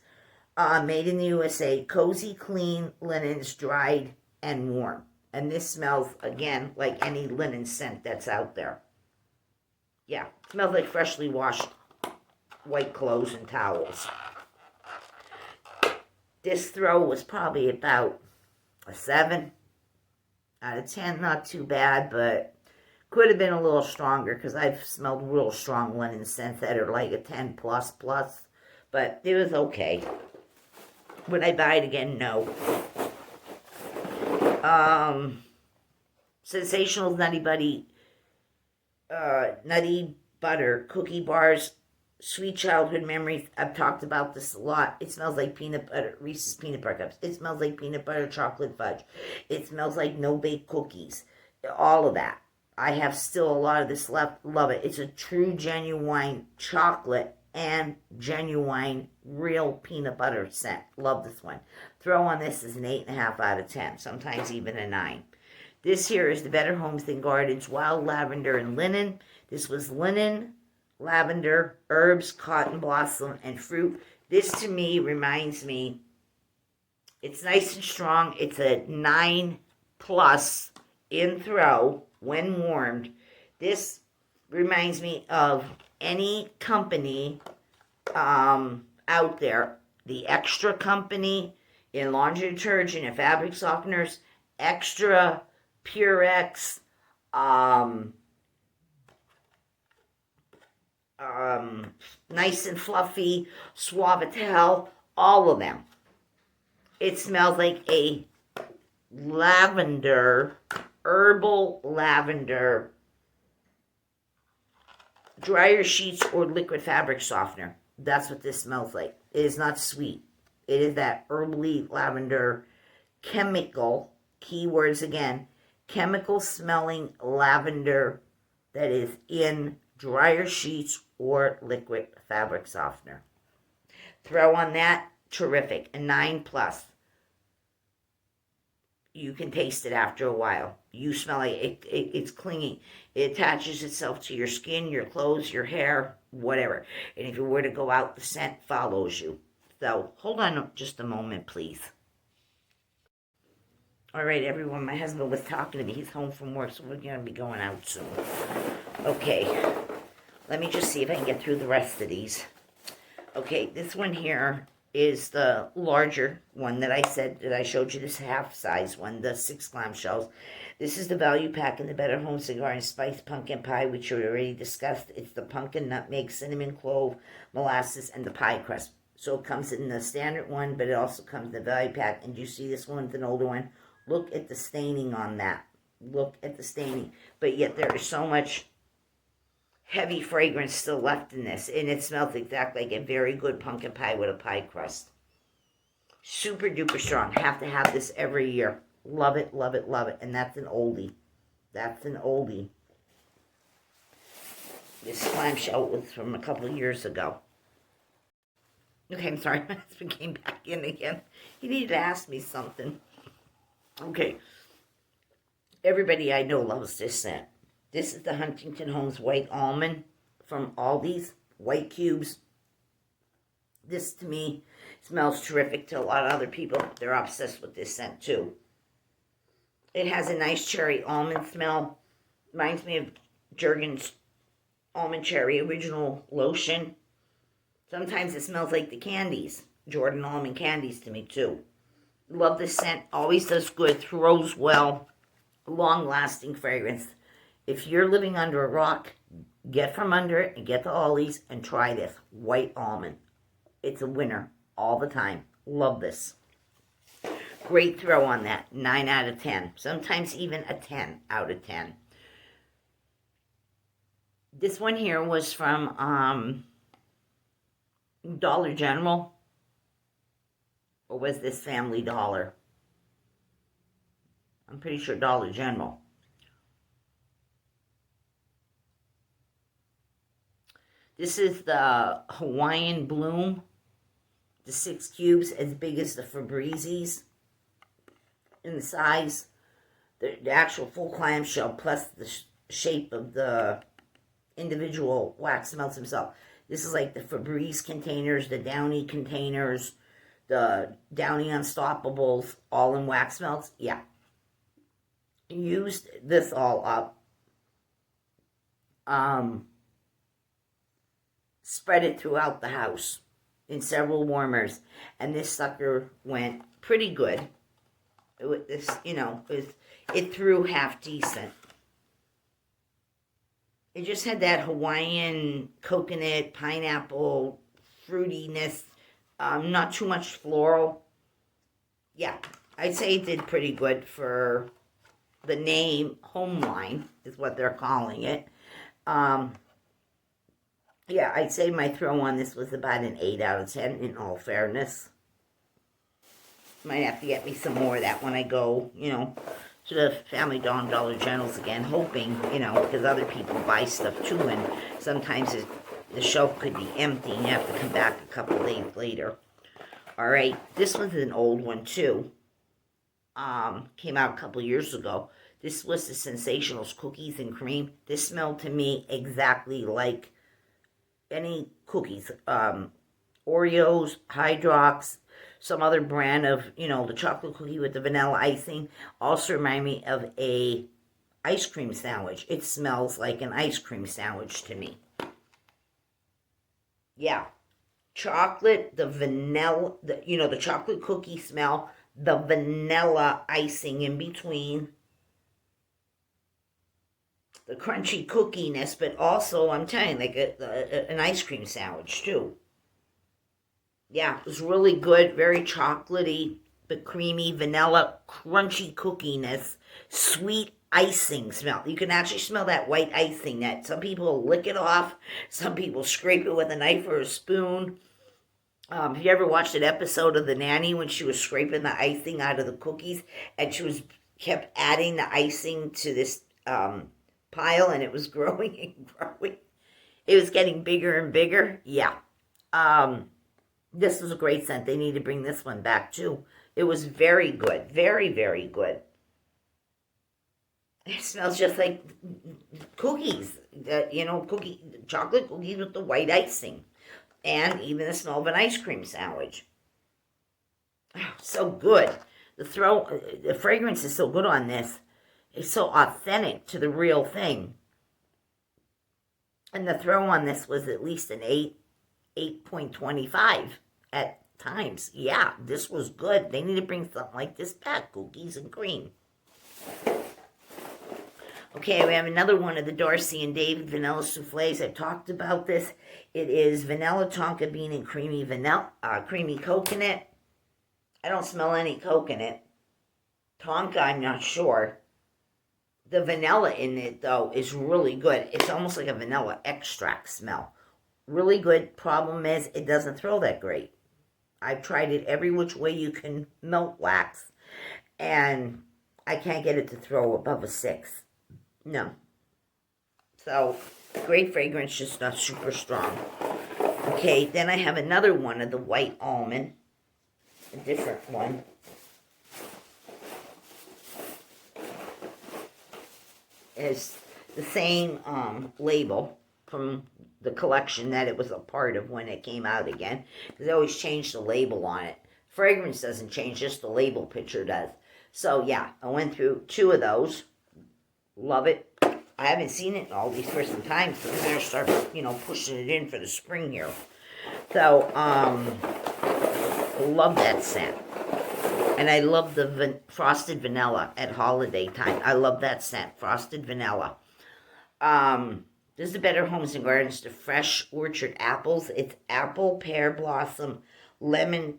Speaker 1: made in the USA, cozy, clean linens, dried and warm. And this smells, again, like any linen scent that's out there. Yeah, smells like freshly washed white clothes and towels. This throw was probably about a 7 out of 10. Not too bad, but could have been a little stronger because I've smelled real strong linen scents that are like a 10 plus. But it was okay. Would I buy it again? No. Sensational Nutty Butter Cookie Bars, Sweet Childhood Memories. I've talked about this a lot. It smells like peanut butter, Reese's Peanut Butter Cups. It smells like peanut butter chocolate fudge. It smells like no-bake cookies. All of that. I have still a lot of this left. Love it. It's a true, genuine chocolate and genuine, real peanut butter scent. Love this one. Throw on this is an 8.5 out of 10. Sometimes even a 9. This here is the Better Homes and Gardens Wild Lavender and Linen. This was linen, lavender, herbs, cotton blossom, and fruit. This to me reminds me, it's nice and strong. It's a 9 plus in throw when warmed. This reminds me of any company out there. The Extra company in laundry detergent and fabric softeners. Extra, Purex, Nice and Fluffy, Suavitel, all of them. It smells like a lavender, herbal lavender dryer sheets or liquid fabric softener. That's what this smells like. It is not sweet. It is that herbally lavender chemical, keywords again, chemical smelling lavender that is in dryer sheets or liquid fabric softener. Throw on that, terrific, a 9+. You can taste it after a while. You smell it, it's clinging. It attaches itself to your skin, your clothes, your hair, whatever. And if you were to go out, the scent follows you. So hold on just a moment, please. All right, everyone, my husband was talking to me. He's home from work, so we're going to be going out soon. Okay, let me just see if I can get through the rest of these. Okay, this one here is the larger one that I showed you, this half-size one, the 6 clamshells. This is the value pack in the Better Home Cigar and Spice Pumpkin Pie, which we already discussed. It's the pumpkin, nutmeg, cinnamon, clove, molasses, and the pie crust. So it comes in the standard one, but it also comes in the value pack. And you see this one's an older one. Look at the staining on that. Look at the staining. But yet there is so much heavy fragrance still left in this, and it smells exactly like a very good pumpkin pie with a pie crust. Super duper strong. Have to have this every year. Love it, love it, love it. And that's an oldie. That's an oldie. This clamshell was from a couple of years ago. Okay, I'm sorry. My husband came back in again. He needed to ask me something. Okay. Everybody I know loves this scent. This is the Huntington Homes White Almond from Aldi's. White cubes. This, to me, smells terrific to a lot of other people. They're obsessed with this scent, too. It has a nice cherry almond smell. Reminds me of Jergens Almond Cherry Original Lotion. Sometimes it smells like the candies. Jordan Almond candies to me, too. Love this scent. Always does good. Throws well. Long-lasting fragrance. If you're living under a rock, get from under it and get to Aldi's and try this. White almond. It's a winner all the time. Love this. Great throw on that. 9 out of 10. Sometimes even a 10 out of 10. This one here was from Dollar General. Or was this Family Dollar? I'm pretty sure Dollar General. This is the Hawaiian Bloom. The 6 cubes, as big as the Febrezes in the size. The actual full clamshell plus the shape of the individual wax melts himself. This is like the Febreze containers, the Downy containers, the Downy Unstoppables, all in wax melts. Yeah. Used this all up. Spread it throughout the house in several warmers, and this sucker went pretty good. This, it threw half decent. It just had that Hawaiian coconut, pineapple, fruitiness, not too much floral. Yeah, I'd say it did pretty good for the name. Homeline is what they're calling it. Yeah, I'd say my throw on this was about an 8 out of 10, in all fairness. Might have to get me some more of that when I go, to the Family Dollar Generals again, hoping, because other people buy stuff too, and sometimes the shelf could be empty, and you have to come back a couple days later. All right, this one's an old one, too. Came out a couple years ago. This was the Sensationals Cookies and Cream. This smelled to me exactly like any cookies, Oreos, Hydrox, some other brand of, the chocolate cookie with the vanilla icing. Also remind me of a ice cream sandwich. It smells like an ice cream sandwich to me. Yeah. Chocolate, the vanilla, the chocolate cookie smell, the vanilla icing in between. the crunchy cookiness, but also, I'm telling you, like an ice cream sandwich, too. Yeah, it was really good, very chocolatey, but creamy, vanilla, crunchy cookiness, sweet icing smell. You can actually smell that white icing that some people lick it off, some people scrape it with a knife or a spoon. Have you ever watched an episode of The Nanny when she was scraping the icing out of the cookies and she was kept adding the icing to this pile and it was growing and growing? It was getting bigger and bigger. Yeah. This was a great scent. They need to bring this one back too. It was very good. Very, very good. It smells just like cookies. Chocolate cookies with the white icing. And even the smell of an ice cream sandwich. Oh, so good. The fragrance is so good on this. It's so authentic to the real thing. And the throw on this was at least an 8.25 at times. Yeah, this was good. They need to bring something like this back. Cookies and cream. Okay, we have another one of the Darcy and David vanilla souffles. I've talked about this. It is vanilla tonka bean and creamy coconut. I don't smell any coconut. Tonka, I'm not sure. The vanilla in it, though, is really good. It's almost like a vanilla extract smell. Really good. Problem is, it doesn't throw that great. I've tried it every which way you can melt wax, and I can't get it to throw above a 6. No. So, great fragrance, just not super strong. Okay, then I have another one of the white almond. A different one. It's the same label from the collection that it was a part of when it came out again. They always change the label on it. Fragrance doesn't change, just the label picture does. So, yeah, I went through 2 of those. Love it. I haven't seen it in all these for some time, so I'm going to start, pushing it in for the spring here. So, love that scent. And I love the frosted vanilla at holiday time. I love that scent, frosted vanilla. This is the Better Homes and Gardens, the fresh orchard apples. It's apple, pear blossom, lemon,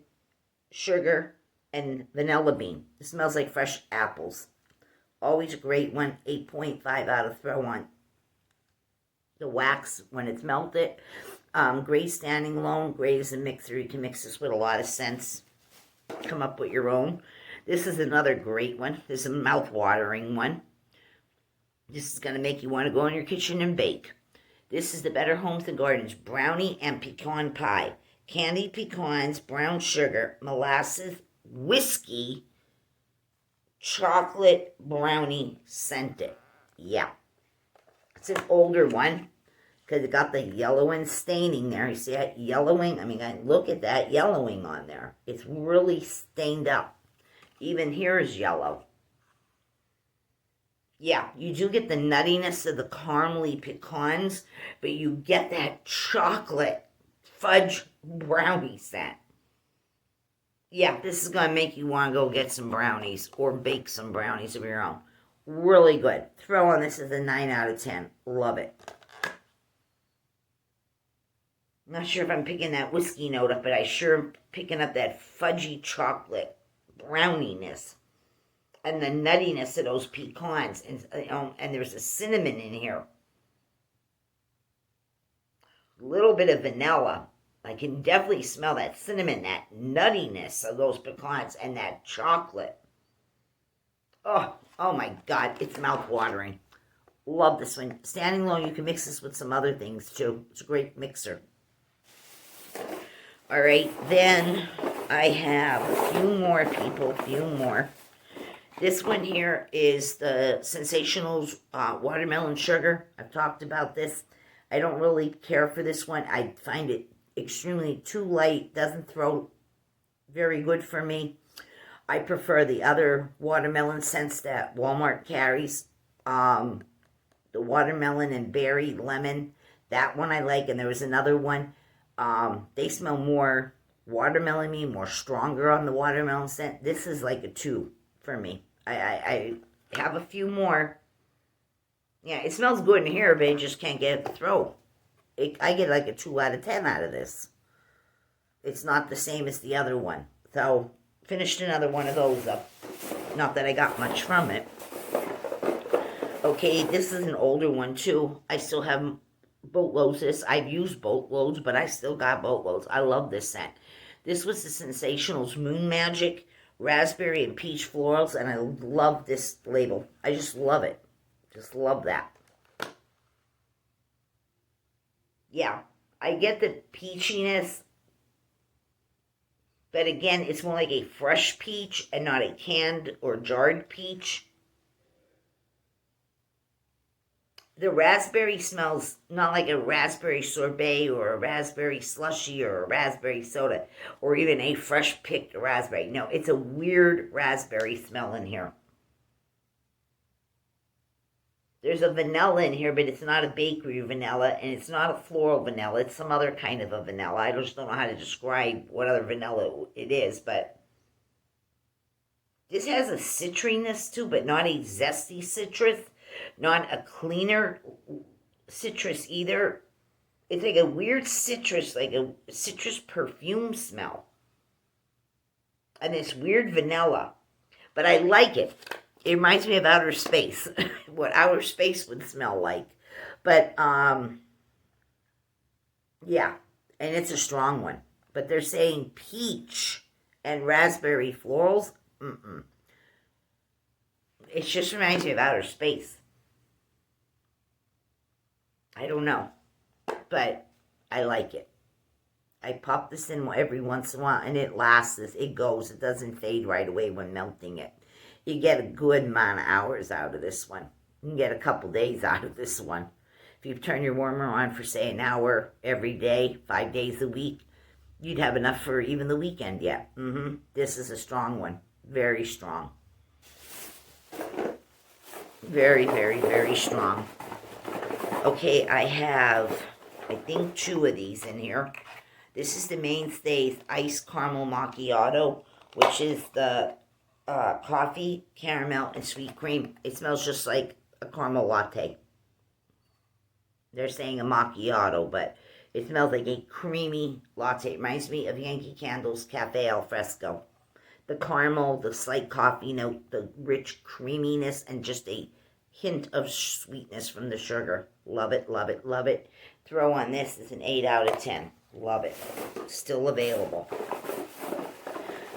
Speaker 1: sugar, and vanilla bean. It smells like fresh apples. Always a great one. 8.5 out of throw on the wax when it's melted. Great standing alone. Great as a mixer. You can mix this with a lot of scents. Come up with your own. This is another great one. This is a mouth-watering one. This is going to make you want to go in your kitchen and bake. This is the Better Homes and Gardens brownie and pecan pie. Candied pecans, brown sugar, molasses, whiskey, chocolate brownie scented. Yeah. It's an older one because it got the yellowing staining there. You see that yellowing? I mean, look at that yellowing on there. It's really stained up. Even here is yellow. Yeah, you do get the nuttiness of the caramely pecans, but you get that chocolate fudge brownie scent. Yeah, this is going to make you want to go get some brownies or bake some brownies of your own. Really good. Throw on this as a 9 out of 10. Love it. Not sure if I'm picking that whiskey note up, but I sure am picking up that fudgy chocolate browniness and the nuttiness of those pecans. And there's a cinnamon in here. A little bit of vanilla. I can definitely smell that cinnamon, that nuttiness of those pecans, and that chocolate. Oh my God, it's mouth-watering. Love this one. Standing alone, you can mix this with some other things, too. It's a great mixer. All right, then I have a few more. This one here is the Sensationals Watermelon Sugar. I've talked about this. I don't really care for this one. I find it extremely too light, doesn't throw very good for me. I prefer the other watermelon scents that Walmart carries. The watermelon and berry lemon, that one I like. And there was another one. They smell more watermelon-y, more stronger on the watermelon scent. This is like a 2 for me. I have a few more. Yeah, it smells good in here, but you just can't get it to throw. I get like a 2 out of 10 out of this. It's not the same as the other one. So, finished another one of those up. Not that I got much from it. Okay, this is an older one too. I still have boatloads of this. I've used boatloads, but I still got boatloads. I love this scent. This was the Sensationals Moon Magic Raspberry and Peach Florals, and I love this label. I just love it. Just love that. Yeah, I get the peachiness, but again, it's more like a fresh peach and not a canned or jarred peach. The raspberry smells not like a raspberry sorbet or a raspberry slushy or a raspberry soda or even a fresh picked raspberry. No, it's a weird raspberry smell in here. There's a vanilla in here, but it's not a bakery vanilla, and it's not a floral vanilla. It's some other kind of a vanilla. I just don't know how to describe what other vanilla it is, but this has a citriness too, but not a zesty citrus, not a cleaner citrus either. It's like a weird citrus, like a citrus perfume smell. And this weird vanilla. But I like it. It reminds me of outer space, what outer space would smell like. But, yeah, and it's a strong one. But they're saying peach and raspberry florals. It just reminds me of outer space. I don't know, but I like it. I pop this in every once in a while, and it lasts. It goes. It doesn't fade right away when melting it. You get a good amount of hours out of this one. You can get a couple days out of this one. If you turn your warmer on for, say, an hour every day, 5 days a week, you'd have enough for even the weekend yet. This is a strong one. Very strong. Very, very, very strong. Okay, I have, I think, 2 of these in here. This is the Mainstays Iced Caramel Macchiato, which is the coffee, caramel, and sweet cream. It smells just like a caramel latte. They're saying a macchiato, but it smells like a creamy latte. It reminds me of Yankee Candle's Cafe Al Fresco. The caramel, the slight coffee note, the rich creaminess, and just a hint of sweetness from the sugar. Love it, love it, love it. Throw on this is an 8 out of 10. Love it. Still available.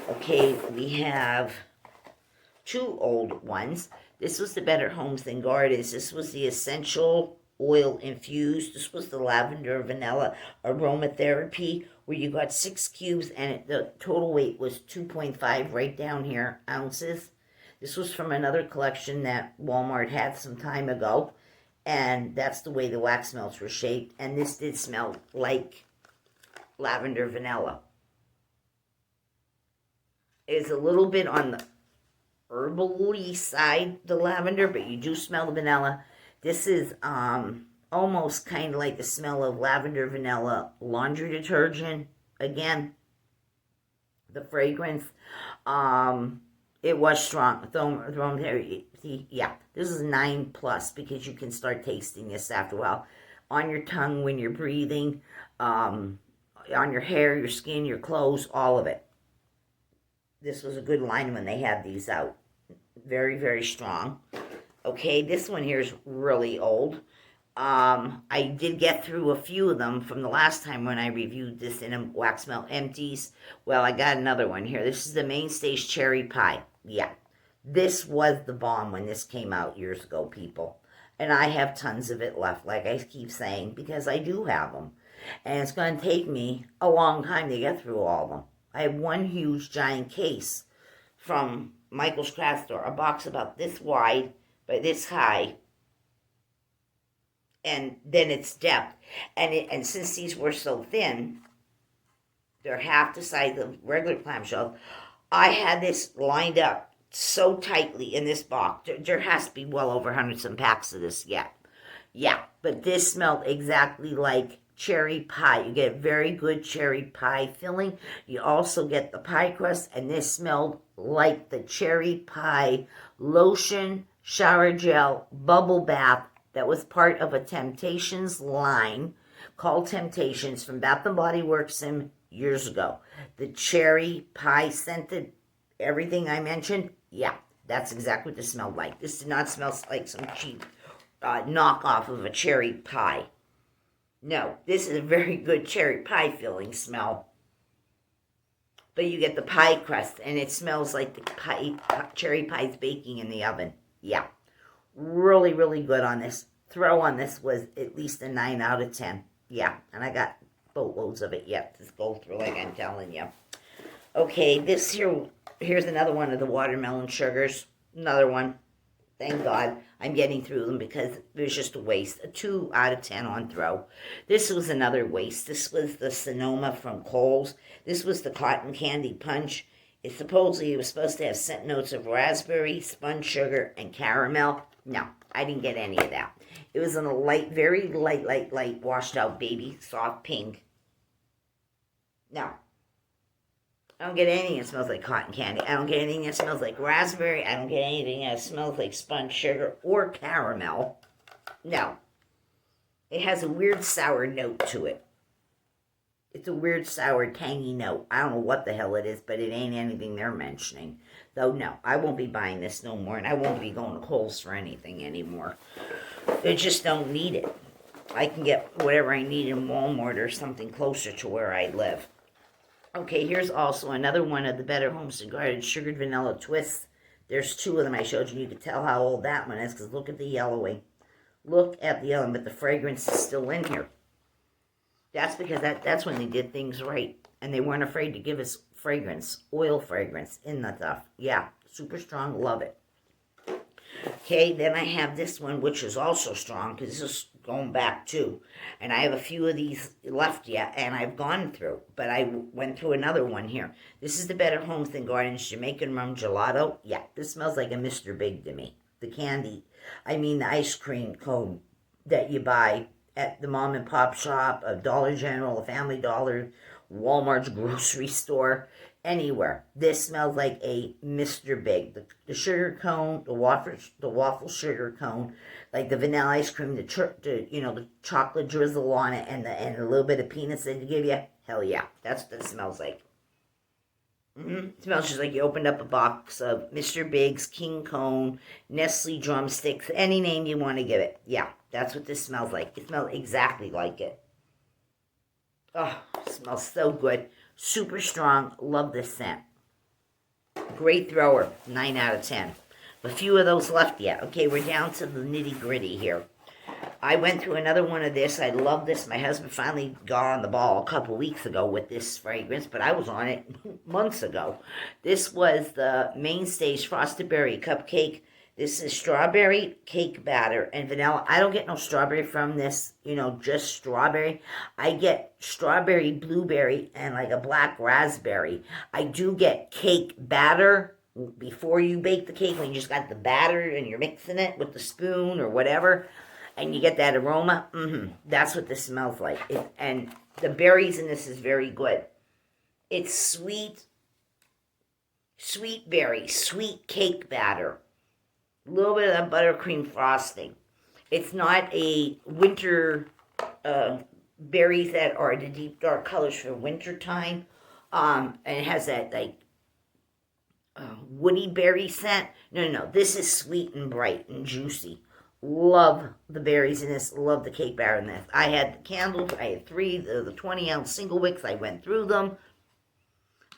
Speaker 1: Okay, we have 2 old ones. This was the Better Homes Than Gardens. This was the Essential Oil Infused. This was the Lavender Vanilla Aromatherapy, where you got 6 cubes, and the total weight was 2.5 right down here, ounces. This was from another collection that Walmart had some time ago, and that's the way the wax melts were shaped, and this did smell like lavender vanilla. It's a little bit on the herbally side, the lavender, but you do smell the vanilla. This is almost kind of like the smell of lavender vanilla laundry detergent. Again, the fragrance, it was strong. Yeah, this is 9+ because you can start tasting this after a while. On your tongue when you're breathing, on your hair, your skin, your clothes, all of it. This was a good line when they had these out. Very, very strong. Okay, this one here is really old. I did get through a few of them from the last time when I reviewed this in a wax melt Empties. Well, I got another one here. This is the Mainstays Cherry Pie. Yeah, this was the bomb when this came out years ago, people. And I have tons of it left, like I keep saying, because I do have them. And it's going to take me a long time to get through all of them. I have one huge giant case from Michael's Craft Store, a box about this wide by this high, and then its depth. And since these were so thin, they're half the size of regular clamshells. I had this lined up so tightly in this box. There has to be well over 100-some packs of this yet. Yeah, but this smelled exactly like cherry pie. You get very good cherry pie filling. You also get the pie crust, and this smelled like the cherry pie lotion, shower gel, bubble bath that was part of a Temptations line called Temptations from Bath and Body Works some years ago. The cherry pie scented everything I mentioned, yeah, that's exactly what this smelled like. This did not smell like some cheap knockoff of a cherry pie. No, this is a very good cherry pie filling smell. But you get the pie crust, and it smells like the cherry pie's baking in the oven. Yeah, really, really good on this. Throw on this was at least a 9 out of 10. Yeah, and I got boatloads of it yet to go through, like I'm telling you. Okay, here's another one of the watermelon sugars. Another one. Thank God I'm getting through them because it was just a waste. A 2 out of 10 on throw. This was another waste. This was the Sonoma from Kohl's. This was the Cotton Candy Punch. It supposedly was supposed to have scent notes of raspberry, spun sugar, and caramel. No, I didn't get any of that. It was in a light, very light, washed out baby, soft pink. No. I don't get anything that smells like cotton candy. I don't get anything that smells like raspberry. I don't get anything that smells like spun sugar or caramel. No. It has a weird sour note to it. It's a weird sour tangy note. I don't know what the hell it is, but it ain't anything they're mentioning. Though, no, I won't be buying this no more, and I won't be going to Kohl's for anything anymore. I just don't need it. I can get whatever I need in Walmart or something closer to where I live. Okay, here's also another one of the Better Homes and Gardens sugared vanilla twists. There's 2 of them I showed you. You can tell how old that one is because look at the yellowing. Look at the yellowing, but the fragrance is still in here. That's because that's when they did things right. And they weren't afraid to give us fragrance, oil fragrance in the stuff. Yeah, super strong, love it. Okay, then I have this one, which is also strong, because this is going back too. And I have a few of these left yet, and I've gone through. But I went through another one here. This is the Better Homes and Gardens Jamaican Rum Gelato. Yeah, this smells like a Mr. Big to me. The candy, the ice cream cone that you buy at the mom and pop shop, a Dollar General, a Family Dollar, Walmart's grocery store, anywhere. This smells like a Mr. Big. The sugar cone, the waffle sugar cone, like the vanilla ice cream, the chocolate drizzle on it, and a little bit of peanuts that they give you. Hell yeah, that's what it smells like. It smells just like you opened up a box of Mr. Big's King Cone, Nestle drumsticks, any name you want to give it. Yeah, that's what this smells like. It smells exactly like it. Oh, it smells so good. Super strong. Love this scent. Great thrower. 9 out of 10. A few of those left yet. Okay, we're down to the nitty gritty here. I went through another one of this. I love this. My husband finally got on the ball a couple weeks ago with this fragrance, but I was on it months ago. This was the Mainstays Frosted Berry Cupcake. This is strawberry cake batter and vanilla. I don't get no strawberry from this, just strawberry. I get strawberry, blueberry, and like a black raspberry. I do get cake batter before you bake the cake, when you just got the batter and you're mixing it with the spoon or whatever, and you get that aroma. That's what this smells like. And the berries in this is very good. It's sweet berry, sweet cake batter. A little bit of that buttercream frosting. It's not a winter berries that are the deep dark colors for winter time. And it has that woody berry scent. No. This is sweet and bright and juicy. Love the berries in this. Love the cake batter in this. I had the candles. I had 3, the 20-ounce single wicks. I went through them.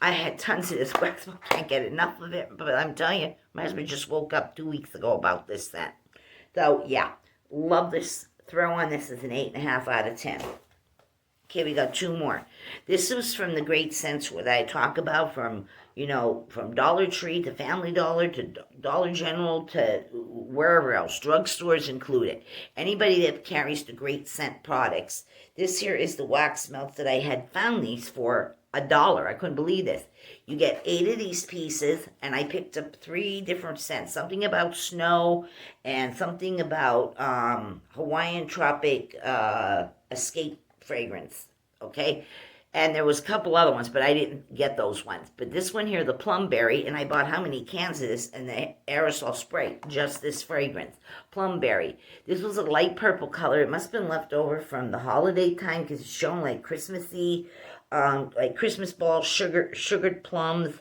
Speaker 1: I had tons of this wax. I can't get enough of it, but I'm telling you, my husband just woke up 2 weeks ago about this scent. So, yeah, love this. Throw on this is an 8.5 out of 10. Okay, we got 2 more. This was from the great scents that I talk about, from Dollar Tree to Family Dollar to Dollar General to wherever else, drugstores included. Anybody that carries the great scent products. This here is the wax melts that I had found these for $1. I couldn't believe this. You get 8 of these pieces, and I picked up 3 different scents. Something about snow, and something about Hawaiian Tropic Escape fragrance. Okay? And there was a couple other ones, but I didn't get those ones. But this one here, the Plumberry, and I bought how many cans of this and the aerosol spray, just this fragrance. Plumberry. This was a light purple color. It must have been left over from the holiday time because it's shown like Christmassy, like Christmas balls, sugared plums,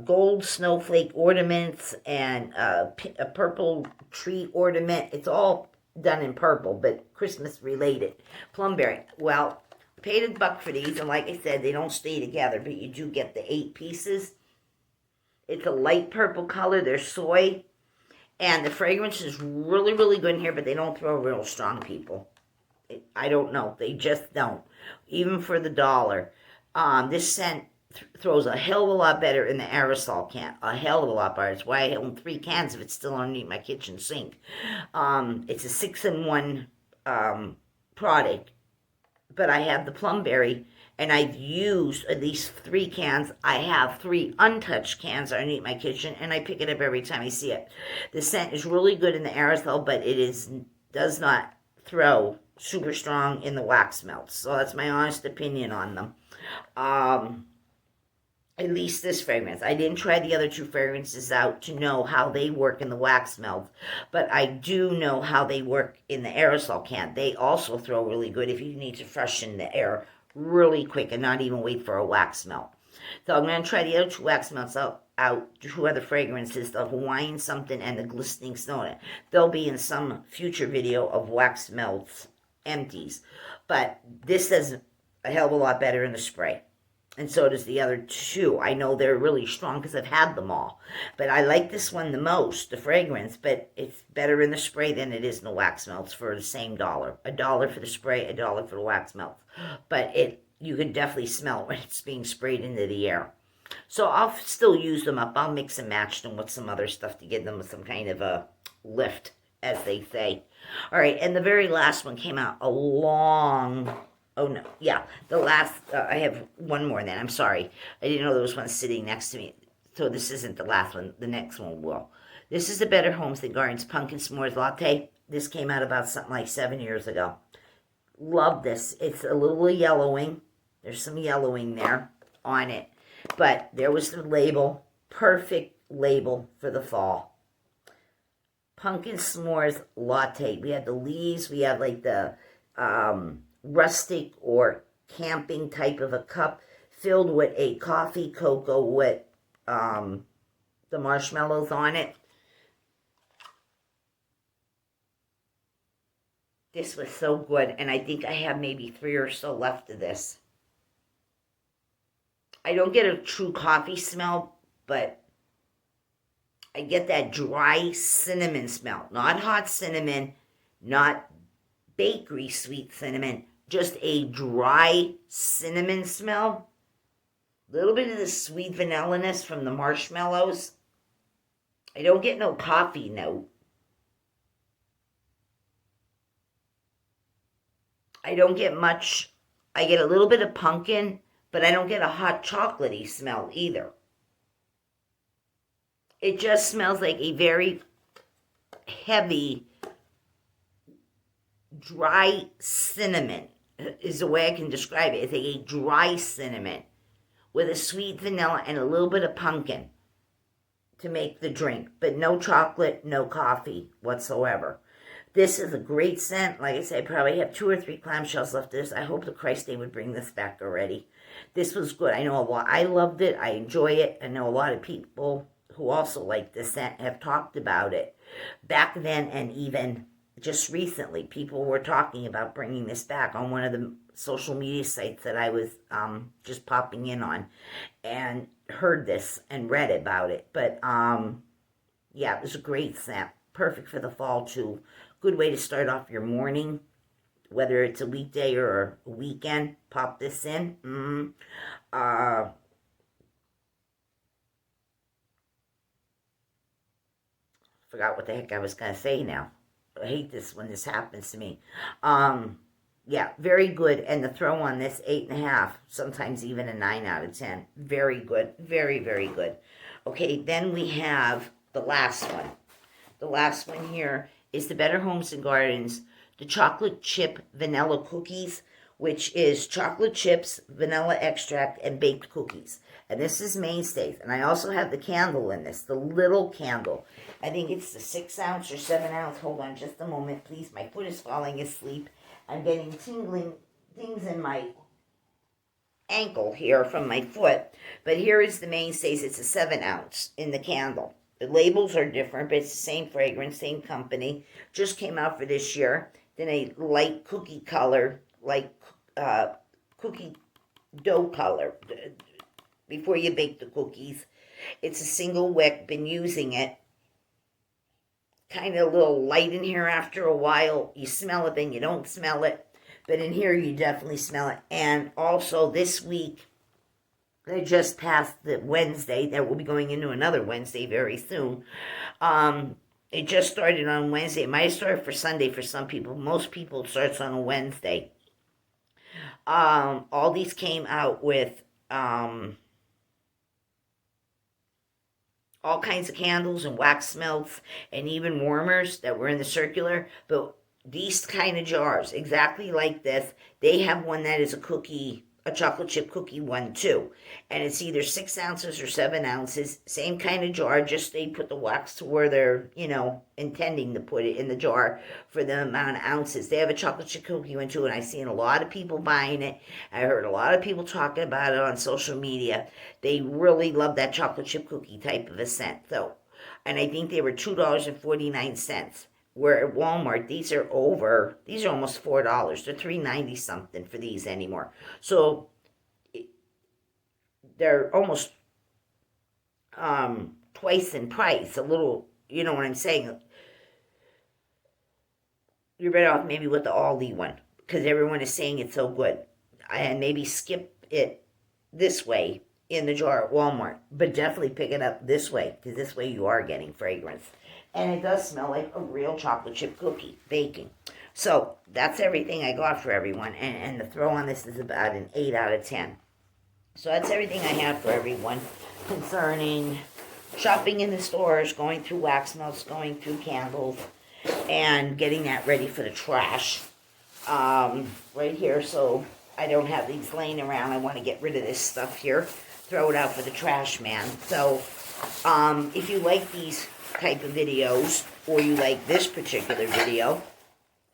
Speaker 1: gold snowflake ornaments, and a purple tree ornament. It's all done in purple, but Christmas related. Plumberry. Well, paid $1 for these, and like I said, they don't stay together, but you do get the 8 pieces. It's a light purple color. They're soy, and the fragrance is really, really good in here, but they don't throw real strong, people. I don't know. They just don't. Even for the $1. This scent throws a hell of a lot better in the aerosol can. A hell of a lot better. It's why I own 3 cans if it's still underneath my kitchen sink. It's a 6-in-1 product. But I have the Plumberry, and I've used at least 3 cans. I have 3 untouched cans underneath my kitchen, and I pick it up every time I see it. The scent is really good in the aerosol, but it does not throw super strong in the wax melts. So that's my honest opinion on them. At least this fragrance. I didn't try the other 2 fragrances out to know how they work in the wax melt, but I do know how they work in the aerosol can. They also throw really good if you need to freshen the air really quick and not even wait for a wax melt. So I'm going to try the other 2 wax melts out, 2 other fragrances, the Hawaiian something and the Glistening Snow. They'll be in some future video of wax melts, empties. But this does a hell of a lot better in the spray. And so does the other 2. I know they're really strong because I've had them all. But I like this one the most, the fragrance. But it's better in the spray than it is in the wax melts for the same $1. $1 for the spray, $1 for the wax melts. But you can definitely smell it when it's being sprayed into the air. So I'll still use them up. I'll mix and match them with some other stuff to give them some kind of a lift, as they say. All right, and the very last one came out a long... Oh, no. Yeah, the last... I have one more then. I'm sorry. I didn't know there was one sitting next to me. So this isn't the last one. The next one will. This is the Better Homes Than Gardens Pumpkin S'mores Latte. This came out about something like 7 years ago. Love this. It's a little yellowing. There's some yellowing there on it. But there was the label. Perfect label for the fall. Pumpkin S'mores Latte. We had the leaves. We had like the... rustic or camping type of a cup filled with a coffee cocoa with the marshmallows on it. This was so good, and I think I have maybe 3 or so left of this. I don't get a true coffee smell, but I get that dry cinnamon smell. Not hot cinnamon, not bakery sweet cinnamon, just a dry cinnamon smell. A little bit of the sweet vanilla-ness from the marshmallows. I don't get no coffee note. I don't get much. I get a little bit of pumpkin, but I don't get a hot chocolatey smell either. It just smells like a very heavy, dry cinnamon is the way I can describe it. It's like a dry cinnamon with a sweet vanilla and a little bit of pumpkin to make the drink, but no chocolate, no coffee whatsoever. This is a great scent. Like I said, I probably have 2 or 3 clamshells left of this. I hope the Christ they would bring this back already. This was good. I know a lot. I loved it. I enjoy it. I know a lot of people who also like this scent have talked about it. Back then and even just recently, people were talking about bringing this back on one of the social media sites that I was just popping in on, and heard this and read about it. But yeah, it was a great scent. Perfect for the fall too. Good way to start off your morning, whether it's a weekday or a weekend. Pop this in. Forgot what the heck I was going to say now. I hate this when this happens to me. Yeah, very good. And the throw on this, 8.5, sometimes even a 9 out of 10. Very good. Very, very good. Okay, then we have the last one. The last one here is the Better Homes and Gardens, the chocolate chip vanilla cookies which is chocolate chips, vanilla extract, and baked cookies. And this is Mainstays. And I also have the candle in this, the little candle. I think it's the 6 ounce or 7 ounce. Hold on just a moment, please. My foot is falling asleep. I'm getting tingling things in my ankle here from my foot. But here is the Mainstays. It's a 7 ounce in the candle. The labels are different, but it's the same fragrance, same company. Just came out for this year. Then a light cookie color, like cookie dough color before you bake the cookies. It's a single wick. Been using it. Kind of a little light in here after a while. You smell it, then you don't smell it. But in here, you definitely smell it. And also this week, they just passed the Wednesday. That will be going into another Wednesday very soon. It just started on Wednesday. It might start for Sunday for some people. Most people it starts on a Wednesday. All these came out with all kinds of candles and wax melts and even warmers that were in the circular. But these kind of jars, exactly like this, they have one that is a chocolate chip cookie one too. And it's either 6 ounces or 7 ounces. Same kind of jar, just they put the wax to where they're, intending to put it in the jar for the amount of ounces. They have a chocolate chip cookie one too, and I've seen a lot of people buying it. I heard a lot of people talking about it on social media. They really love that chocolate chip cookie type of a scent. So, and I think they were $2.49. Where at Walmart, these are almost $4. They're $3.90 something for these anymore. So they're almost twice in price. A little, you know what I'm saying? You're better off maybe with the Aldi one because everyone is saying it's so good. And maybe skip it this way in the jar at Walmart, but definitely pick it up this way because this way you are getting fragrance. And it does smell like a real chocolate chip cookie baking. So that's everything I got for everyone. And the throw on this is about an 8 out of 10. So that's everything I have for everyone concerning shopping in the stores, going through wax melts, going through candles, and getting that ready for the trash. Right here, so I don't have these laying around. I want to get rid of this stuff here. Throw it out for the trash man. So if you like these type of videos, or you like this particular video,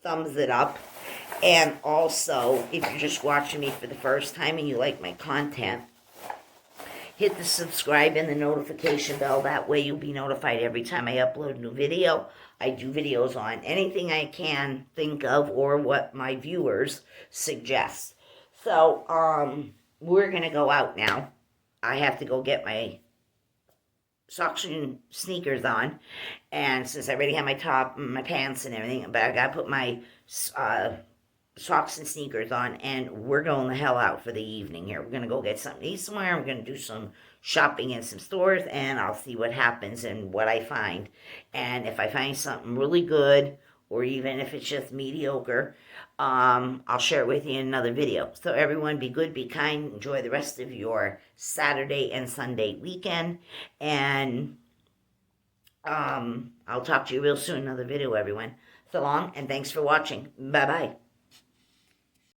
Speaker 1: thumbs it up. And also, if you're just watching me for the first time and you like my content, hit the subscribe and the notification bell. That way you'll be notified every time I upload a new video. I do videos on anything I can think of or what my viewers suggest. So, we're going to go out now. I have to go get my socks and sneakers on, and since I already have my top and my pants and everything, but I gotta put my socks and sneakers on, and we're going the hell out for the evening here. We're gonna go get something to eat somewhere. We're gonna do some shopping in some stores, and I'll see what happens and what I find. And if I find something really good, or even if it's just mediocre, I'll share it with you in another video. So everyone, be good, be kind, enjoy the rest of your Saturday and Sunday weekend, and I'll talk to you real soon in another video, everyone. So long, and thanks for watching. Bye-bye.